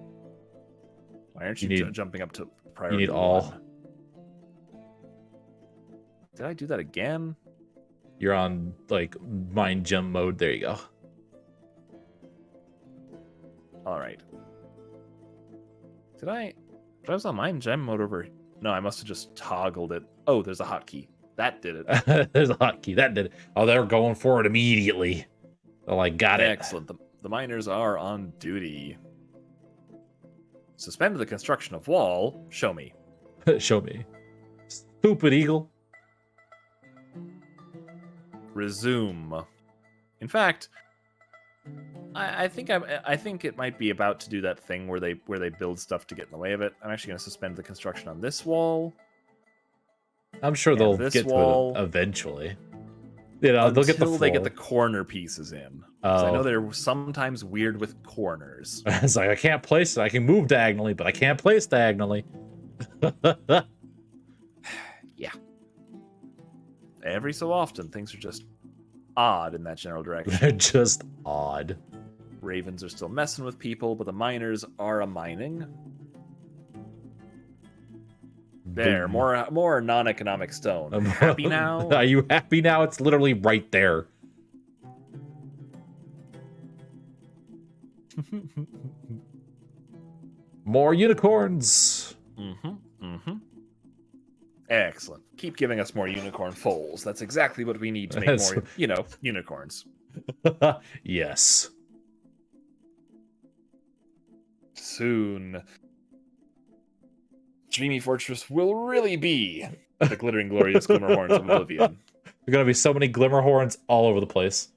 A: why aren't you jumping up to priority?
B: You need all.
A: Did I do that again?
B: You're on mine gem mode. There you go.
A: All right. Did I was on mine gem mode over? No, I must have just toggled it. Oh, there's a hotkey. That did it.
B: There's a hotkey. That did it. Oh, they're going for it immediately. Oh, I got it.
A: Excellent. The miners are on duty. Suspend the construction of wall. Show me.
B: Show me. Stupid eagle.
A: Resume. In fact, I think it might be about to do that thing where they build stuff to get in the way of it. I'm actually going to suspend the construction on this wall.
B: I'm sure they'll get to it eventually. They'll get the floor.
A: They get the corner pieces in. I know they're sometimes weird with corners.
B: It's like I can't place it. I can move diagonally, but I can't place diagonally.
A: Yeah. Every so often, things are just odd in that general direction.
B: They're just odd.
A: Ravens are still messing with people, but the miners are mining. There, more non-economic stone. Happy now?
B: Are you happy now? It's literally right there. More unicorns.
A: Excellent. Keep giving us more unicorn foals. That's exactly what we need to make more, unicorns.
B: Yes.
A: Soon, Dreamy Fortress will really be the glittering, glorious Glimmerhorns of Oblivion.
B: There are going to be so many Glimmerhorns all over the place.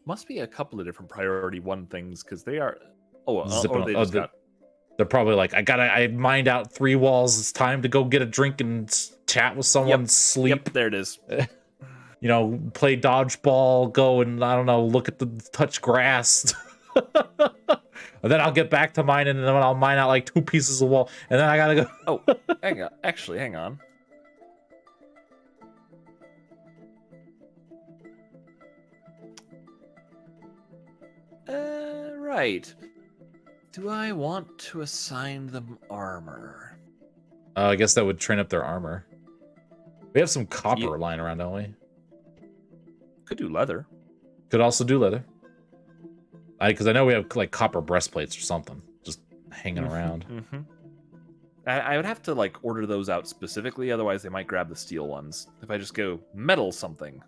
A: Must be a couple of different priority 1 things because they are.
B: They're probably like, I mined out 3 walls. It's time to go get a drink and chat with someone. Sleep.
A: Yep, there it is.
B: Play dodgeball. Go and I don't know, look at the touch grass. And then I'll get back to mining, and then I'll mine out 2 pieces of wall, and then I gotta go.
A: Oh, hang on. Actually, hang on. Right. Do I want to assign them armor?
B: I guess that would train up their armor. We have some copper lying around, don't we?
A: Could do leather.
B: Could also do leather. Because I know we have copper breastplates or something just hanging around.
A: I would have to order those out specifically, otherwise they might grab the steel ones. If I just go metal something.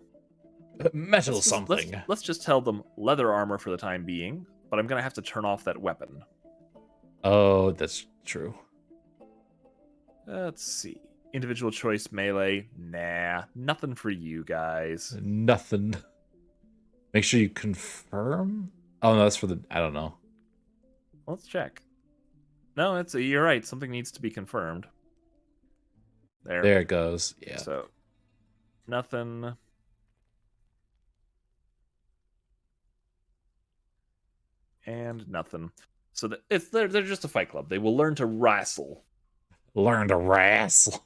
A: Let's just tell them leather armor for the time being, but I'm gonna have to turn off that weapon.
B: Oh, that's true.
A: Let's see. Individual choice melee. Nah, nothing for you guys.
B: Nothing. Make sure you confirm. Oh no, that's for the. I don't know.
A: Let's check. No, you're right. Something needs to be confirmed.
B: There it goes. Yeah.
A: So, nothing. And nothing. So they're just a fight club. They will learn to wrestle.
B: Learn to wrestle.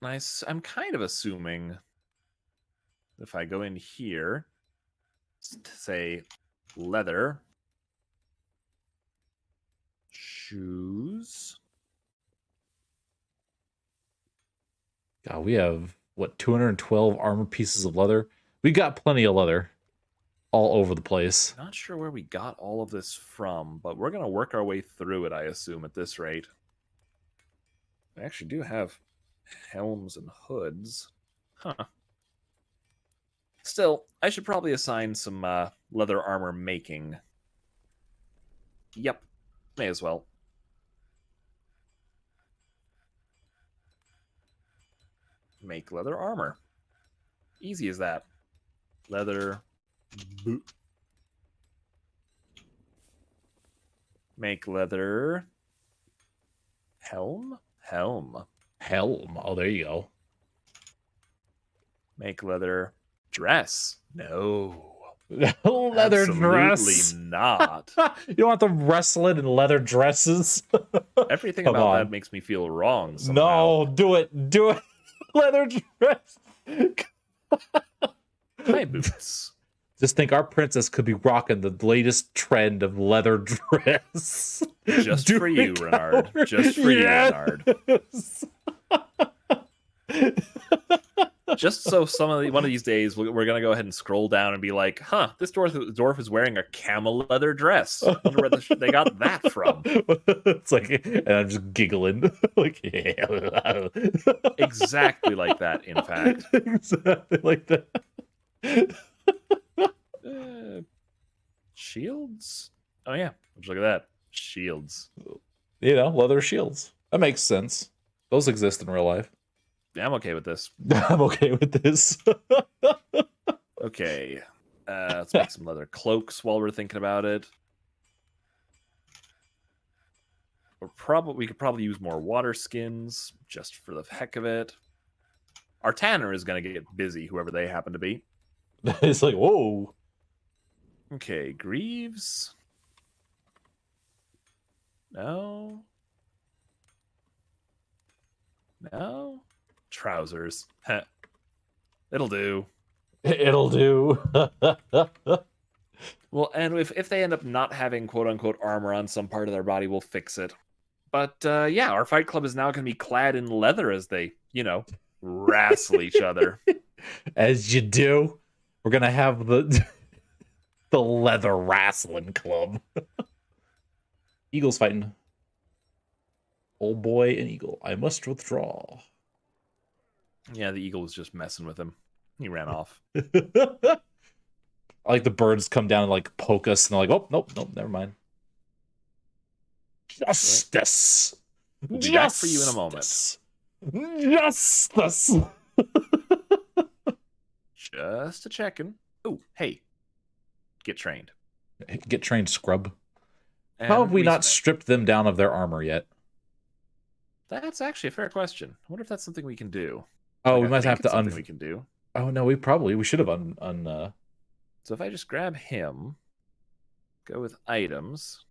A: Nice. I'm kind of assuming if I go in here, say leather, shoes.
B: God, we have what 212 armor pieces of leather. We got plenty of leather all over the place.
A: Not sure where we got all of this from, but we're gonna work our way through it, I assume, at this rate. We actually do have helms and hoods. Huh. Still, I should probably assign some leather armor making. Yep, may as well. Make leather armor. Easy as that. Leather. Make leather. Helm? Helm.
B: Helm. Oh, there you go.
A: Make leather dress. No.
B: Leather
A: Absolutely
B: dress.
A: not.
B: You don't want them wrestling in leather dresses.
A: Everything
B: Come
A: about
B: on.
A: that makes me feel wrong somehow.
B: No, do it. Do it. Leather dress.
A: High boots.
B: Just think our princess could be rocking the latest trend of leather dress.
A: Just for you, Renard. Just for you, Renard. Just so one of these days we're gonna go ahead and scroll down and be like, "Huh, this dwarf is wearing a camel leather dress. I wonder where they got that from."
B: It's like, and I'm just giggling, like, yeah,
A: exactly like that. In fact,
B: exactly like that.
A: Shields. Oh yeah, just look at that. Shields.
B: You know, leather shields. That makes sense. Those exist in real life.
A: Yeah, I'm okay with this.
B: I'm okay with this.
A: Okay. Let's make some leather cloaks while we're thinking about it. We could probably use more water skins just for the heck of it. Our tanner is going to get busy, whoever they happen to be.
B: It's like, whoa.
A: Okay, greaves. No. No. Trousers. It'll do.
B: It'll do.
A: Well, and if they end up not having quote-unquote armor on some part of their body, we'll fix it. But yeah, our fight club is now going to be clad in leather as they, wrestle each other.
B: As you do. We're going to have the leather wrestling club. Eagle's fighting. Old boy and eagle. I must withdraw.
A: Yeah, the eagle was just messing with him. He ran off.
B: I like the birds come down and like poke us, and they're like, "Oh, nope, never mind." Justice.
A: We'll be back for you in a moment.
B: Justice.
A: Just a checking. Oh, hey, get trained.
B: Get trained, scrub.
A: And
B: How have we not stripped them down of their armor yet?
A: That's actually a fair question. I wonder if that's something we can do.
B: Oh, we might have to
A: we can do.
B: Oh no, we should have
A: So if I just grab him, go with items.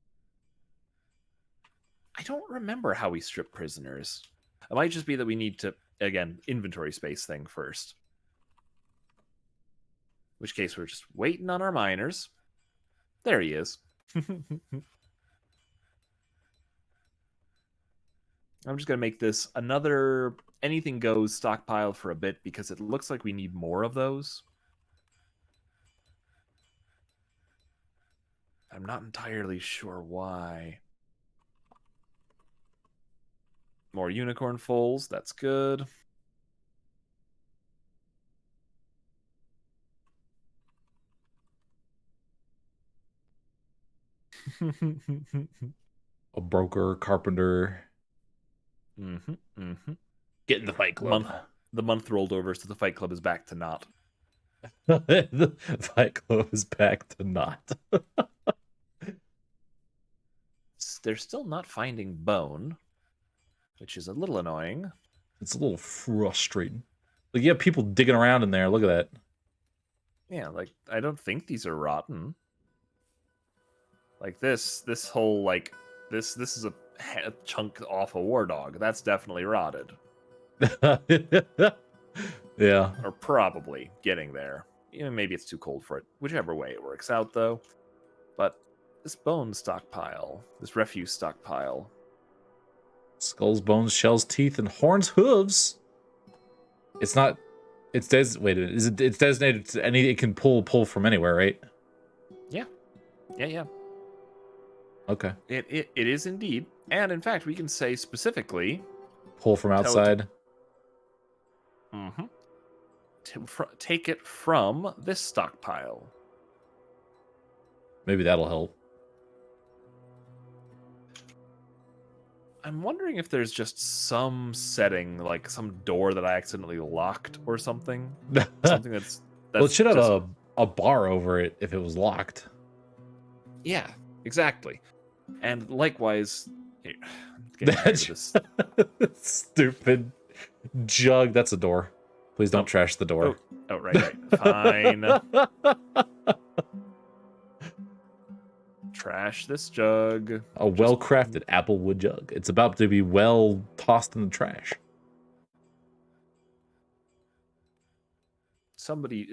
A: I don't remember how we strip prisoners. It might just be that we need to, again, inventory space thing first. In which case we're just waiting on our miners. There he is. I'm just going to make this another anything goes stockpile for a bit because it looks like we need more of those. I'm not entirely sure why. More unicorn foals, that's good.
B: a broker, carpenter. Get in the fight club.
A: The month rolled over, so the fight club is back to not.
B: The fight club is back to not.
A: they're still not finding bone, which is a little annoying.
B: It's a little frustrating. Like, you have people digging around in there. Look at that.
A: Yeah, like, I don't think these are rotten. Like, this whole, like, this is a chunk off a war dog. That's definitely rotted.
B: Yeah.
A: Or probably getting there. Maybe it's too cold for it. Whichever way it works out, though. But this bone stockpile, this refuse stockpile.
B: Skulls, bones, shells, teeth, and horns, hooves. It's not. It's wait a minute. Is it? It's designated to any. It can pull from anywhere, right?
A: Yeah. Yeah.
B: Okay.
A: It is indeed, and in fact, we can say specifically.
B: Pull from outside.
A: Mm-hmm. Take it from this stockpile.
B: Maybe that'll help.
A: I'm wondering if there's just some setting, like some door that I accidentally locked or something. Something that's
B: well, it should have
A: just...
B: a bar over it if it was locked.
A: Yeah, exactly. And likewise, this
B: stupid jug. That's a door. Please don't trash the door.
A: Oh, right. Fine. Trash this jug.
B: A well-crafted applewood jug. It's about to be well tossed in the trash.
A: Somebody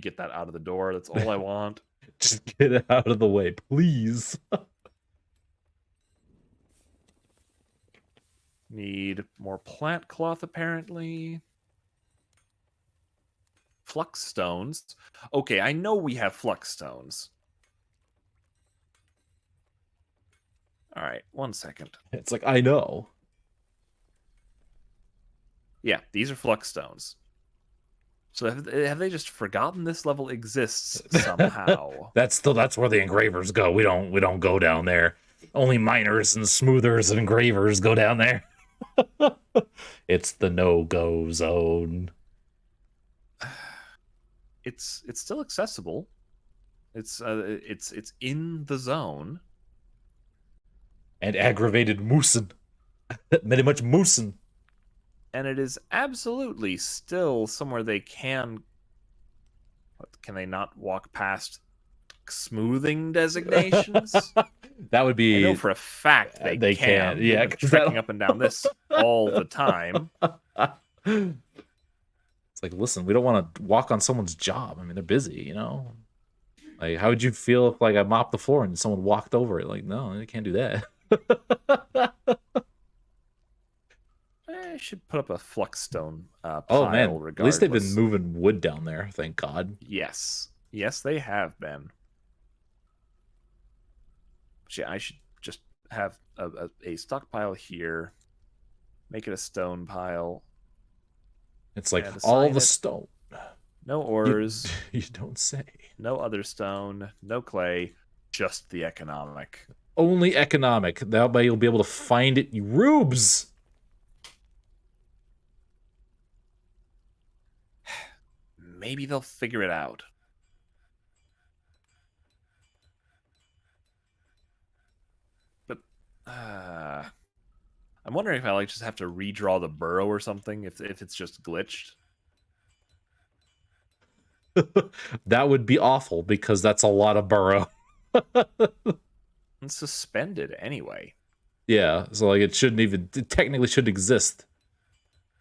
A: get that out of the door. That's all I want.
B: Just get it out of the way, please.
A: Need more plant cloth, apparently. Flux stones. Okay, I know we have flux stones. All right, 1 second.
B: It's like, I know.
A: Yeah, these are flux stones. So have they just forgotten this level exists somehow?
B: That's where the engravers go. We don't go down there. Only miners and smoothers and engravers go down there. It's the no-go zone.
A: It's still accessible. It's in the zone.
B: And aggravated moosin. Very much moosin.
A: And it is absolutely still somewhere they can... Can they not walk past smoothing designations?
B: That would be...
A: I know for a fact they can.
B: Yeah,
A: trekking up and down this all the time.
B: It's like, listen, we don't want to walk on someone's job. I mean, they're busy, you know? Like, how would you feel if, like, I mopped the floor and someone walked over it? Like, no, they can't do that.
A: I should put up a flux stone pile.
B: Oh man,
A: regardless.
B: at least they've been moving wood down there. Thank God.
A: Yes, they have been. But yeah, I should just have a stockpile here. Make it a stone pile.
B: It's like all the stone.
A: No ores.
B: You don't say.
A: No other stone. No clay. Just the economic.
B: Only economic. That way you'll be able to find it, you rubes.
A: Maybe they'll figure it out. But I'm wondering if I like just have to redraw the burrow or something if it's just glitched.
B: That would be awful because that's a lot of burrow.
A: It's suspended anyway.
B: Yeah, so like it technically shouldn't exist.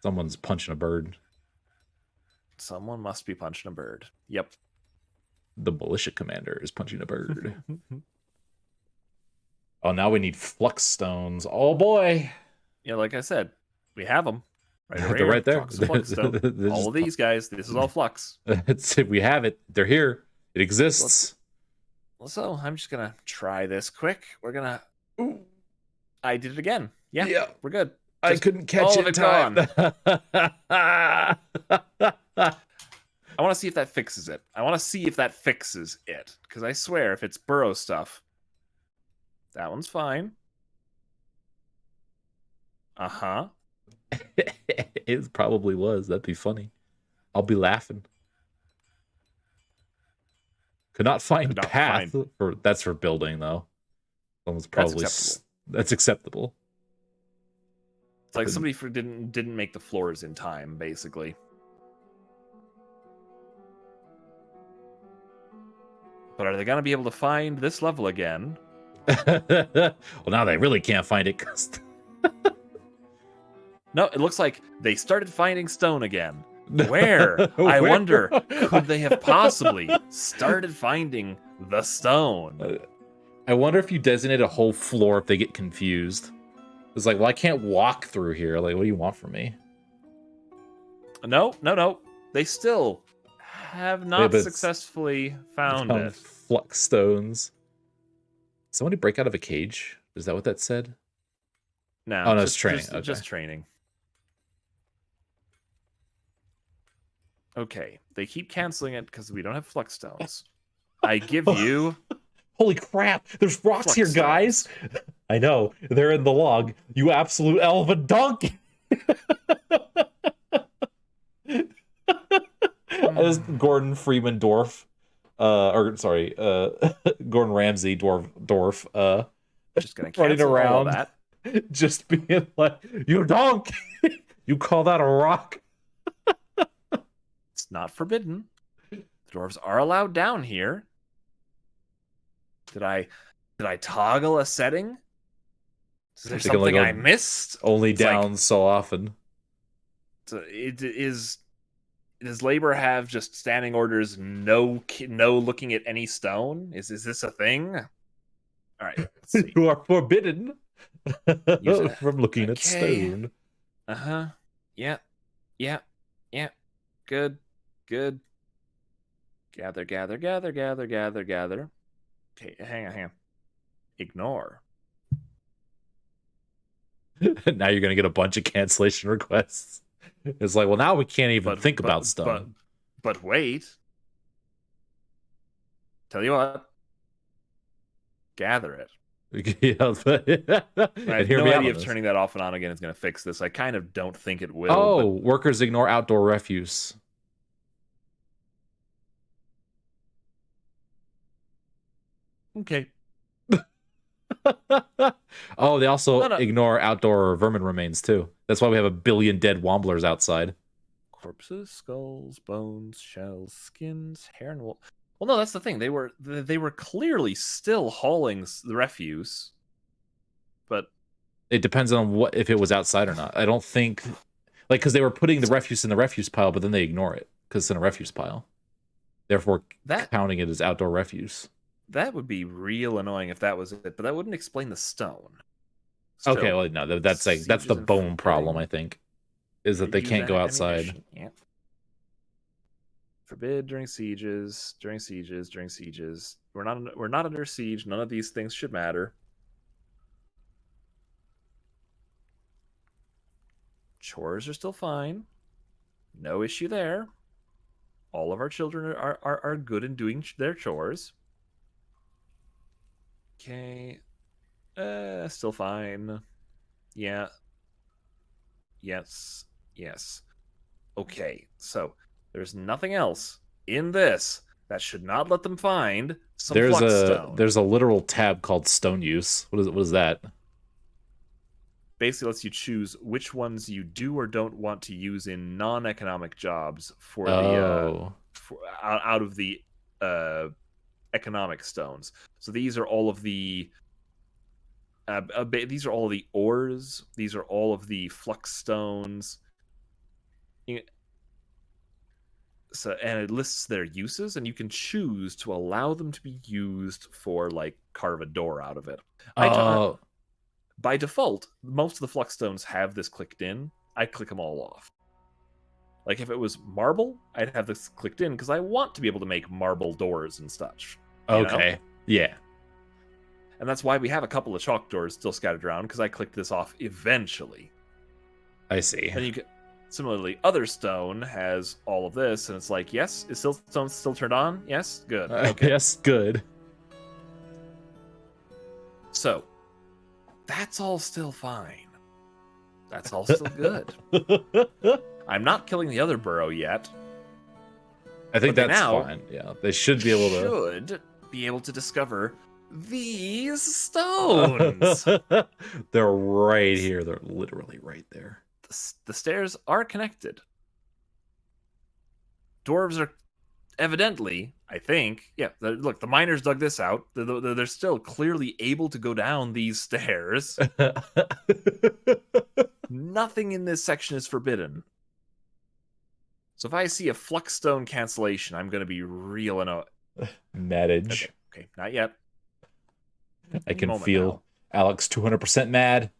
B: Someone's punching a bird.
A: Someone must be punching a bird. Yep.
B: The militia commander is punching a bird. Oh, now we need flux stones. Oh boy.
A: Yeah, like I said, we have them.
B: They're right there.
A: Flux all of these guys, this is all flux.
B: We have it. They're here. It exists.
A: So I'm just gonna try this quick. We're gonna. Ooh. I did it again. Yeah. We're good.
B: I couldn't catch it in time.
A: I want to see if that fixes it. Because I swear, if it's burrow stuff, that one's fine. Uh-huh.
B: It probably was. That'd be funny. I'll be laughing. Could not find path. That's for building, though. Someone's probably That's acceptable.
A: It's like somebody didn't make the floors in time, basically. But are they gonna be able to find this level again?
B: Well, now they really can't find it.
A: No, it looks like they started finding stone again. Where? I wonder, could they have possibly started finding the stone?
B: I wonder if you designate a whole floor if they get confused. It's like, well, I can't walk through here. Like, what do you want from me?
A: No. They still have not successfully found it.
B: Flux stones. Somebody break out of a cage? Is that what that said?
A: No.
B: Oh, no, it's training.
A: Just training. Okay. They keep canceling it because we don't have flux stones. I give you...
B: Holy crap! There's rocks here, guys! I know. They're in the log. You absolute elven donkey! As Gordon Freeman Dwarf. Gordon Ramsay Dwarf.
A: Just gonna running around. All that.
B: Just being like, you donkey! You call that a rock?
A: It's not forbidden. The dwarves are allowed down here. Did I toggle a setting? Is there something I missed?
B: Only it's down like, so often.
A: Does labor have just standing orders? No looking at any stone. Is this a thing? All right. Let's see.
B: You are forbidden from looking at stone.
A: Yeah. Good. Gather. Okay, hang on. Ignore.
B: Now you're gonna get a bunch of cancellation requests. It's like, well, now we can't even think about stone.
A: But wait. Tell you what. Gather it. I have no idea if turning that off and on again is going to fix this. I kind of don't think it will.
B: Oh, workers ignore outdoor refuse.
A: Okay.
B: Oh, they also ignore outdoor vermin remains too. That's why we have a billion dead womblers outside.
A: Corpses, skulls, bones, shells, skins, hair, and wool. Well, no, that's the thing. They were clearly still hauling the refuse, but
B: it depends on if it was outside or not. I don't think, like, because they were putting the refuse in the refuse pile, but then they ignore it because it's in a refuse pile. Therefore, counting it as outdoor refuse.
A: That would be real annoying if that was it, but that wouldn't explain the stone.
B: Still, okay, well, no, that's the bone problem, I think, is that they can't go outside.
A: Yeah. Forbid during sieges. We're not under siege. None of these things should matter. Chores are still fine. No issue there. All of our children are good in doing their chores. Okay. Still fine. Yeah. Yes. Okay, so there's nothing else in this that should not let them find some flux stone.
B: There's a literal tab called stone use. What is that?
A: Basically lets you choose which ones you do or don't want to use in non-economic jobs for out of the economic stones. So these are all of the ores. These are all of the flux stones. So, and it lists their uses, and you can choose to allow them to be used for, like, carve a door out of it. By default, most of the flux stones have this clicked in. I click them all off. Like, if it was marble, I'd have this clicked in because I want to be able to make marble doors and such.
B: Okay. Yeah.
A: And that's why we have a couple of chalk doors still scattered around, because I clicked this off eventually.
B: I see.
A: And you can, similarly, other stone has all of this, and it's like, yes, is stone still turned on? Yes? Good. Okay.
B: Yes, good.
A: So, that's all still fine. That's all still good. I'm not killing the other burrow yet.
B: I think that's fine. Yeah, they should be able to...
A: Should be able to discover these stones.
B: They're right here. They're literally right there.
A: The stairs are connected. Dwarves are evidently, I think, yeah, look, the miners dug this out. They're still clearly able to go down these stairs. Nothing in this section is forbidden. So if I see a flux stone cancellation, I'm going to be real annoyed.
B: Madage.
A: Okay, not yet.
B: I can feel Alex 200% mad.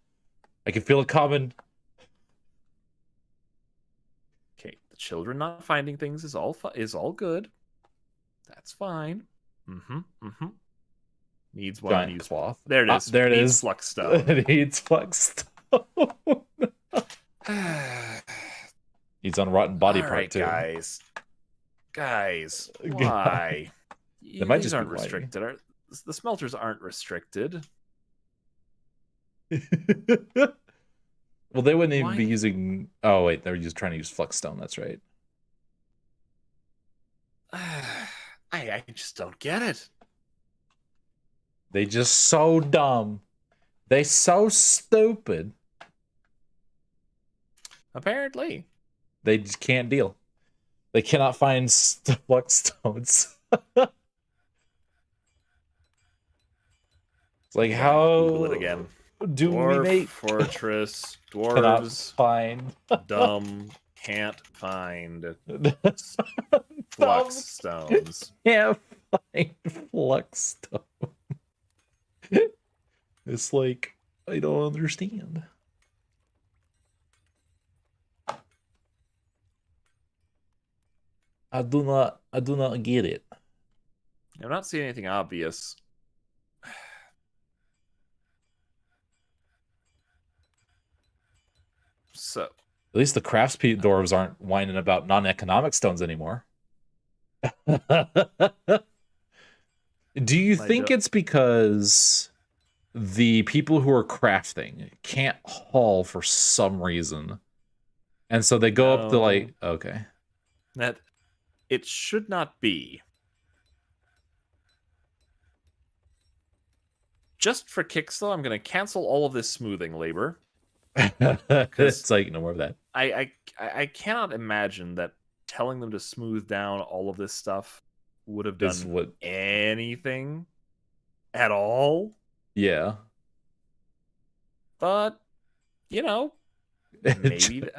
B: I can feel it coming.
A: Okay, the children not finding things is all good. That's fine. Needs one
B: Giant
A: of these
B: cloth.
A: There it is.
B: There it
A: needs
B: is.
A: Flux stone.
B: It needs flux stone. He's on rotten body
A: all
B: part
A: right,
B: too.
A: Guys, why?
B: They might
A: These
B: just
A: aren't
B: be whining.
A: restricted. The smelters aren't restricted.
B: Well, they wouldn't even be using. Oh wait, they're just trying to use flux stone. That's right.
A: I just don't get it.
B: They just so dumb. They so stupid.
A: Apparently,
B: they just can't deal. They cannot find flux stones. It's like, how
A: Google it again.
B: do
A: Dwarf
B: we make
A: Fortress dwarves
B: find
A: dumb can't find flux stones.
B: Can't find flux stone. It's like, I don't understand. I do not get it.
A: I'm not seeing anything obvious. So,
B: at least the craftspeople dwarves aren't whining about non-economic stones anymore. Do you think it's because the people who are crafting can't haul for some reason, and so they go up to like, okay,
A: that it should not be. Just for kicks, though, I'm going to cancel all of this smoothing labor.
B: It's like, no more of that.
A: I cannot imagine that telling them to smooth down all of this stuff would have done anything at all.
B: Yeah.
A: But, you know,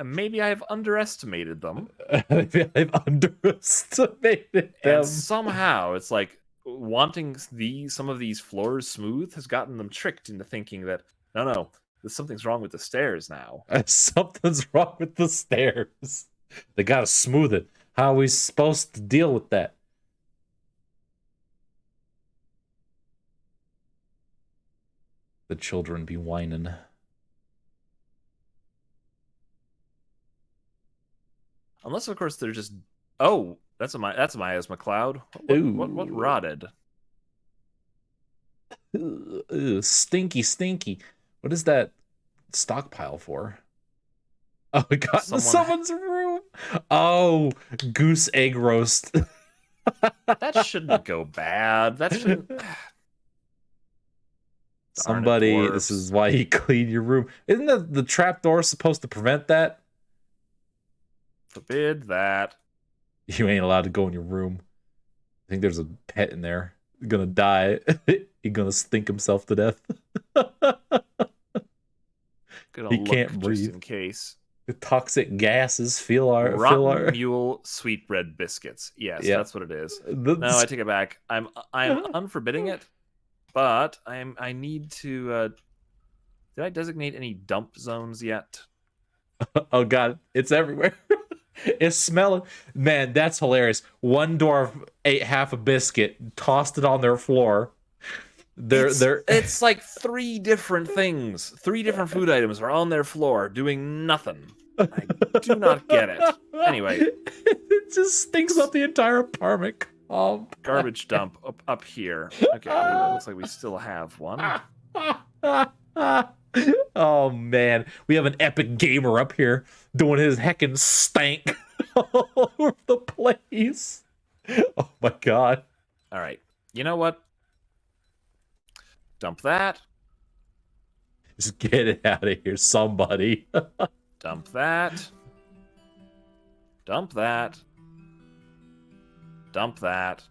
A: maybe I've underestimated them.
B: Maybe I've underestimated them.
A: And somehow it's like wanting some of these floors smooth has gotten them tricked into thinking that, no, something's wrong with the stairs now.
B: Something's wrong with the stairs. They gotta smooth it. How are we supposed to deal with that? The children be whining.
A: Unless, of course, they're just... Oh, that's a miasma cloud. What rotted?
B: Stinky. What is that stockpile for? Oh, we got someone's room. Oh, goose egg roast.
A: That shouldn't go bad. That shouldn't...
B: Somebody, this is why you clean your room. Isn't the trapdoor supposed to prevent that?
A: Forbid that.
B: You ain't allowed to go in your room. I think there's a pet in there. He's gonna die. He's gonna stink himself to death. He can't breathe.
A: Just in case.
B: The toxic gases fill our
A: mule sweetbread biscuits. Yes, that's what it is. No, I take it back. I'm unforbidding it, but I need to. Did I designate any dump zones yet?
B: Oh god, it's everywhere. It's smelling. Man, that's hilarious. One dwarf ate half a biscuit, tossed it on their floor.
A: It's like 3 different things. 3 different food items are on their floor doing nothing. I do not get it. Anyway.
B: It just stinks up the entire apartment.
A: Garbage dump up here. Okay, it looks like we still have one.
B: Oh man, we have an epic gamer up here doing his heckin' stank all over the place. Oh my god.
A: All right. You know what? Dump that.
B: Just get it out of here, somebody.
A: Dump that. Dump that. Dump that.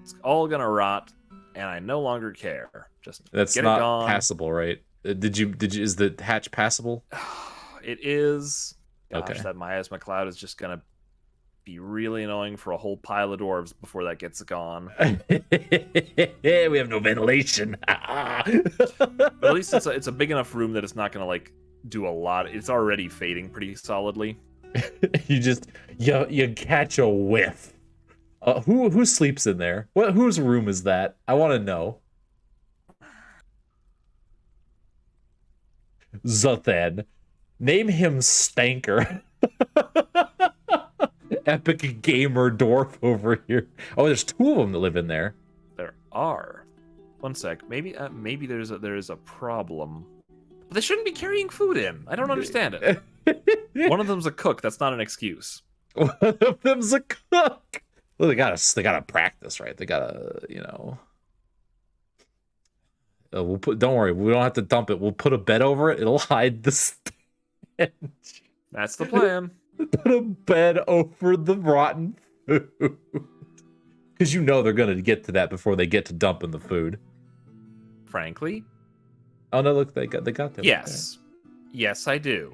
A: It's all gonna rot, and I no longer care. Just
B: That's
A: get
B: not
A: it gone.
B: passable, right? Did you? Is the hatch passable?
A: It is. Gosh,
B: Okay.
A: that miasma cloud is just gonna be really annoying for a whole pile of dwarves before that gets gone.
B: We have no ventilation.
A: But at least it's a big enough room that it's not gonna like do a lot. It's already fading pretty solidly.
B: you catch a whiff. Who sleeps in there? Whose room is that? I want to know. Zothan. Name him Stanker. Epic gamer dwarf over here. Oh, there's 2 of them that live in there.
A: There are. One sec. Maybe there is a problem. But they shouldn't be carrying food in. I don't understand it. One of them's a cook. That's not an excuse.
B: One of them's a cook. Well, they gotta practice, right? They gotta, don't worry, we don't have to dump it. We'll put a bed over it. It'll hide the stench.
A: That's the plan.
B: Put a bed over the rotten food. Because they're gonna get to that before they get to dumping the food.
A: Frankly.
B: Oh no! Look, they got them.
A: Yes. Yes, I do.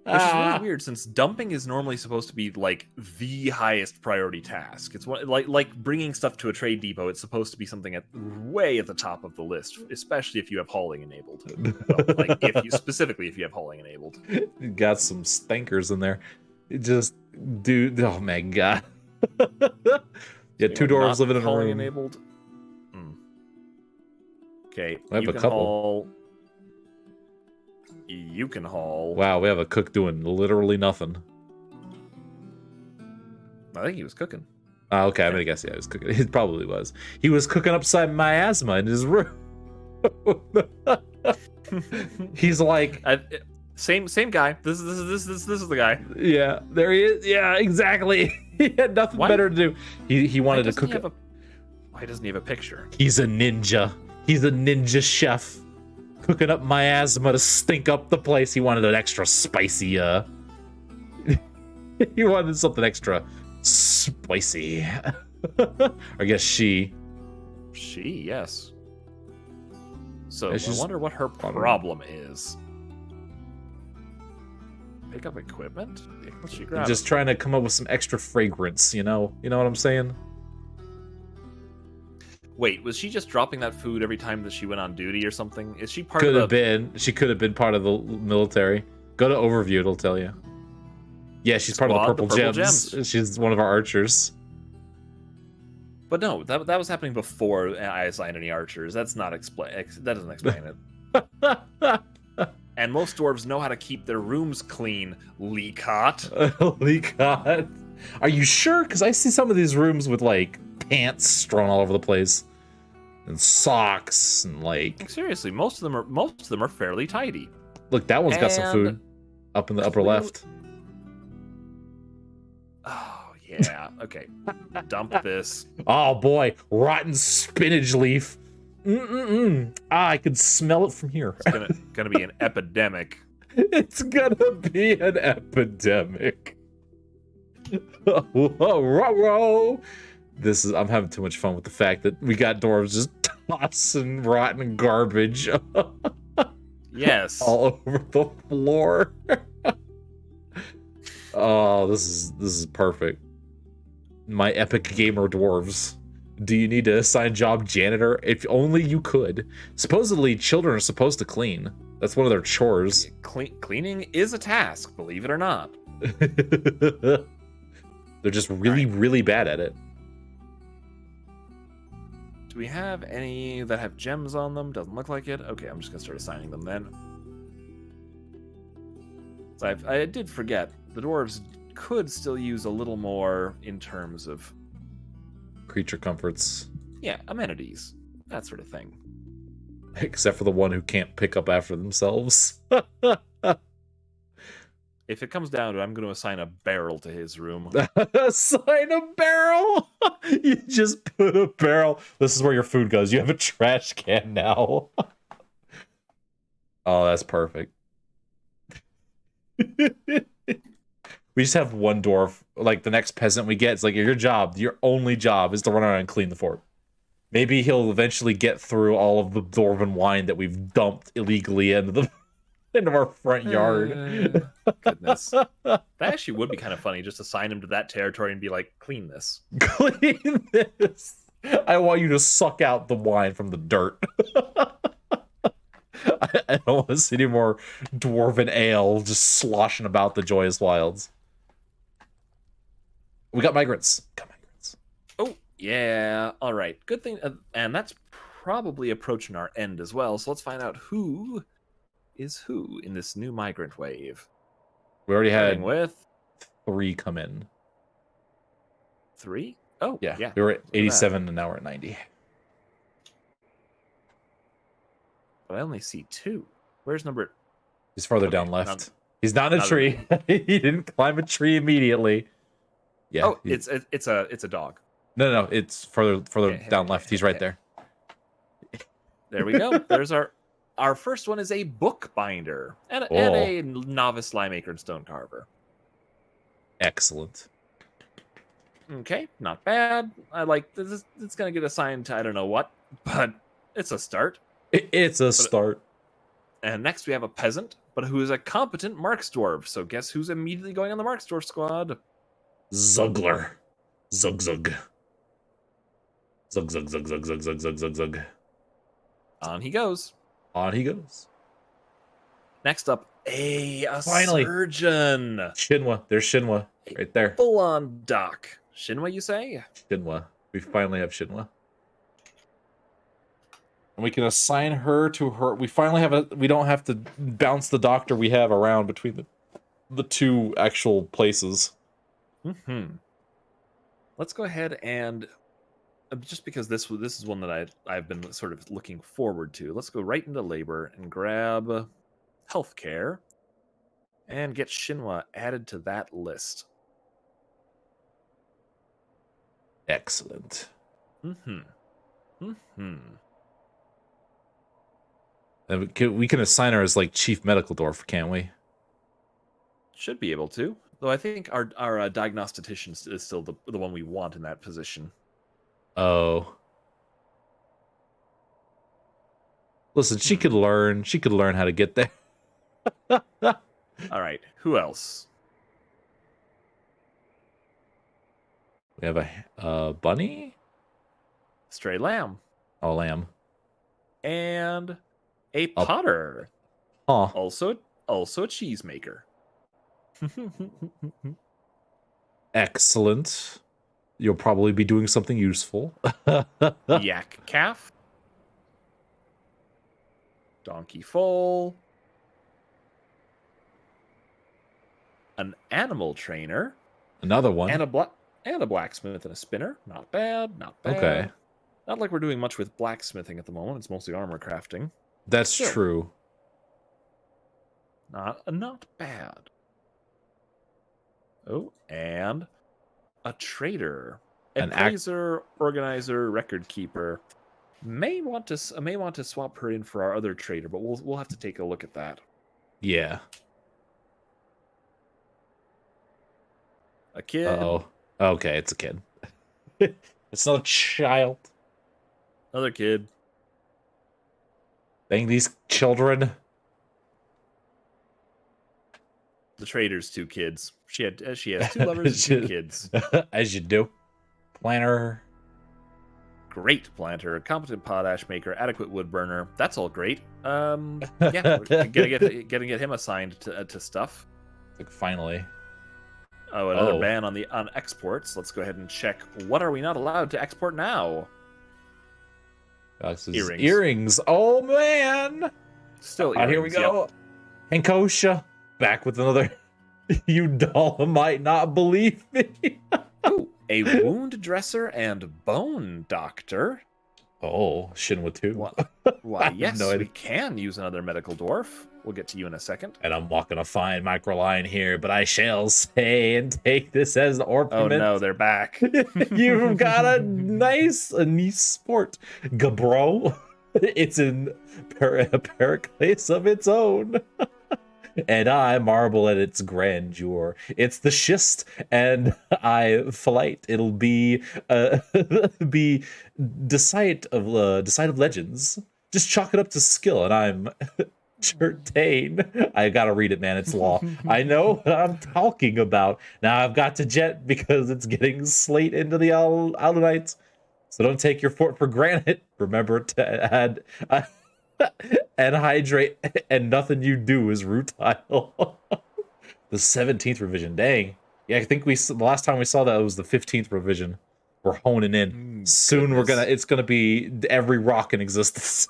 B: Which
A: Which is really weird, since dumping is normally supposed to be like the highest priority task. It's like bringing stuff to a trade depot. It's supposed to be something way at the top of the list, especially if you have hauling enabled. Well, like if you have hauling enabled.
B: You got some stinkers in there. Dude. Oh my god. Yeah, 2 dwarves living in a
A: hauling
B: room.
A: Enabled. Okay,
B: I have a couple.
A: Haul. You can haul.
B: Wow, we have a cook doing literally nothing.
A: I think he was cooking.
B: Oh, okay, I'm gonna guess he was cooking. He probably was. He was cooking up some miasma in his room. He's like,
A: same guy. This is the guy.
B: yeah, there he is. Yeah, exactly. He had nothing better to do. He wanted to cook.
A: Why doesn't he have a picture?
B: He's a ninja. He's a ninja chef. Cooking up miasma to stink up the place. He wanted an extra spicy, he wanted something extra spicy. I guess she.
A: She, yes. So
B: Yeah,
A: I wonder what her problem is. Pick up equipment? What's she grabbing?
B: Just trying to come up with some extra fragrance, You know what I'm saying?
A: Wait, was she just dropping that food every time that she went on duty or something? Is she part
B: Could
A: of
B: have been. She could have been part of the military. Go to overview, it'll tell you. Yeah, she's part of the purple gems. She's one of our archers.
A: But no, that was happening before I assigned any archers. That's not that doesn't explain it. And most dwarves know how to keep their rooms clean, Leecott.
B: Leecott. Are you sure? Because I see some of these rooms with like pants strewn all over the place. And socks and like
A: seriously, most of them are fairly tidy.
B: Look, that one's got some food up in the upper left.
A: Oh yeah, okay. Dump this.
B: Oh boy, rotten spinach leaf. I can smell it from here.
A: It's gonna be an epidemic.
B: It's gonna be an epidemic. Whoa. I'm having too much fun with the fact that we got dwarves just tossing rotten garbage
A: Yes.
B: all over the floor. Oh, this is perfect. My epic gamer dwarves. Do you need to assign job janitor? If only you could. Supposedly, children are supposed to clean. That's one of their chores.
A: Cleaning is a task, believe it or not.
B: They're just really bad at it.
A: Do we have any that have gems on them? Doesn't look like it. Okay, I'm just gonna start assigning them then. So I did forget, the dwarves could still use a little more in terms of
B: Creature comforts.
A: Yeah, amenities. That sort of thing.
B: Except for the one who can't pick up after themselves.
A: If it comes down to it, I'm going to assign a barrel to his room.
B: Assign a barrel? You just put a barrel. This is where your food goes. You have a trash can now. Oh, that's perfect. We just have one dwarf. Like, the next peasant we get, it's like, your only job is to run around and clean the fort. Maybe he'll eventually get through all of the dwarven wine that we've dumped illegally into our front yard.
A: Goodness. That actually would be kind of funny. Just assign him to that territory and be like, clean this.
B: Clean this. I want you to suck out the wine from the dirt. I don't want to see any more dwarven ale just sloshing about the joyous wilds. We got migrants.
A: Oh, yeah. All right. Good thing. And that's probably approaching our end as well. So let's find out who is who in this new migrant wave.
B: We already had
A: with
B: 3 come in.
A: 3? Oh,
B: yeah.
A: Yeah.
B: We were at 87 and now we're at 90.
A: But I only see 2. Where's number?
B: He's farther down left. He's not in a tree. He didn't climb a tree immediately. Yeah.
A: Oh, it's a dog.
B: No, it's further down left. He's right there.
A: There we go. There's our first one is a bookbinder and a novice slime maker and stone carver.
B: Excellent.
A: Okay, not bad. I like this. It's gonna get assigned to I don't know what, but it's a start.
B: It's a start.
A: And next we have a peasant, but who is a competent Marksdwarf. So guess who's immediately going on the Marksdwarf squad?
B: Zugler. Zug. Zug.
A: On he goes.
B: On he goes.
A: Next up, a
B: Finally.
A: surgeon.
B: Shinwa. There's Shinwa. Right there.
A: Full-on doc. Shinwa, you say?
B: Shinwa. We finally have Shinwa. And we can assign her to her. We finally have we don't have to bounce the doctor we have around between the 2 actual places.
A: Let's go ahead and just because this is one that I've been sort of looking forward to. Let's go right into labor and grab healthcare and get Shinwa added to that list.
B: Excellent. And we can assign her as like chief medical dwarf, can't we?
A: Should be able to. Though I think our diagnostician is still the one we want in that position.
B: Oh. Listen, she could learn. She could learn how to get there.
A: All right. Who else?
B: We have a bunny?
A: Stray lamb.
B: Oh, lamb.
A: And a potter.
B: Huh.
A: Also a cheesemaker.
B: Excellent. You'll probably be doing something useful.
A: Yak calf. Donkey foal. An animal trainer.
B: Another one.
A: And a blacksmith and a spinner. Not bad. Not bad.
B: Okay.
A: Not like we're doing much with blacksmithing at the moment. It's mostly armor crafting.
B: That's true.
A: Not bad. Oh, and a trader, appraiser, organizer, record keeper. May want to swap her in for our other trader, but we'll have to take a look at that.
B: Yeah.
A: A kid.
B: Uh-oh. Okay, it's a kid. It's not a child.
A: Another kid.
B: Dang these children.
A: The trader's 2 kids. She has 2 lovers and 2 kids.
B: As you do. Planner.
A: Great planter, a competent potash maker, adequate wood burner. That's all great. Yeah, we're gonna get him assigned to stuff.
B: Like finally.
A: Oh, another ban on exports. Let's go ahead and check. What are we not allowed to export now?
B: Earrings. Oh man.
A: Still earrings.
B: Here we go. Yep. Hankosha. Back with another. You might not believe me.
A: Ooh, a wound dresser and bone doctor.
B: Oh, Shinwa too.
A: Why yes, we can use another medical dwarf. We'll get to you in a second.
B: And I'm walking a fine microline here, but I shall say and take this as an orpiment.
A: Oh no, they're back.
B: You've got a nice sport, Gabro. It's in a Pericles of its own. And I marvel at its grandeur. It's the schist, and I flight. It'll be be decide of legends. Just chalk it up to skill, and I'm Certain. I gotta read it, man. It's law. I know what I'm talking about. Now I've got to jet because it's getting slate into the Alanites. So don't take your fort for granted. Remember to add and hydrate, and nothing you do is rutile. The 17th revision. Dang. Yeah, I think the last time we saw that was the 15th revision. We're honing in. Soon
A: goodness.
B: it's gonna be every rock in existence.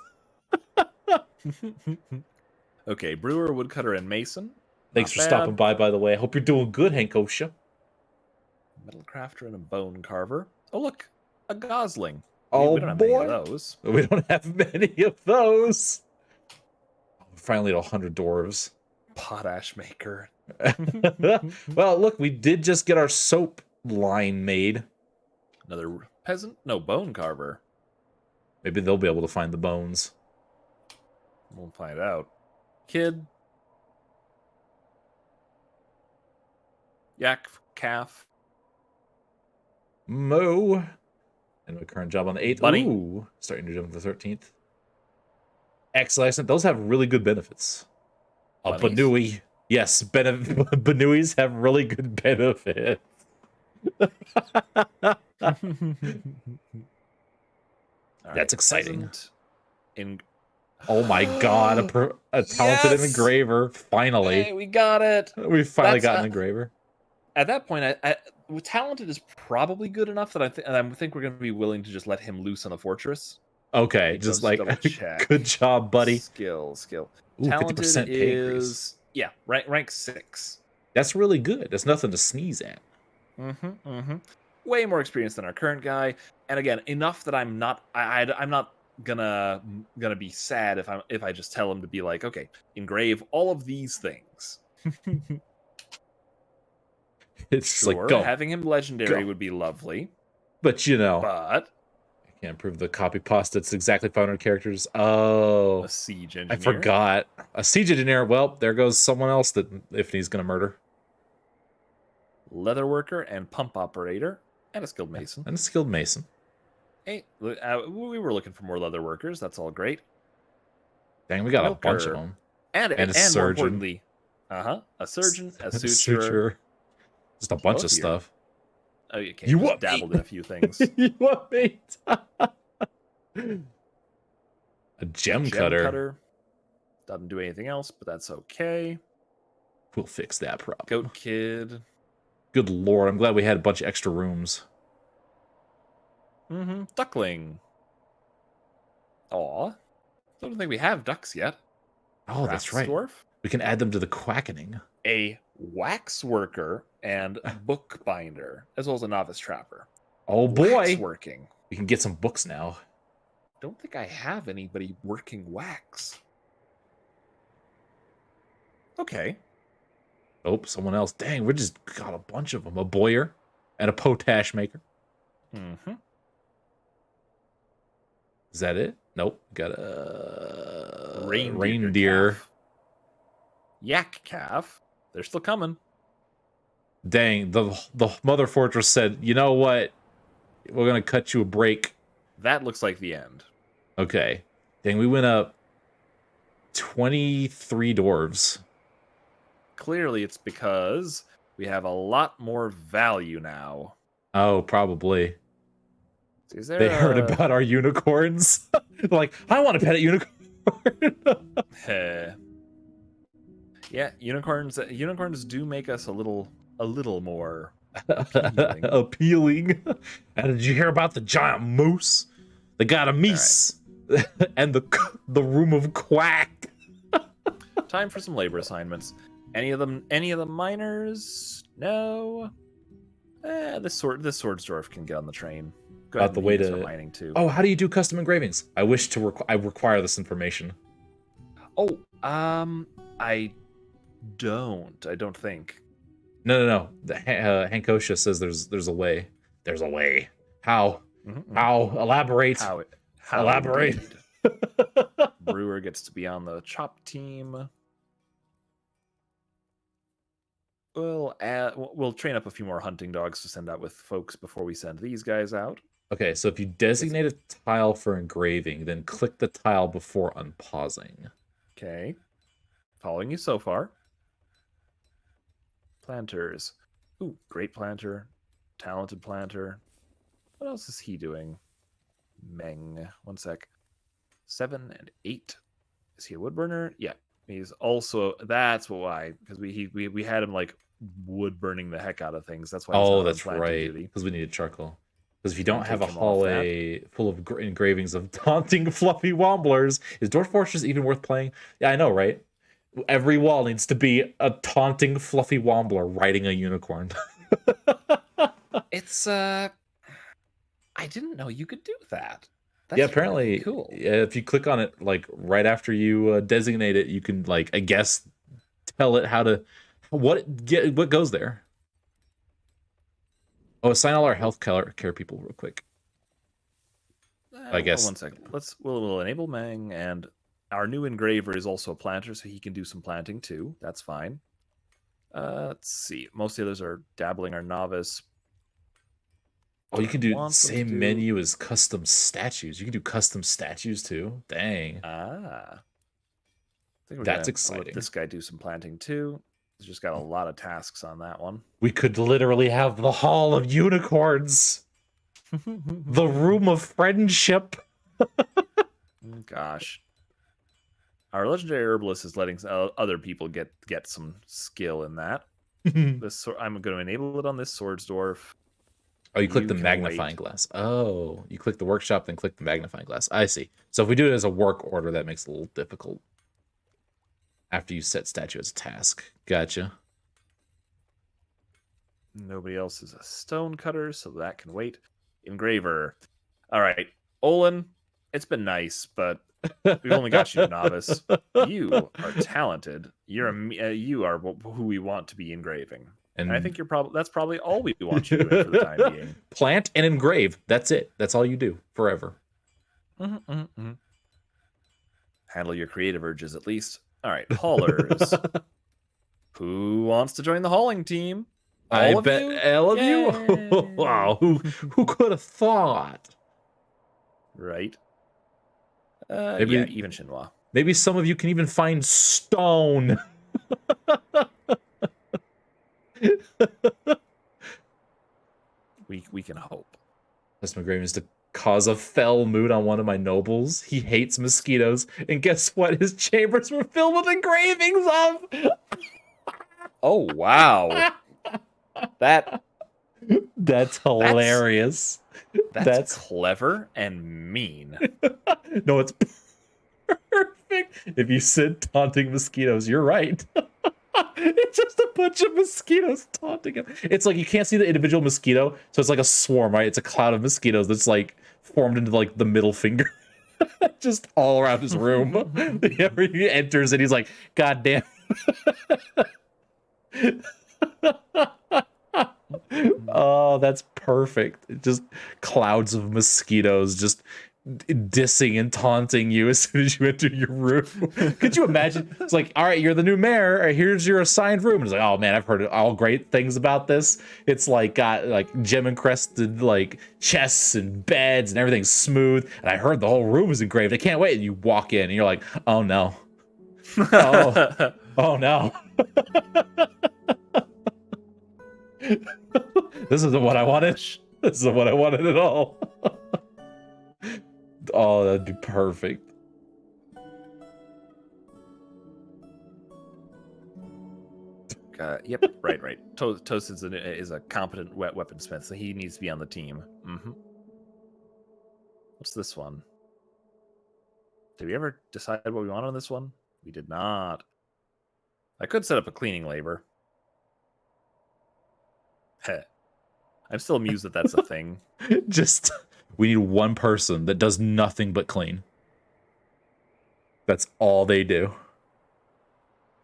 A: Okay, brewer, woodcutter, and mason.
B: Thanks
A: Not
B: for
A: bad.
B: stopping by the way. I hope you're doing good, Hankosha.
A: Metal crafter and a bone carver. Oh look, a gosling.
B: Oh,
A: we don't have
B: boy.
A: many of those.
B: We don't have many of those. Finally, 100 dwarves.
A: Potash maker.
B: Well, look, we did just get our soap line made.
A: Another peasant? No, bone carver.
B: Maybe they'll be able to find the bones.
A: We'll find out. Kid. Yak, calf.
B: Mo. And my current job on the 8th.
A: Bunny.
B: Ooh, starting to jump to the 13th. Excellent. Those have really good benefits. A
A: Bunnies?
B: Banui. Yes, Banuis have really good benefits. That's exciting.
A: Peasant in...
B: Oh my god, a talented
A: Yes!
B: engraver. Finally.
A: Hey, we got it.
B: We finally
A: That's,
B: got an engraver.
A: At that point, talented is probably good enough that I think we're going to be willing to just let him loose on the fortress.
B: Okay, just like,
A: double-check.
B: good job, buddy.
A: Skill.
B: Ooh, 50%
A: Talented
B: pay increase.
A: is, yeah, rank 6.
B: That's really good. That's nothing to sneeze at.
A: Way more experience than our current guy, and again, enough that I'm not gonna be sad if I just tell him to be like, okay, engrave all of these things.
B: It's
A: Sure,
B: like, go.
A: having him legendary
B: Go.
A: would be lovely,
B: But you know,
A: but
B: I can't prove the copy pasta. It's exactly 500 characters. Oh,
A: a siege engineer.
B: I forgot. A siege engineer. Well, there goes someone else that Ifni's gonna murder.
A: Leather worker and pump operator, and a skilled mason.
B: And a skilled mason.
A: Hey, we were looking for more leather workers. That's all great.
B: Dang, we got a bunch of
A: Milker.
B: them.
A: And
B: a
A: more
B: surgeon.
A: importantly, a surgeon, a
B: A
A: suturer.
B: Just a bunch
A: Oh,
B: of
A: dear.
B: stuff.
A: Oh, you
B: You
A: just
B: want me?
A: dabbled in a few things.
B: You want me? A gem cutter.
A: Doesn't do anything else, but that's okay.
B: We'll fix that problem.
A: Goat kid.
B: Good lord, I'm glad we had a bunch of extra rooms.
A: Duckling. Aw. I don't think we have ducks yet.
B: Oh, that's right.
A: Dwarf.
B: We can add them to the quackening.
A: A wax worker and bookbinder, as well as a novice trapper.
B: Oh boy,
A: Wax working.
B: we can get some books now.
A: Don't think I have anybody working wax. Okay.
B: Oh, someone else. Dang, we just got a bunch of them. A boyer and a potash maker. Is that it? Nope. Got a reindeer.
A: Calf. Yak calf. They're still coming.
B: Dang, the Mother Fortress said, you know what? We're gonna cut you a break.
A: That looks like the end.
B: Okay. Dang, we went up 23 dwarves.
A: Clearly, it's because we have a lot more value now.
B: Oh, probably.
A: Is there
B: They heard about our unicorns. They're like, I want to pet a unicorn.
A: Yeah, unicorns do make us a little more appealing.
B: Appealing. And did you hear about the giant moose? They got a meese. And the room of quack.
A: Time for some labor assignments. Any of them miners? No. This swords dwarf can get on the train. Go ahead
B: The
A: and
B: way
A: use
B: to
A: for mining too.
B: Oh, how do you do custom engravings? I wish to I require this information.
A: Oh, I don't think.
B: No. Hankosha says there's a way. There's a way. How? How? Elaborate.
A: How
B: Elaborate.
A: Brewer gets to be on the chop team. We'll train up a few more hunting dogs to send out with folks before we send these guys out.
B: Okay, so if you designate a tile for engraving, then click the tile before unpausing.
A: Okay. Following you so far. Planters. Ooh, great planter. Talented planter. What else is he doing? Meng. 1 sec. 7 and 8. Is he a wood burner? Yeah. He's also, that's why, because we had him like wood burning the heck out of things. That's why.
B: Oh, that's right. Because we needed charcoal. Because if you don't have a hallway full of engravings of taunting fluffy wobblers, is Dwarf Fortress even worth playing? Yeah, I know, right? Every wall needs to be a taunting fluffy wobbler riding a unicorn.
A: It's I didn't know you could do that.
B: That's apparently really cool. Yeah, if you click on it like right after you designate it, you can like I guess tell it how to what goes there. Oh, assign all our health care people real quick. I guess.
A: 1 second. We'll enable Mang, and our new engraver is also a planter, so he can do some planting too. That's fine. Let's see. Most of the others are dabbling our novice.
B: Oh, you can do the same menu as custom statues. You can do custom statues too. Dang. That's exciting.
A: Let this guy do some planting too. He's just got a lot of tasks on that one.
B: We could literally have the Hall of Unicorns. The Room of Friendship.
A: Gosh. Our legendary herbalist is letting other people get some skill in that. I'm going to enable it on this swords dwarf.
B: Oh, you click the magnifying glass. Oh, you click the workshop, then click the magnifying glass. I see. So if we do it as a work order, that makes it a little difficult. After you set statue as a task. Gotcha.
A: Nobody else is a stone cutter, so that can wait. Engraver. All right. Olin, it's been nice, but we've only got you a novice. You are talented. You are who we want to be engraving. And I think that's probably all we want you doing for the time being.
B: Plant and engrave. That's it. That's all you do forever.
A: Handle your creative urges at least. All right, haulers. Who wants to join the hauling team?
B: All of you? Wow, who could have thought?
A: Right. Maybe, yeah, even Shinhua.
B: Maybe some of you can even find stone.
A: We can hope.
B: Custom engraving is to cause a fell mood on one of my nobles. He hates mosquitoes, and guess what? His chambers were filled with engravings of.
A: Oh wow,
B: that's hilarious.
A: That's clever and mean.
B: No, it's perfect. If you said taunting mosquitoes, you're right. It's just a bunch of mosquitoes taunting him. It's like you can't see the individual mosquito, so it's like a swarm, right? It's a cloud of mosquitoes that's like formed into like the middle finger, just all around his room. He enters and he's like, "God damn." Oh, that's perfect. Just clouds of mosquitoes just dissing and taunting you as soon as you enter your room. Could you imagine? It's like, all right, you're the new mayor. Here's your assigned room. And it's like, oh man, I've heard all great things about this. It's like got like gem encrusted like chests and beds and everything's smooth. And I heard the whole room is engraved. I can't wait. And you walk in and you're like, oh no. Oh no. This isn't what I wanted. This isn't what I wanted at all. Oh, that'd be perfect.
A: Yep, right. Toast is a competent weaponsmith, so he needs to be on the team. What's this one? Did we ever decide what we want on this one? We did not. I could set up a cleaning labor. Heh. I'm still amused that that's a thing.
B: Just, we need one person that does nothing but clean. That's all they do.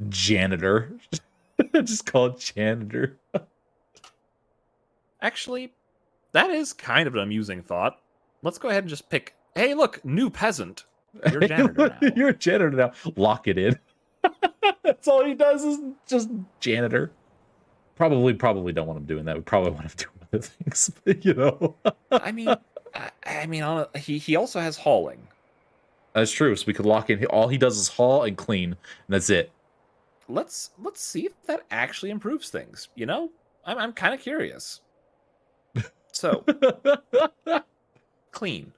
B: Janitor. Just call it janitor.
A: Actually, that is kind of an amusing thought. Let's go ahead and just pick, hey, look, new peasant. You're a janitor now.
B: You're a janitor now. Lock it in. That's all he does is just janitor. Probably don't want him doing that. We probably want him doing other things, you know.
A: I mean, he also has hauling.
B: That's true. So we could lock in. All he does is haul and clean, and that's it.
A: Let's see if that actually improves things. You know, I'm kind of curious. So, clean.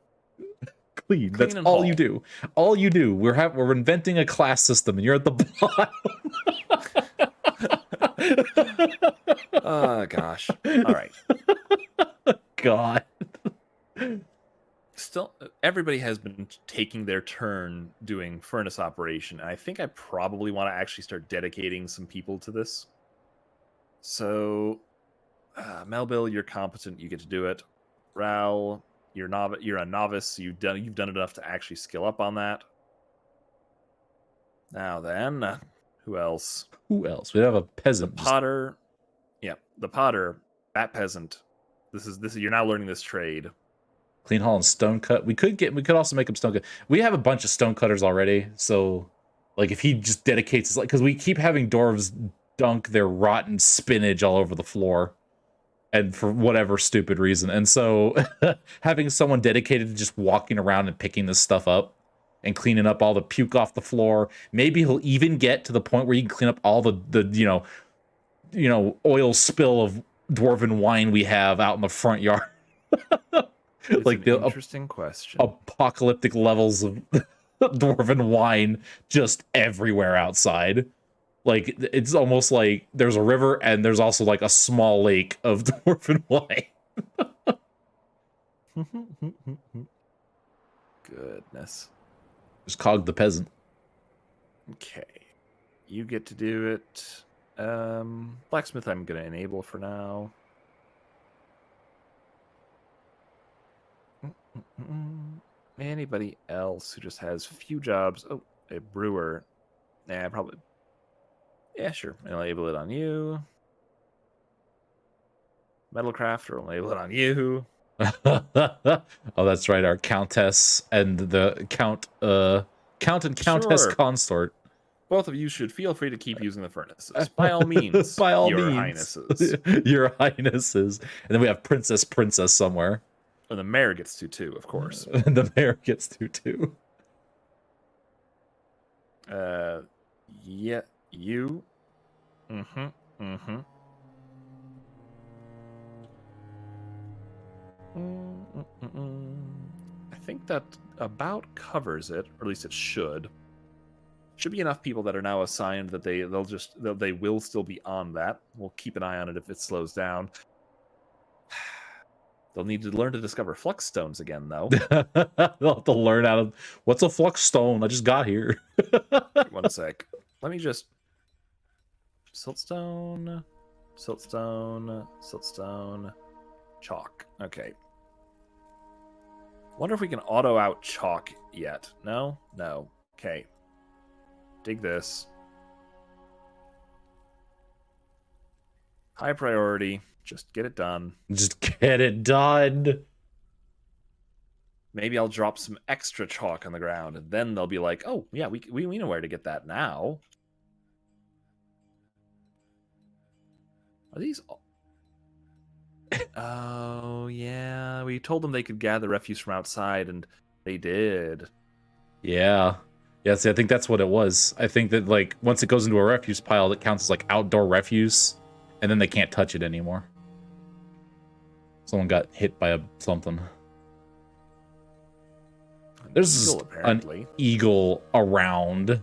B: That's all you do. All you do. We're inventing a class system, and you're at the bottom.
A: Oh gosh. All right.
B: God.
A: Still, everybody has been taking their turn doing furnace operation, and I think I probably want to actually start dedicating some people to this. So, Melville, you're competent. You get to do it. Raul, you're a novice. You've done enough to actually skill up on that. Now then, who else?
B: We have a peasant.
A: The potter. Yeah, the potter. That peasant. This is you're now learning this trade.
B: Clean haul and stone cut. We could also make him stone cut. We have a bunch of stone cutters already, so like if he just dedicates his, like, because we keep having dwarves dunk their rotten spinach all over the floor, and for whatever stupid reason, and so having someone dedicated to just walking around and picking this stuff up and cleaning up all the puke off the floor. Maybe he'll even get to the point where you can clean up all the oil spill of dwarven wine we have out in the front yard.
A: It's
B: like the
A: interesting question.
B: Apocalyptic levels of dwarven wine just everywhere outside. Like it's almost like there's a river and there's also like a small lake of dwarven wine.
A: Goodness.
B: Just Cog the peasant.
A: Okay. You get to do it. Blacksmith I'm going to enable for now. Anybody else who just has few jobs? Oh, a brewer. Nah, probably. Yeah, sure. I'll enable it on you. Metal crafter, I'll enable it on you.
B: Oh, that's right. Our countess and the count and countess
A: Sure.
B: consort.
A: Both of you should feel free to keep using the furnaces. By all means.
B: By all
A: your
B: means.
A: highnesses.
B: Your highnesses. And then we have princess somewhere.
A: And the mayor gets to too, of course.
B: And the mayor gets to too.
A: Yeah, you. I think that about covers it, or at least it should. Should be enough people that are now assigned that they will still be on that. We'll keep an eye on it if it slows down. They'll need to learn to discover flux stones again, though.
B: They'll have to learn out of what's a flux stone. I just got here.
A: 1 sec. Let me just siltstone, chalk. Okay. Wonder if we can auto out chalk yet. No. Okay. Dig this. High priority. Just get it done.
B: Just get it done.
A: Maybe I'll drop some extra chalk on the ground, and then they'll be like, "Oh, yeah, we know where to get that now." Are these? Oh yeah, we told them they could gather refuse from outside, and they did.
B: Yeah. See, I think that's what it was. I think that like once it goes into a refuse pile, it counts as like outdoor refuse, and then they can't touch it anymore. Someone got hit by something. There's an eagle around.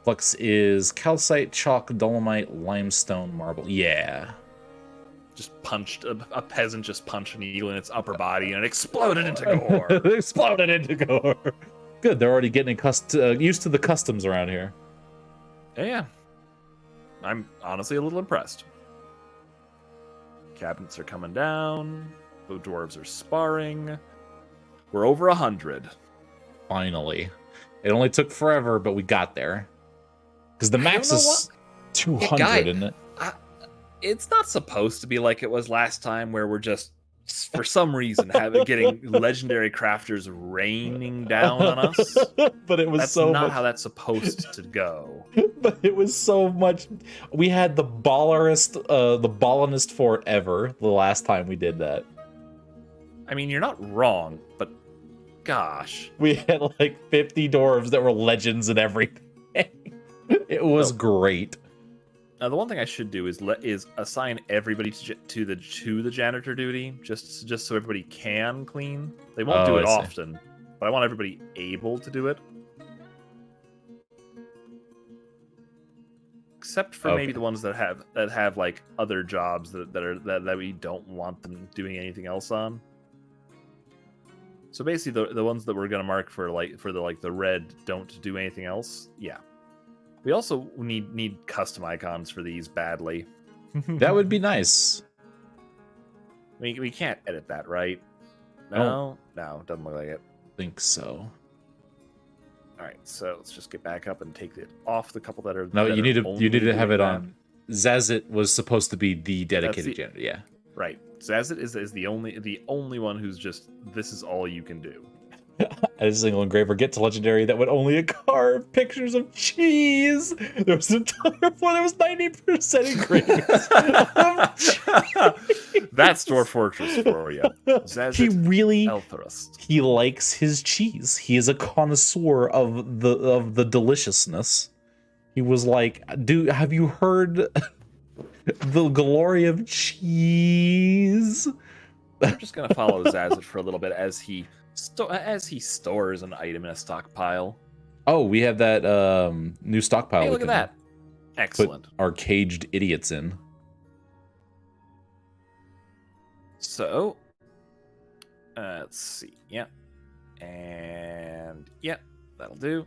B: Flux is calcite, chalk, dolomite, limestone, marble. Yeah.
A: Just punched a peasant. Just punched an eagle in its upper body, and it exploded into gore.
B: Good. They're already getting used to the customs around here.
A: Yeah. I'm honestly a little impressed. Cabinets are coming down. The dwarves are sparring. We're over 100.
B: Finally. It only took forever, but we got there. Because the max is 200,
A: guy,
B: isn't it?
A: It's not supposed to be like it was last time, where we're just, for some reason, getting legendary crafters raining down on us.
B: But it was
A: that's
B: so
A: not
B: much...
A: how that's supposed to go.
B: But it was so much. We had the ballinest fort ever the last time we did that.
A: I mean, you're not wrong, but gosh,
B: we had like 50 dwarves that were legends and everything. It was great.
A: Now, the one thing I should do is assign everybody to the janitor duty, just so everybody can clean. They won't do it often, but I want everybody able to do it. Except for maybe the ones that have like other jobs that we don't want them doing anything else on. So basically, the ones that we're gonna mark for the red don't do anything else. Yeah. We also need custom icons for these badly.
B: That would be nice.
A: We can't edit that, right? No, doesn't look like it.
B: Think so.
A: All right, so let's just get back up and take it off the couple that are.
B: No,
A: that
B: you need to have it
A: that.
B: on. Zazit was supposed to be the dedicated janitor. Yeah.
A: Right. Zazit is the only one who's just, this is all you can do.
B: As a single engraver, get to legendary that would only carve pictures of cheese. There was an entire floor that was 90% engravings.
A: That's Dwarf Fortress for you. Zazit
B: he likes his cheese. He is a connoisseur of the deliciousness. He was like, have you heard the glory of cheese?
A: I'm just gonna follow Zazit for a little bit as he stores an item in a stockpile.
B: Oh, we have that new stockpile.
A: Hey, look at that! Excellent.
B: Put our caged idiots in.
A: So, let's see. Yeah, and yeah, that'll do.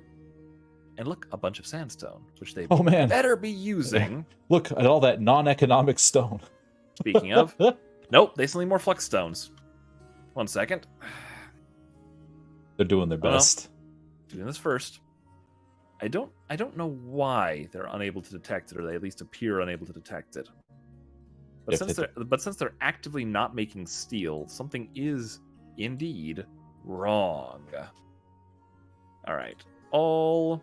A: And look, a bunch of sandstone, which they better be using.
B: Look at all that non-economic stone.
A: Speaking of, nope, they still need more flux stones. 1 second.
B: They're doing their best.
A: No. Doing this first. I don't know why they're unable to detect it, or they at least appear unable to detect it. But since they're actively not making steel, something is indeed wrong. All right. All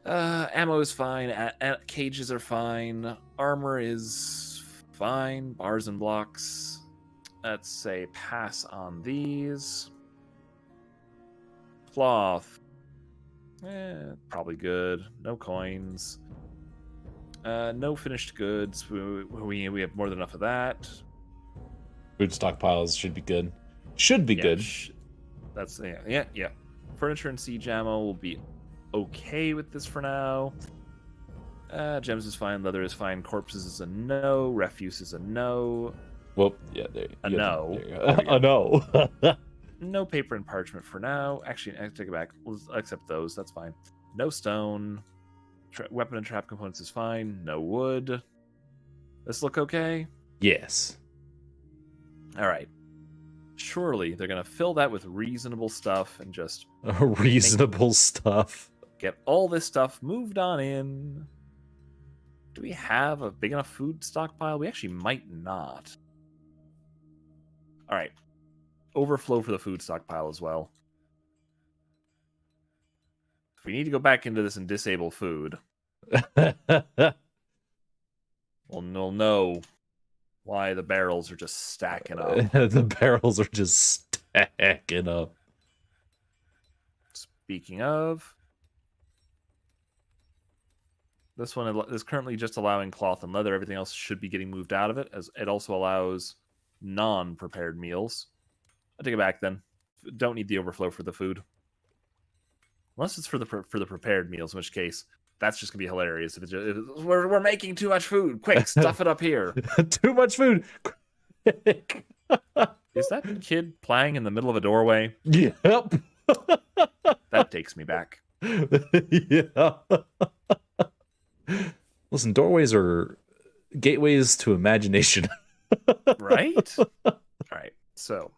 A: ammo is fine. Cages are fine. Armor is fine. Bars and blocks. Let's say pass on these. Cloth. Probably good. No coins. No finished goods. We have more than enough of that.
B: Food stockpiles should be good. Should be good.
A: That's yeah. Furniture and siege ammo will be okay with this for now. Gems is fine. Leather is fine. Corpses is a no. Refuse is a no.
B: Well, yeah, a
A: no.
B: A no.
A: No paper and parchment for now. Actually, I take it back. Let's accept those. That's fine. No stone. Weapon and trap components is fine. No wood. This look okay?
B: Yes.
A: All right. Surely they're going to fill that with reasonable stuff and just...
B: reasonable stuff.
A: Get all this stuff moved on in. Do we have a big enough food stockpile? We actually might not. All right. Overflow for the food stockpile as well. If we need to go back into this and disable food, we'll know why the barrels are just stacking up.
B: The barrels are just stacking up.
A: Speaking of, this one is currently just allowing cloth and leather. Everything else should be getting moved out of it, as it also allows non-prepared meals. I'll take it back then. Don't need the overflow for the food. Unless it's for the prepared meals, in which case that's just gonna be hilarious. If we're making too much food, quick, stuff it up here.
B: Too much food. Quick.
A: Is that kid playing in the middle of a doorway?
B: Yep.
A: That takes me back.
B: Yeah. Listen, doorways are gateways to imagination.
A: Right? All right. So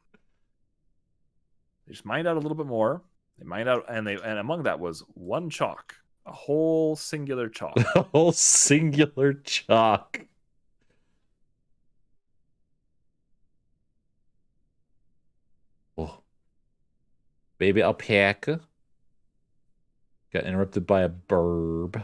A: they just mined out a little bit more. They mined out, and among that was 1 chalk. A whole singular chalk.
B: A whole singular chalk. Oh. Baby alpaca. Got interrupted by a burb.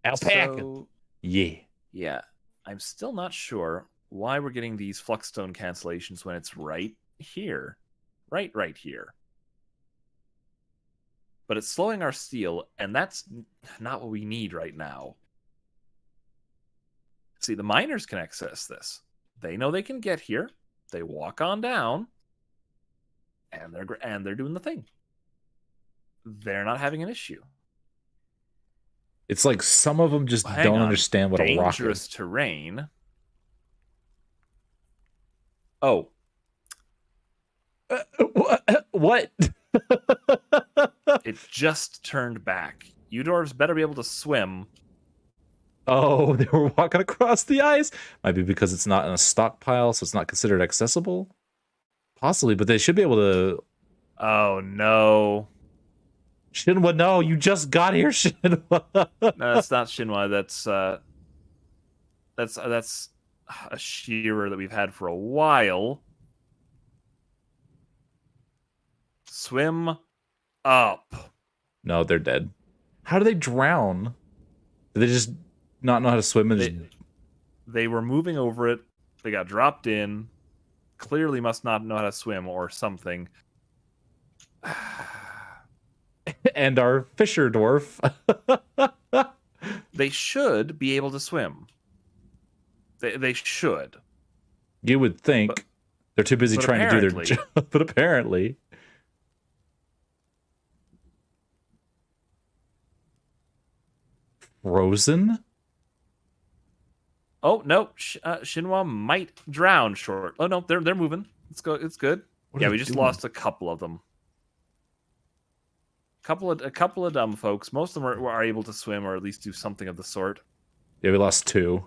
B: Alpaca.
A: So,
B: yeah.
A: Yeah. I'm still not sure why we're getting these Fluxstone cancellations when it's right here. Right here. But it's slowing our steel, and that's not what we need right now. See, the miners can access this. They know they can get here. They walk on down, and they're doing the thing. They're not having an issue.
B: It's like some of them just don't understand what a rock is.
A: Dangerous terrain. Oh.
B: What?
A: It just turned back. You dwarves better be able to swim.
B: Oh, they were walking across the ice. Might be because it's not in a stockpile, so it's not considered accessible. Possibly, but they should be able to.
A: Oh no.
B: Shinwa, no, you just got here, Shinwa.
A: No, that's not Shinwa. That's a shearer that we've had for a while. Swim up.
B: No, they're dead. How do they drown? Do they just not know how to swim? And
A: they were moving over it. They got dropped in. Clearly must not know how to swim or something.
B: And our fisher dwarf.
A: They should be able to swim. They should.
B: You would think. They're too busy trying to do their job. But apparently. Frozen?
A: Oh no, Shinwa might drown short. Oh no, they're moving. Let's go. It's good. Yeah, we just lost a couple of them. A couple of dumb folks. Most of them are able to swim or at least do something of the sort.
B: Yeah, we lost 2.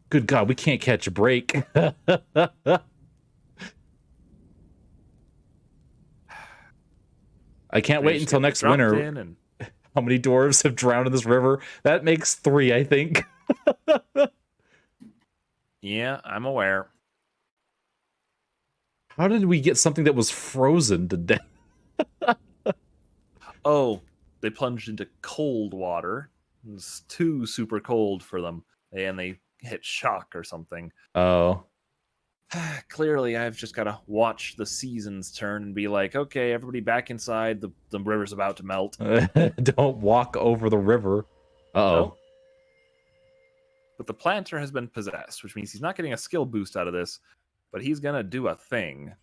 B: Good God, we can't catch a break. I can't wait until next winter. How many dwarves have drowned in this river? That makes 3, I think.
A: Yeah, I'm aware.
B: How did we get something that was frozen to death?
A: Oh, they plunged into cold water. It was too super cold for them. And they hit shock or something.
B: Oh.
A: Clearly, I've just got to watch the seasons turn and be like, okay, everybody back inside. The river's about to melt.
B: Don't walk over the river. Uh-oh.
A: No. But the planter has been possessed, which means he's not getting a skill boost out of this, but he's going to do a thing.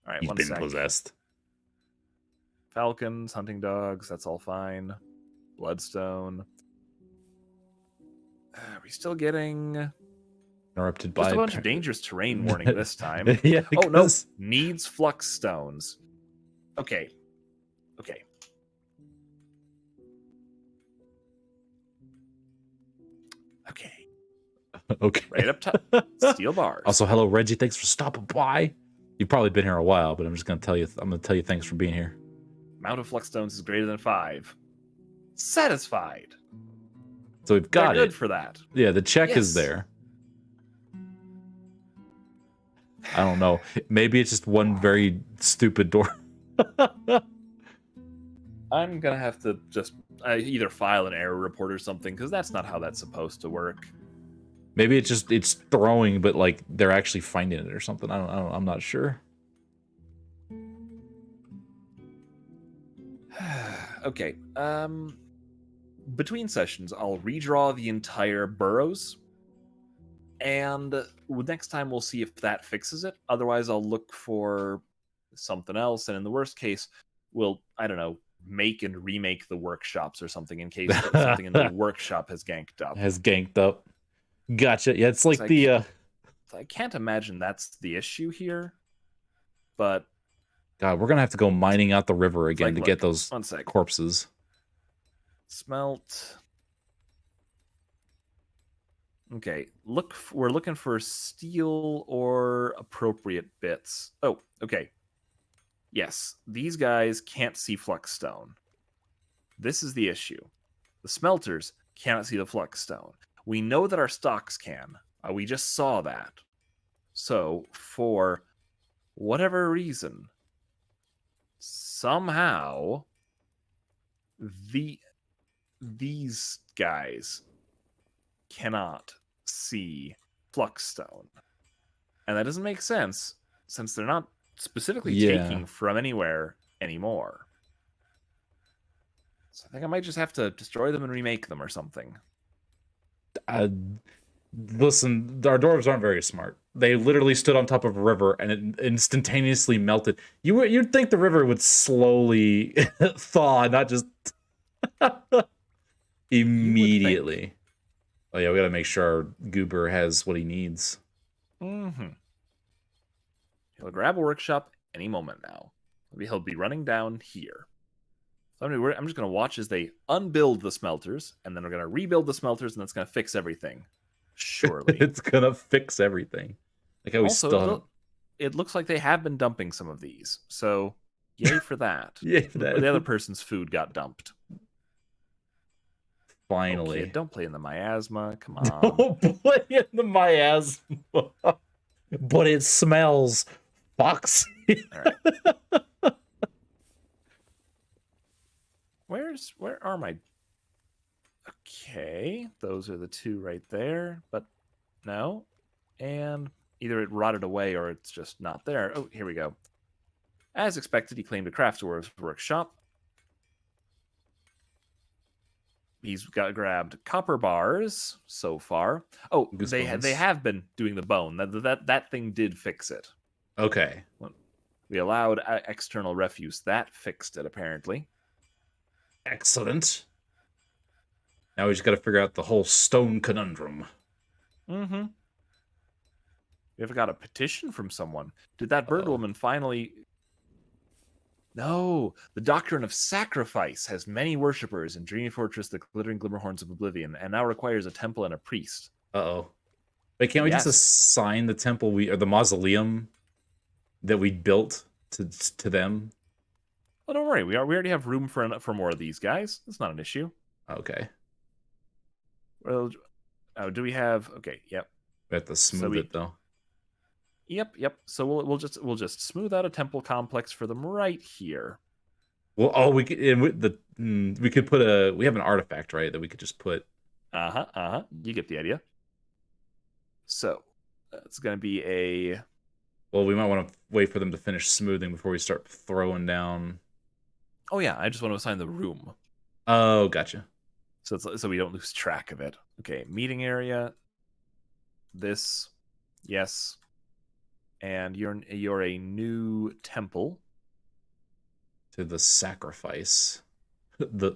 A: All right,
B: he's been possessed.
A: Falcons, hunting dogs, that's all fine. Bloodstone. Are we still getting...
B: Interrupted by...
A: Just a bunch of dangerous terrain warning this time.
B: Yeah,
A: oh, no. Needs flux stones. Okay. Okay.
B: Okay.
A: Right up top. Steel bars.
B: Also, hello, Reggie. Thanks for stopping by. You've probably been here a while, but I'm just going to tell you... I'm going to tell you thanks for being here.
A: Amount of flux stones is greater than 5. Satisfied.
B: So we've got
A: They're good for that.
B: Yeah, the check is there. I don't know. Maybe it's just one very stupid door.
A: I'm going to have to just either file an error report or something, because that's not how that's supposed to work.
B: Maybe it's throwing, but like they're actually finding it or something. I'm not sure.
A: Okay. Between sessions, I'll redraw the entire burrows. And next time we'll see if that fixes it. Otherwise, I'll look for something else. And in the worst case, we'll, I don't know, make and remake the workshops or something in case something in the workshop has ganked up. Gotcha. Yeah, it's like
B: I
A: can't imagine that's the issue here. But
B: God, we're gonna have to go mining out the river again to get those corpses.
A: Smelt. Okay, we're looking for steel or appropriate bits. Oh, okay. Yes, these guys can't see flux stone. This is the issue. The smelters cannot see the flux stone. We know that our stocks can. We just saw that. So, for whatever reason, somehow these guys cannot see Fluxstone. And that doesn't make sense since they're not specifically taking from anywhere anymore. So I think I might just have to destroy them and remake them or something.
B: Listen, our dwarves aren't very smart. They literally stood on top of a river and it instantaneously melted. You'd think the river would slowly thaw, not just immediately. Oh yeah, we gotta make sure our goober has what he needs.
A: Mm-hmm. He'll grab a workshop any moment now. He'll be running down here. So I'm just going to watch as they unbuild the smelters, and then we're going to rebuild the smelters, and that's going to fix everything. Surely.
B: It's going to fix everything. Like how we still...
A: It looks like they have been dumping some of these, so yay for that.
B: Yay for that.
A: The other person's food got dumped.
B: Finally.
A: Okay, don't play in the miasma. Come on.
B: Don't play in the miasma. But it smells foxy.
A: All right. Where are my... Okay, those are the two right there, but no. And either it rotted away or it's just not there. Oh, here we go. As expected, he claimed a craftsman's workshop. He's grabbed copper bars so far. Oh, they have been doing the bone. That thing did fix it.
B: Okay.
A: We allowed external refuse. That fixed it, apparently.
B: Excellent. Now we just got to figure out the whole stone conundrum.
A: Mm-hmm. We ever got a petition from someone? Did that bird woman finally... No, the doctrine of sacrifice has many worshippers in Dreamy Fortress, the glittering glimmerhorns of oblivion, and now requires a temple and a priest.
B: Uh-oh. Wait, can't we just assign the temple or the mausoleum that we built to them?
A: Oh, don't worry. We already have room for more of these guys. That's not an issue.
B: Okay.
A: Well, do we have... Okay, yep.
B: We have to smooth it, though.
A: Yep. So we'll just smooth out a temple complex for them right here.
B: Well, we could we could put we have an artifact, right, that we could just put.
A: You get the idea. So it's gonna be a...
B: Well, we might want to wait for them to finish smoothing before we start throwing down.
A: Oh yeah, I just want to assign the room.
B: Oh, gotcha.
A: So we don't lose track of it. Okay, meeting area. This, yes. And you're a new temple
B: to the sacrifice.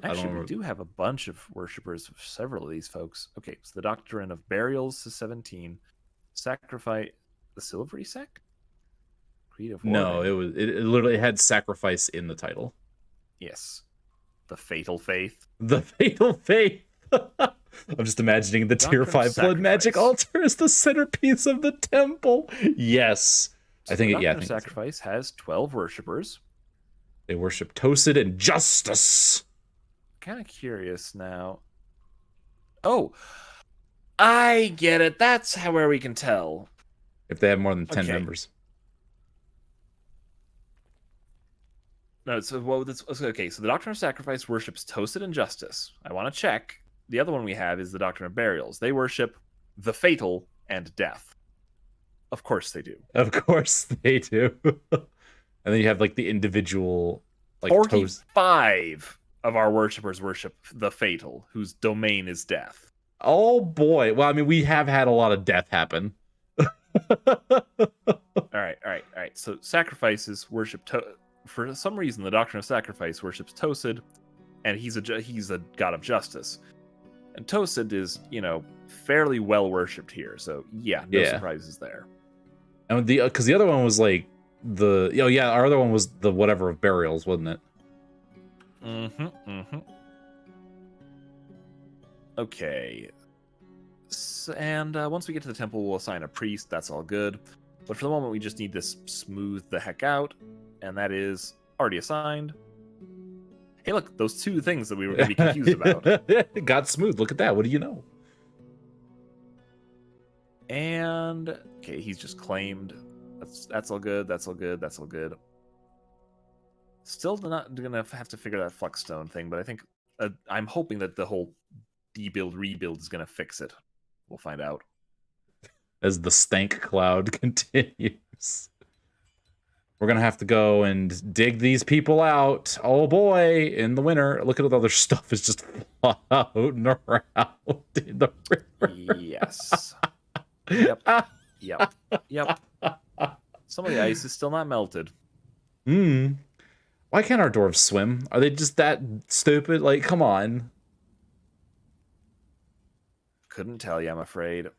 A: Actually, we do have a bunch of worshippers of several of these folks. Okay, so the doctrine of burials is 17. Sacrifice the silvery sect. Creed of
B: no, it literally had sacrifice in the title.
A: Yes, the fatal faith.
B: The fatal faith. I'm just imagining the Tier 5 blood magic altar as the centerpiece of the temple. Yes.
A: So I think sacrifice has 12 worshippers.
B: They worship Tosid and Justice.
A: Kind of curious now. Oh, I get it. That's where we can tell.
B: If they have more than 10 members.
A: No, so okay. So the Doctrine of Sacrifice worships Tosid and Justice. I want to check. The other one we have is the Doctrine of Burials. They worship the Fatal and Death. Of course they do.
B: Of course they do. And then you have like the individual... like
A: 45 of our worshippers worship the Fatal, whose domain is death.
B: Oh boy. Well, I mean, we have had a lot of death happen.
A: All right. So sacrifices worship... For some reason, the Doctrine of Sacrifice worships Tosid, and he's a god of justice. And Tosid is, fairly well worshipped here, so no surprises there.
B: And because the other one was like our other one was the whatever of burials, wasn't it?
A: Mm-hmm. Okay. And once we get to the temple, we'll assign a priest. That's all good. But for the moment, we just need this smooth the heck out. And that is already assigned. Hey, look, those two things that we were going to be confused about.
B: Got smooth. Look at that. What do you know?
A: And, okay, he's just claimed. That's all good. That's all good. That's all good. Still not going to have to figure that Flexstone thing, but I think I'm hoping that the whole debuild rebuild is going to fix it. We'll find out.
B: As the stank cloud continues. We're going to have to go and dig these people out. Oh boy, in the winter. Look at all the other stuff is just floating around in the river.
A: Yes. Yep. Yep. Yep. Some of the ice is still not melted.
B: Why can't our dwarves swim? Are they just that stupid? Like, come on.
A: Couldn't tell you, I'm afraid.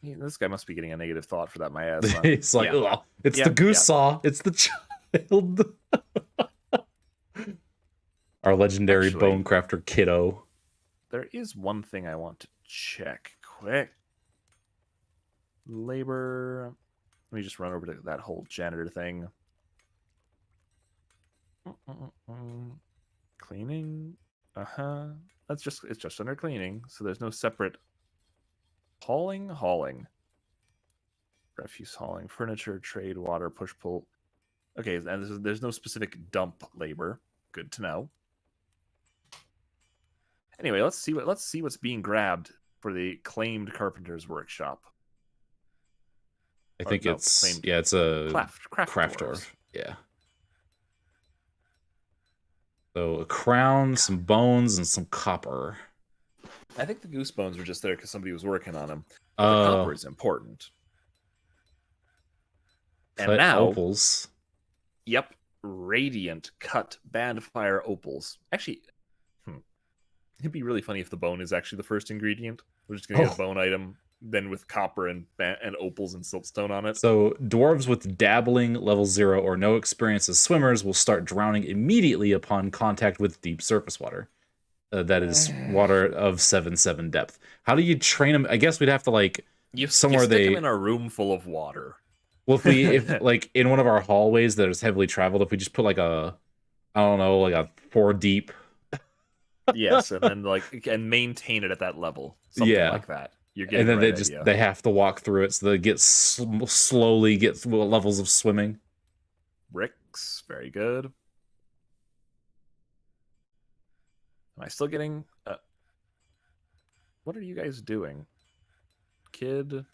A: This guy must be getting a negative thought for that, my ass. Huh?
B: It's like, ugh, it's the goose saw. It's the child. Our legendary bone crafter kiddo.
A: There is one thing I want to check quick. Labor. Let me just run over to that whole janitor thing. Cleaning. It's just under cleaning, so there's no separate hauling, refuse hauling, furniture, trade, water, push pull. Okay, and there's no specific dump labor. Good to know. Anyway, let's see what's being grabbed for the claimed carpenter's workshop.
B: I think it's a craft dwarf. Yeah. So a crown, some bones, and some copper.
A: I think the goose bones were just there because somebody was working on them. The copper is important. And now,
B: opals.
A: Yep, radiant cut bandfire opals. Actually, it'd be really funny if the bone is actually the first ingredient. We're just gonna get a bone item, then with copper and opals and siltstone on it.
B: So dwarves with dabbling level 0 or no experience as swimmers will start drowning immediately upon contact with deep surface water. That is water of 7-7 depth. How do you train them? I guess we'd have to
A: you stick them in a room full of water.
B: Well, if like in one of our hallways that is heavily traveled, if we just put like a 4 deep.
A: Yes, and then and maintain it at that level. Something like that. You're getting
B: and then they have to walk through it, so they slowly get levels of swimming.
A: Bricks, very good. Am I still getting... what are you guys doing? Kid?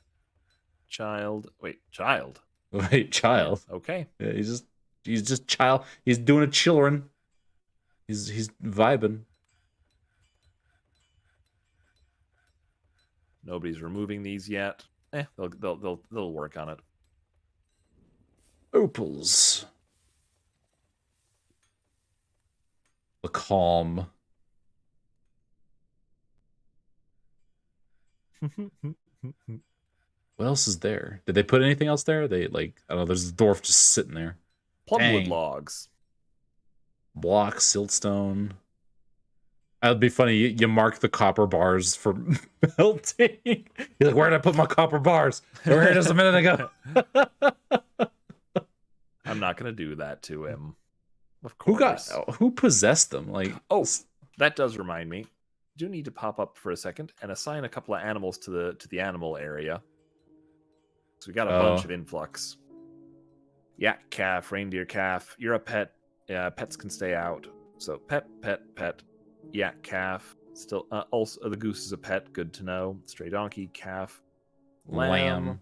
A: Child? Wait, child?
B: Wait, child.
A: Yeah, okay.
B: Yeah, he's just child. He's doing a children. He's vibing.
A: Nobody's removing these yet. They'll work on it.
B: Opals. The calm. What else is there? Did they put anything else there? They I don't know. There's a dwarf just sitting there.
A: Plumwood logs.
B: Block, siltstone. That'd be funny. You mark the copper bars for melting. You're like, where did I put my copper bars? They were here just a minute ago.
A: I'm not gonna do that to him. Of course.
B: Who possessed them?
A: That does remind me. Do need to pop up for a second and assign a couple of animals to the animal area. So we got a bunch of influx. Yak calf, reindeer calf. You're a pet. Pets can stay out. So pet. Yak calf. Still, also the goose is a pet. Good to know. Stray donkey, calf, lamb,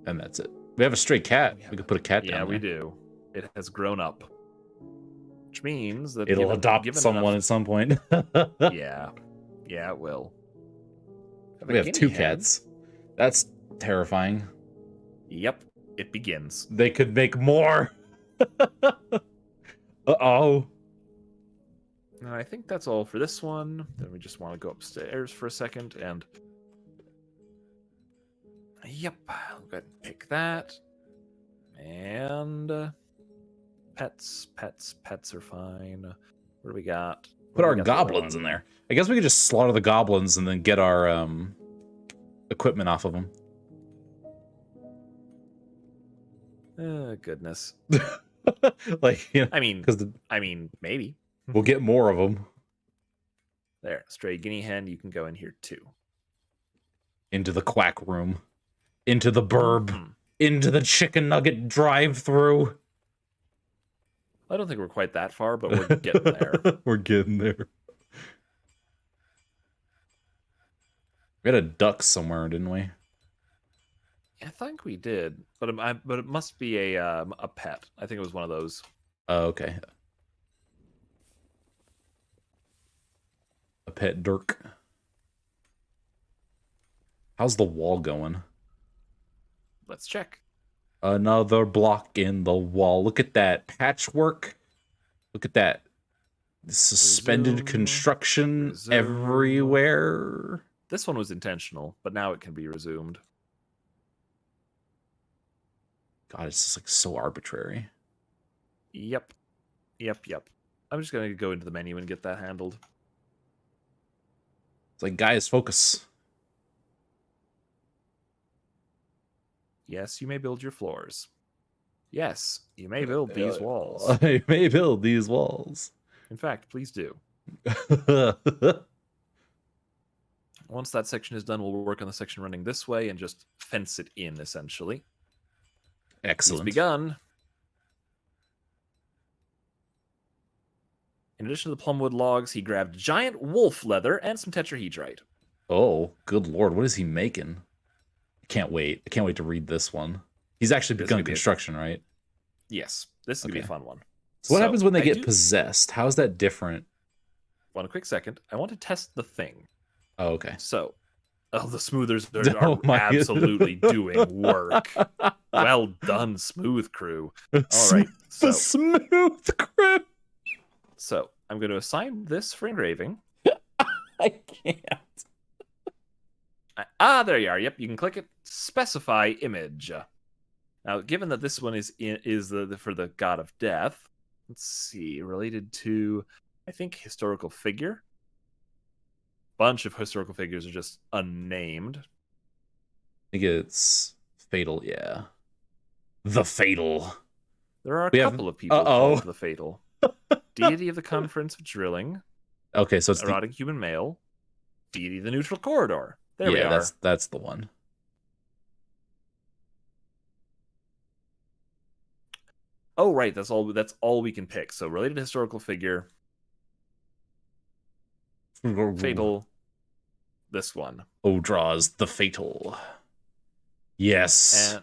B: and that's it. We have a stray cat. We could put a cat down there.
A: Yeah, we do. It has grown up, which means that
B: it'll adopt someone at some point.
A: Yeah, it will.
B: We have 2 cats. That's terrifying.
A: Yep, it begins.
B: They could make more. Uh-oh.
A: I think that's all for this one. Then we just want to go upstairs for a second and... Yep, I'll go ahead and pick that. And... Pets are fine. What do we got?
B: Put our goblins in there. I guess we could just slaughter the goblins and then get our equipment off of them.
A: Goodness.
B: Like, you know,
A: I mean, maybe.
B: We'll get more of them.
A: There, stray guinea hen, you can go in here too.
B: Into the quack room. Into the burb. Into the chicken nugget drive-through.
A: I don't think we're quite that far, but we're getting there.
B: We're getting there. We had a duck somewhere, didn't we?
A: I think we did, but it must be a pet. I think it was one of those.
B: Oh, okay. A pet Dirk. How's the wall going?
A: Let's check.
B: Another block in the wall. Look at that patchwork. Look at that suspended construction everywhere.
A: This one was intentional, but now it can be resumed.
B: God, it's just like so arbitrary.
A: Yep. I'm just going to go into the menu and get that handled.
B: It's like, guys, focus.
A: Yes, you may build your floors. Yes, you may build these walls.
B: I may build these walls.
A: In fact, please do. Once that section is done, we'll work on the section running this way and just fence it in, essentially.
B: Excellent.
A: He's begun. In addition to the plumwood logs, he grabbed giant wolf leather and some tetrahedrite.
B: Oh, good lord. What is he making? I can't wait. I can't wait to read this one. He's actually begun construction, right?
A: Yes. This is going to be a fun one.
B: So what happens when they get possessed? How is that different?
A: One quick second. I want to test the thing.
B: Oh, okay.
A: So, the smoothers are absolutely doing work. Well done, smooth crew. All right. So,
B: the smooth crew.
A: So, I'm going to assign this for engraving.
B: I can't.
A: There you are. Yep, you can click it. Specify image. Now, given that this one is for the god of death, let's see, related to, I think, historical figure. Bunch of historical figures are just unnamed.
B: I think it's Fatal, yeah. The Fatal.
A: There are a couple of people called the Fatal. Deity of the Conference of Drilling.
B: Okay, so it's
A: erotic human male. Deity of the Neutral Corridor. There we are.
B: That's the one.
A: Oh, right. That's all we can pick. So related historical figure. Fatal. This one.
B: Odra's the Fatal. Yes.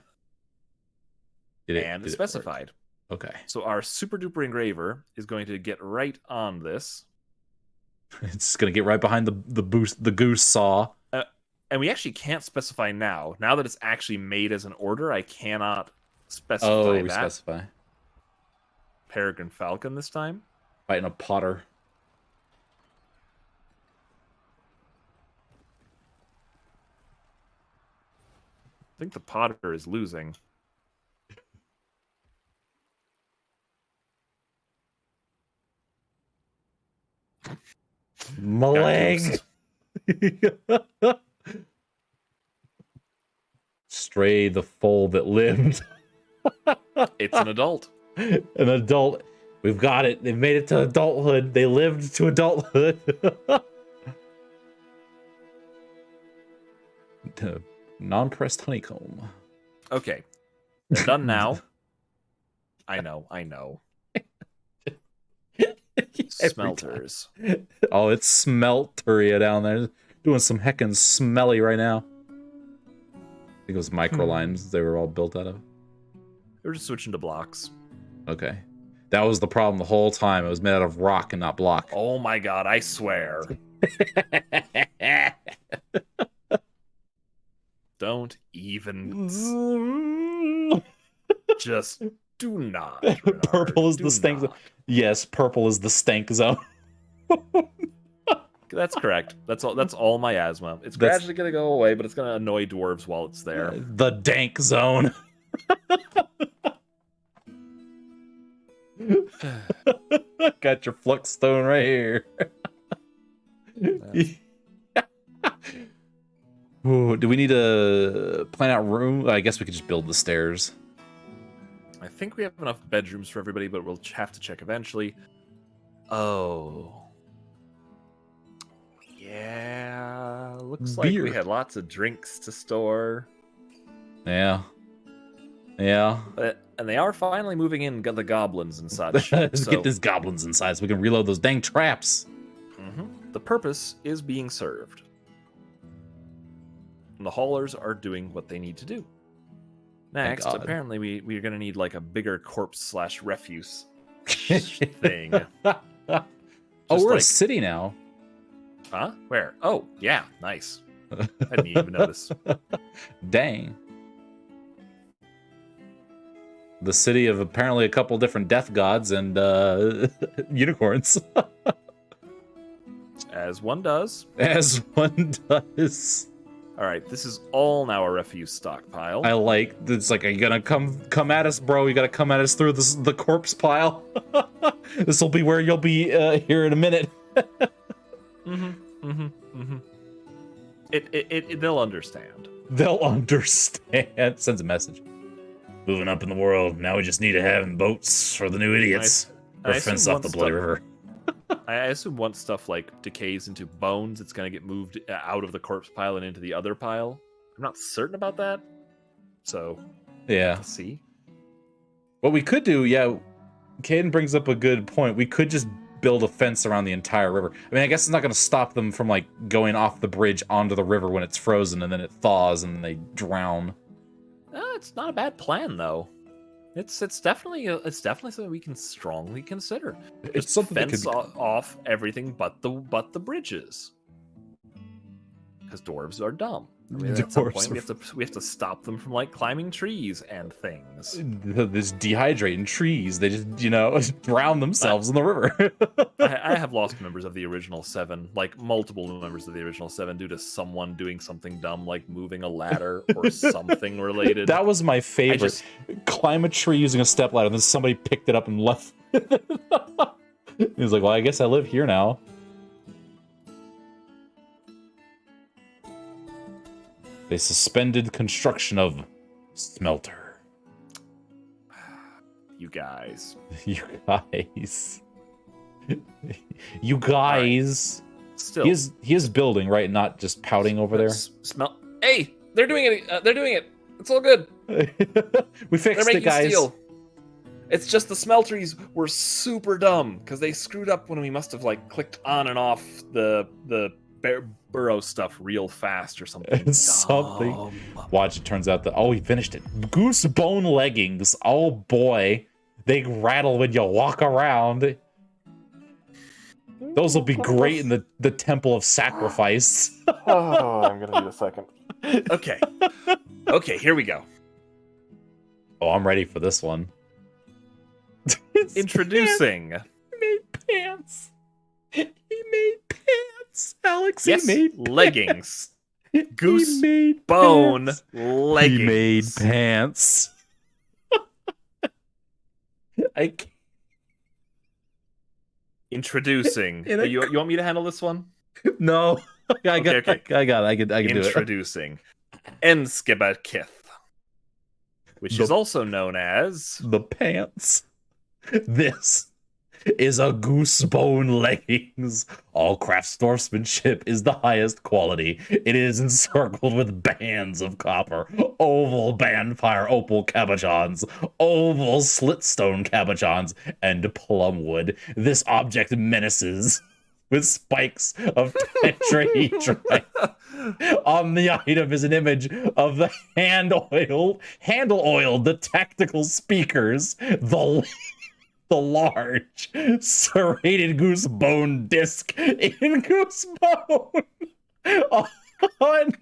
A: And it's specified.
B: Okay.
A: So our super duper engraver is going to get right on this.
B: It's going to get right behind the goose saw.
A: And we actually can't specify now. Now that it's actually made as an order, I cannot specify that.
B: We specify.
A: Peregrine Falcon this time.
B: Fighting a potter.
A: I think the potter is losing.
B: Malang. Stray the foal that lived.
A: It's an adult.
B: An adult. We've got it. They've made it to adulthood. They lived to adulthood. Non-pressed honeycomb.
A: Okay. They're done now. I know. Smelters.
B: Oh, it's smelteria down there. Doing some heckin' smelly right now. I think it was microlines they were all built out of.
A: We're just switching to blocks.
B: Okay. That was the problem the whole time. It was made out of rock and not block.
A: Oh my god, I swear. Don't even... Just do not. Renard.
B: Purple is the stink zone. Yes, purple is the stank zone.
A: That's correct. That's all miasma. It's gradually going to go away, but it's going to annoy dwarves while it's there.
B: The dank zone. Got your flux stone right here. Ooh, do we need to plan out room? I guess we could just build the stairs.
A: I think we have enough bedrooms for everybody, but we'll have to check eventually. Oh. Yeah. Looks like we had lots of drinks to store.
B: Yeah. Yeah.
A: And they are finally moving in the goblins and such.
B: Let's get these goblins inside so we can reload those dang traps.
A: The purpose is being served. And the haulers are doing what they need to do. Next, apparently we're going to need like a bigger corpse/refuse thing.
B: Oh, we're a city now.
A: Huh? Where? Oh, yeah. Nice. I didn't even notice.
B: Dang. The city of apparently a couple different death gods and unicorns.
A: As one does.
B: As one does.
A: All right, this is all now a refuse stockpile.
B: I like, it's like, are you gonna come at us, bro? You gotta come at us through the corpse pile. This will be where you'll be here in a minute.
A: They'll understand.
B: They'll understand. Sends a message. Moving up in the world. Now we just need to have boats for the new idiots. Or fence off the bloody river.
A: I assume once stuff like decays into bones, it's going to get moved out of the corpse pile and into the other pile. I'm not certain about that. So,
B: yeah.
A: Let's see.
B: What we could do, yeah, Caden brings up a good point. We could just build a fence around the entire river. I mean, I guess it's not going to stop them from like going off the bridge onto the river when it's frozen and then it thaws and they drown.
A: It's not a bad plan, though. It's definitely something we can strongly consider.
B: It's something
A: fence off everything but the bridges, because dwarves are dumb. I mean, at some point we have to stop them from like climbing trees and things.
B: This dehydrating trees, they just drown themselves in the river.
A: I have lost members of the original 7, like multiple members of the original 7, due to someone doing something dumb like moving a ladder or something related.
B: That was my favorite. Climb a tree using a step ladder, and then somebody picked it up and left. He was like, well, I guess I live here now. They suspended construction of smelter.
A: You guys.
B: You guys. You guys.
A: Right. Still,
B: he is building, right? Not just pouting over there.
A: Hey, they're doing it. They're doing it. It's all good.
B: We fixed it, guys. Steel.
A: It's just the smelteries were super dumb because they screwed up when we must have like clicked on and off the burrow stuff real fast or something. Watch, it turns out that we finished it. Goose bone leggings. Oh boy, they rattle when you walk around. Those will be great in the temple of sacrifice. I'm gonna need a second. Okay, here we go.
B: Oh, I'm ready for this one.
A: Introducing.
B: He made pants. He made pants. Alex,
A: yes,
B: he made
A: leggings. Goose bone
B: pants.
A: leggings.
B: He made pants. I can't.
A: Introducing. You want me to handle this one?
B: No. I got it. I can do it.
A: Introducing Enskibakith, which is also known as
B: the pants. This is a goose bone leggings. All craftsmanship is the highest quality. It is encircled with bands of copper, oval bandfire opal cabochons, oval slitstone cabochons, and plumwood. This object menaces with spikes of tetrahedrite. On the item is an image of the handle-oiled, the tactical speakers, the large serrated goose bone disc in goose bone. On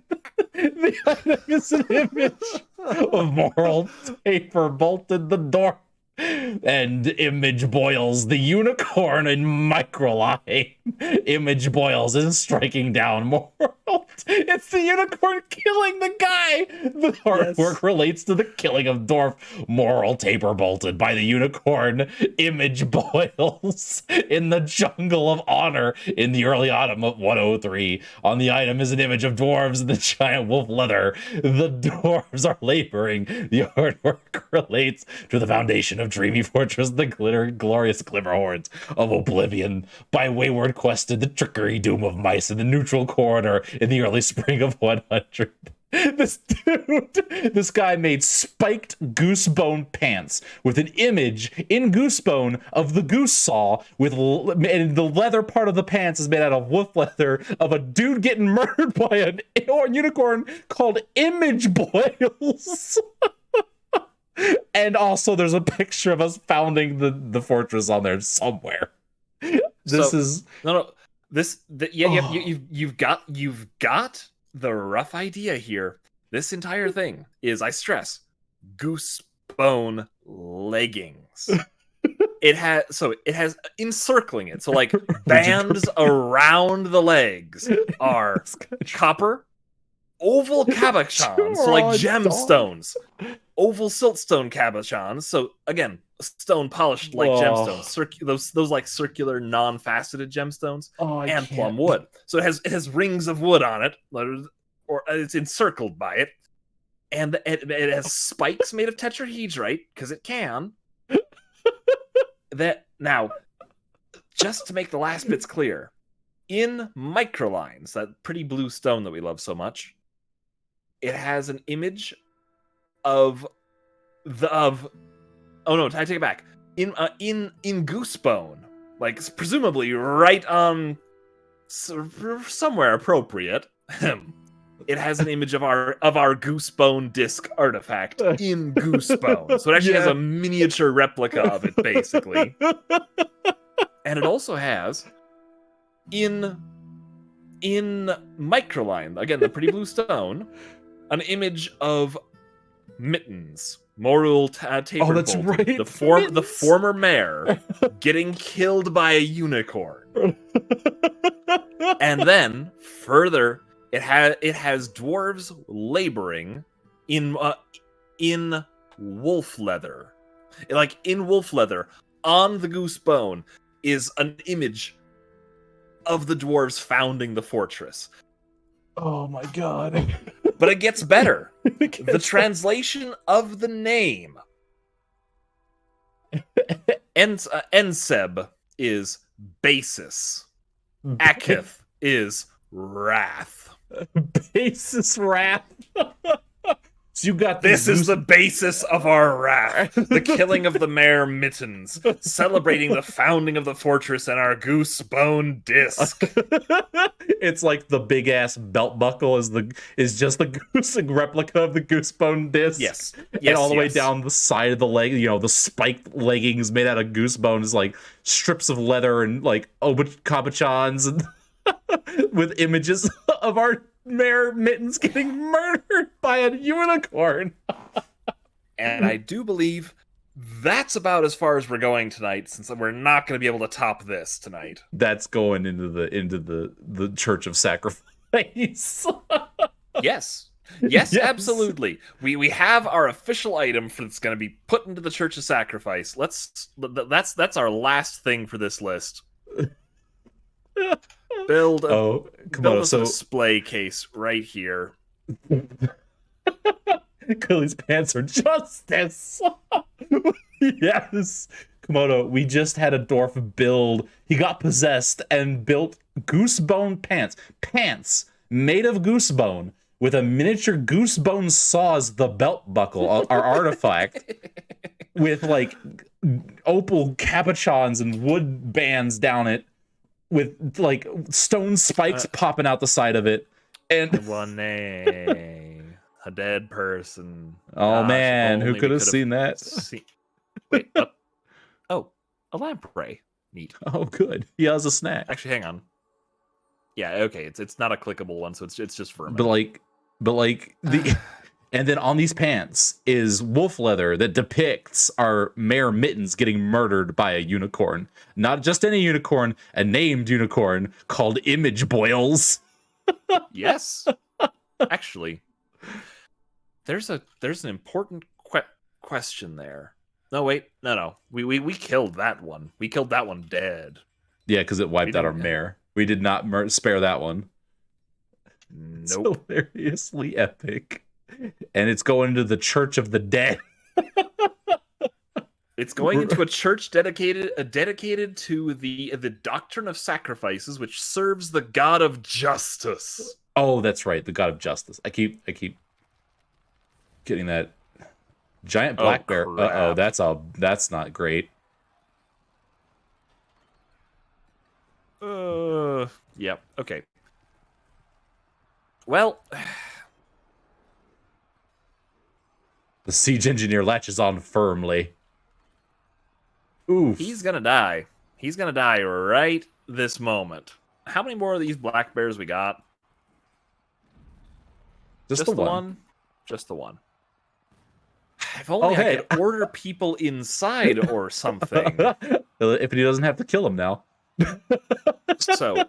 B: the item is an image of moral taper bolted the door, and Image Boils the unicorn in microline. Image Boils is striking down more It's the unicorn killing the guy. The artwork relates to the killing of Dwarf Moral Taper bolted by the unicorn image boils in the jungle of honor in the early autumn of 103. On the item is an image of dwarves in the giant wolf leather. The dwarves are laboring. The artwork relates to the foundation of Dreamy Fortress, the glorious glimmer horns of oblivion by wayward quested the trickery doom of mice in the neutral corridor in the early spring of 100. This guy made spiked goosebone pants with an image in goosebone of the goose saw and the leather part of the pants is made out of wolf leather of a dude getting murdered by an unicorn called Image Boils. And also there's a picture of us founding the fortress on there somewhere.
A: You've got the rough idea here. This entire thing is, I stress, goose bone leggings. It has encircling it. So like bands around the legs are copper, oval cabochons, so like gemstones. Oval siltstone cabochons. So again, stone polished like gemstones. Those like circular, non-faceted gemstones, and plum wood. So it has rings of wood on it, or it's encircled by it, and it has spikes made of tetrahedrite because it can. That now, just to make the last bits clear, in microlines, that pretty blue stone that we love so much, it has an image of oh no, I take it back. In goosebone, like presumably right on somewhere appropriate. It has an image of our goosebone disc artifact in goosebone. So it actually has a miniature replica of it, basically. And it also has in microline, again, the pretty blue stone, an image of Mittens, Moral Taper
B: that's right.
A: the former mayor getting killed by a unicorn. And then further, it has dwarves laboring in wolf leather. Like in wolf leather, on the goose bone is an image of the dwarves founding the fortress.
B: Oh my god.
A: But it gets better. The translation of the name Enseb is basis. Akith is wrath.
B: Basis wrath. So you got
A: this is the basis of our wrath. The killing of the Mayor Mittens, celebrating the founding of the fortress and our goose bone disc.
B: It's like the big ass belt buckle is just the goose replica of the goose bone disc.
A: Yes.
B: And all the way down the side of the leg, the spiked leggings made out of goose bone is like strips of leather and like cabochons and with images of our Mayor Mittens getting murdered by a unicorn.
A: And I do believe that's about as far as we're going tonight, since we're not going to be able to top this tonight.
B: That's going into the Church of Sacrifice.
A: Yes, absolutely. We have our official item that's going to be put into the Church of Sacrifice. That's our last thing for this list. Build a display case right here.
B: Clearly's pants are justice. Yes. Komodo, we just had a dwarf build. He got possessed and built goosebone pants. Pants made of goosebone with a miniature goosebone saw as the belt buckle, our artifact, with like opal cabochons and wood bands down it, with like stone spikes popping out the side of it, and
A: one name, a dead person.
B: Oh man, who could have seen that?
A: Wait, a lamprey. Neat.
B: Oh, good. He has a snack.
A: Actually, hang on. Yeah, okay. It's not a clickable one, so it's just for a minute.
B: But like the. And then on these pants is wolf leather that depicts our Mayor Mittens getting murdered by a unicorn. Not just any unicorn, a named unicorn called Image Boils.
A: Yes. Actually, there's an important question there. No, wait. No. We killed that one. We killed that one dead.
B: Yeah, because it wiped out our mare. We did not spare that one.
A: Nope.
B: It's hilariously epic. And it's going to the Church of the Dead.
A: It's going into a church dedicated to the doctrine of sacrifices, which serves the god of justice.
B: Oh, that's right, the god of justice. I keep getting that giant black bear. Uh-oh, that's not great.
A: Yep. Okay. Well,
B: the siege engineer latches on firmly. Oof.
A: He's gonna die. He's gonna die right this moment. How many more of these black bears we got?
B: Just the
A: one? Just the one. If only I could order people inside or something.
B: If he doesn't have to kill him now.
A: So,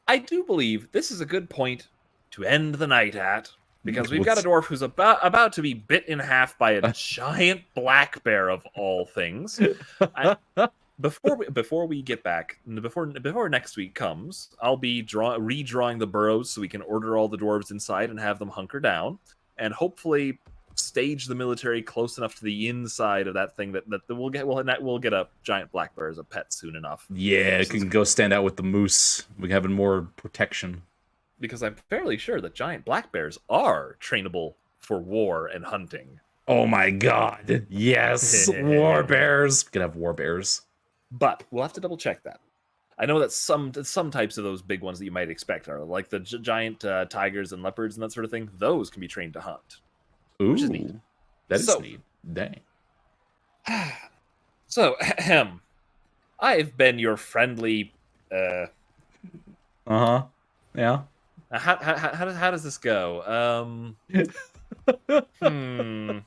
A: I do believe this is a good point to end the night at, because we've got a dwarf who's about to be bit in half by a giant black bear of all things. Before we get back, before next week comes, I'll be redrawing the burrows so we can order all the dwarves inside and have them hunker down, and hopefully stage the military close enough to the inside of that thing that we'll get a giant black bear as a pet soon enough.
B: Yeah, it can go stand out with the moose. We have more protection.
A: Because I'm fairly sure that giant black bears are trainable for war and hunting.
B: Oh my god. Yes. War bears. We can have war bears.
A: But we'll have to double check that. I know that some types of those big ones that you might expect are like the giant tigers and leopards and that sort of thing. Those can be trained to hunt.
B: Ooh,
A: which is neat.
B: That is neat. Dang.
A: So, I've been your friendly...
B: Uh-huh. Yeah.
A: How does this go?
B: Mm-hmm.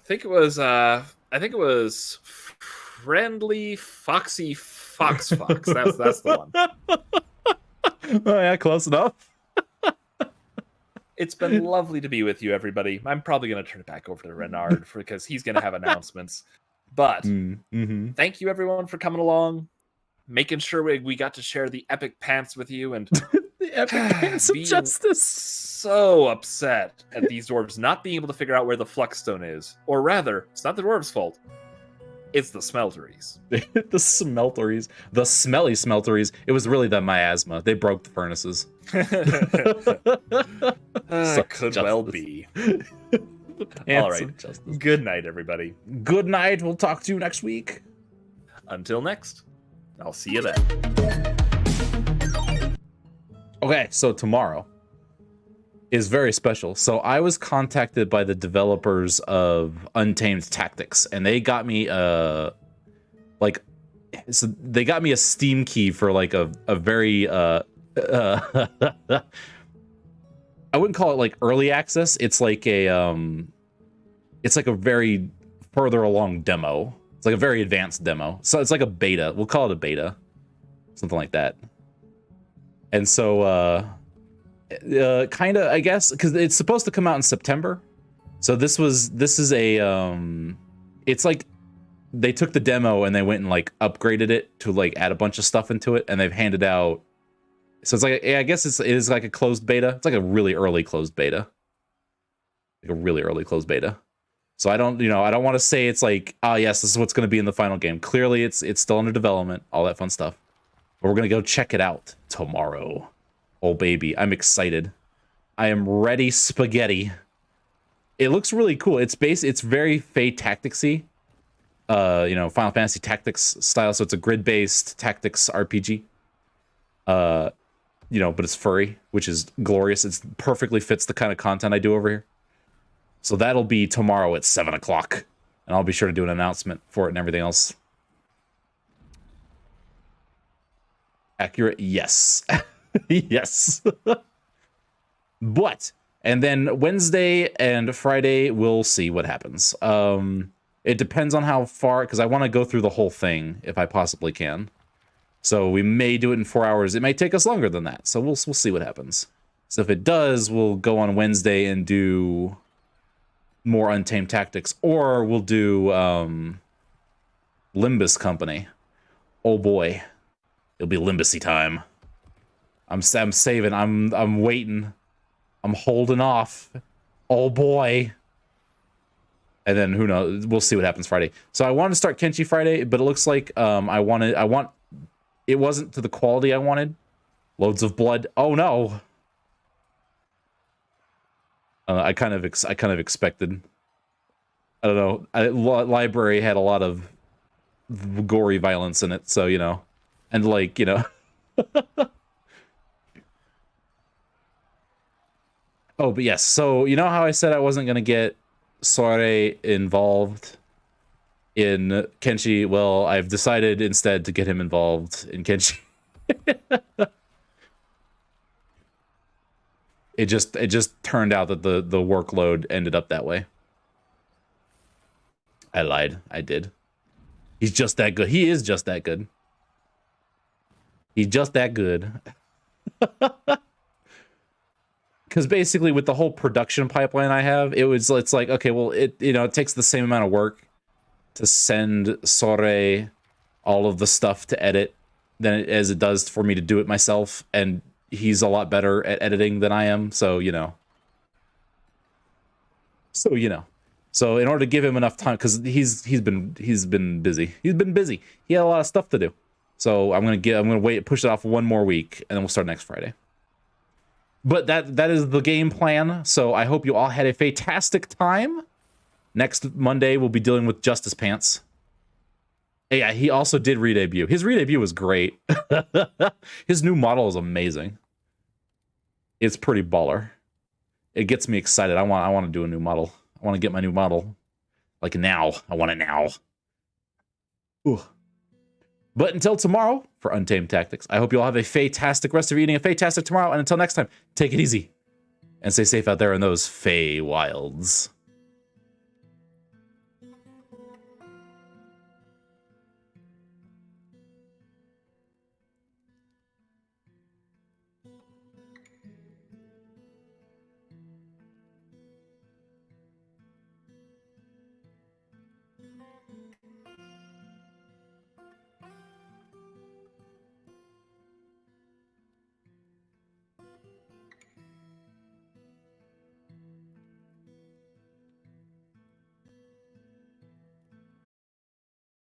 A: I think it was friendly foxy fox. That's the one.
B: Oh yeah, close enough.
A: It's been lovely to be with you, everybody. I'm probably going to turn it back over to Renard because he's going to have announcements. But thank you, everyone, for coming along, making sure we got to share the epic pants with you, and
B: the epic pants of justice.
A: So upset at these dwarves not being able to figure out where the Fluxstone is. Or rather, it's not the dwarves' fault. It's the smelteries.
B: The smelteries. The smelly smelteries. It was really the miasma. They broke the furnaces.
A: Could well be. All right. Good night, everybody.
B: Good night. We'll talk to you next week.
A: Until next, I'll see you then.
B: Okay, so tomorrow is very special. So I was contacted by the developers of Untamed Tactics, and they got me they got me a Steam key for like a very I wouldn't call it like early access. It's like a very further along demo. It's like a very advanced demo. So it's like a beta. We'll call it a beta. Something like that. And so kind of, I guess, because it's supposed to come out in September. So this is a it's like they took the demo and they went and like upgraded it to like add a bunch of stuff into it, and they've handed out. So it's like, I guess it is like a closed beta. It's like a really early closed beta. Like a really early closed beta. So I don't want to say it's like, oh yes, this is what's going to be in the final game. Clearly it's still under development, all that fun stuff. But we're going to go check it out tomorrow. Oh baby, I'm excited. I am ready spaghetti. It looks really cool. It's very Fey Tactics-y. Final Fantasy Tactics style, so it's a grid-based tactics RPG. But it's furry, which is glorious. It perfectly fits the kind of content I do over here. So that'll be tomorrow at 7 o'clock. And I'll be sure to do an announcement for it and everything else. Accurate? Yes. Yes. And then Wednesday and Friday, we'll see what happens. It depends on how far, because I want to go through the whole thing if I possibly can. So we may do it in 4 hours. It may take us longer than that. So we'll see what happens. So if it does, we'll go on Wednesday and do more Untamed Tactics, or we'll do Limbus Company. Oh boy, it'll be Limbusy time. I'm saving. I'm waiting. I'm holding off. Oh boy. And then who knows? We'll see what happens Friday. So I wanted to start Kenshi Friday, but it looks like it wasn't to the quality I wanted. Loads of blood. Oh no. I kind of expected. I don't know. Library had a lot of gory violence in it, so you know, and like you know. Oh, but yes. So you know how I said I wasn't gonna get Soare involved in Kenshi? Well, I've decided instead to get him involved in Kenshi. It just turned out that the workload ended up that way. I lied. I did. He's just that good. He is just that good. He's just that good. Because basically with the whole production pipeline I have, it's like, okay, well, it takes the same amount of work to send Sore all of the stuff to edit as it does for me to do it myself, and he's a lot better at editing than I am, so you know. So in order to give him enough time, because he's been busy. He's been busy. He had a lot of stuff to do. So I'm gonna push it off one more week, and then we'll start next Friday. But that is the game plan. So I hope you all had a fantastic time. Next Monday we'll be dealing with Justice Pants. Yeah, he also did re-debut. His re-debut was great. His new model is amazing. It's pretty baller. It gets me excited. I want to do a new model. I want to get my new model. Like now. I want it now. Ooh. But until tomorrow, for Untamed Tactics, I hope you all have a fantastic rest of your evening, a fantastic tomorrow, and until next time, take it easy. And stay safe out there in those Fey wilds.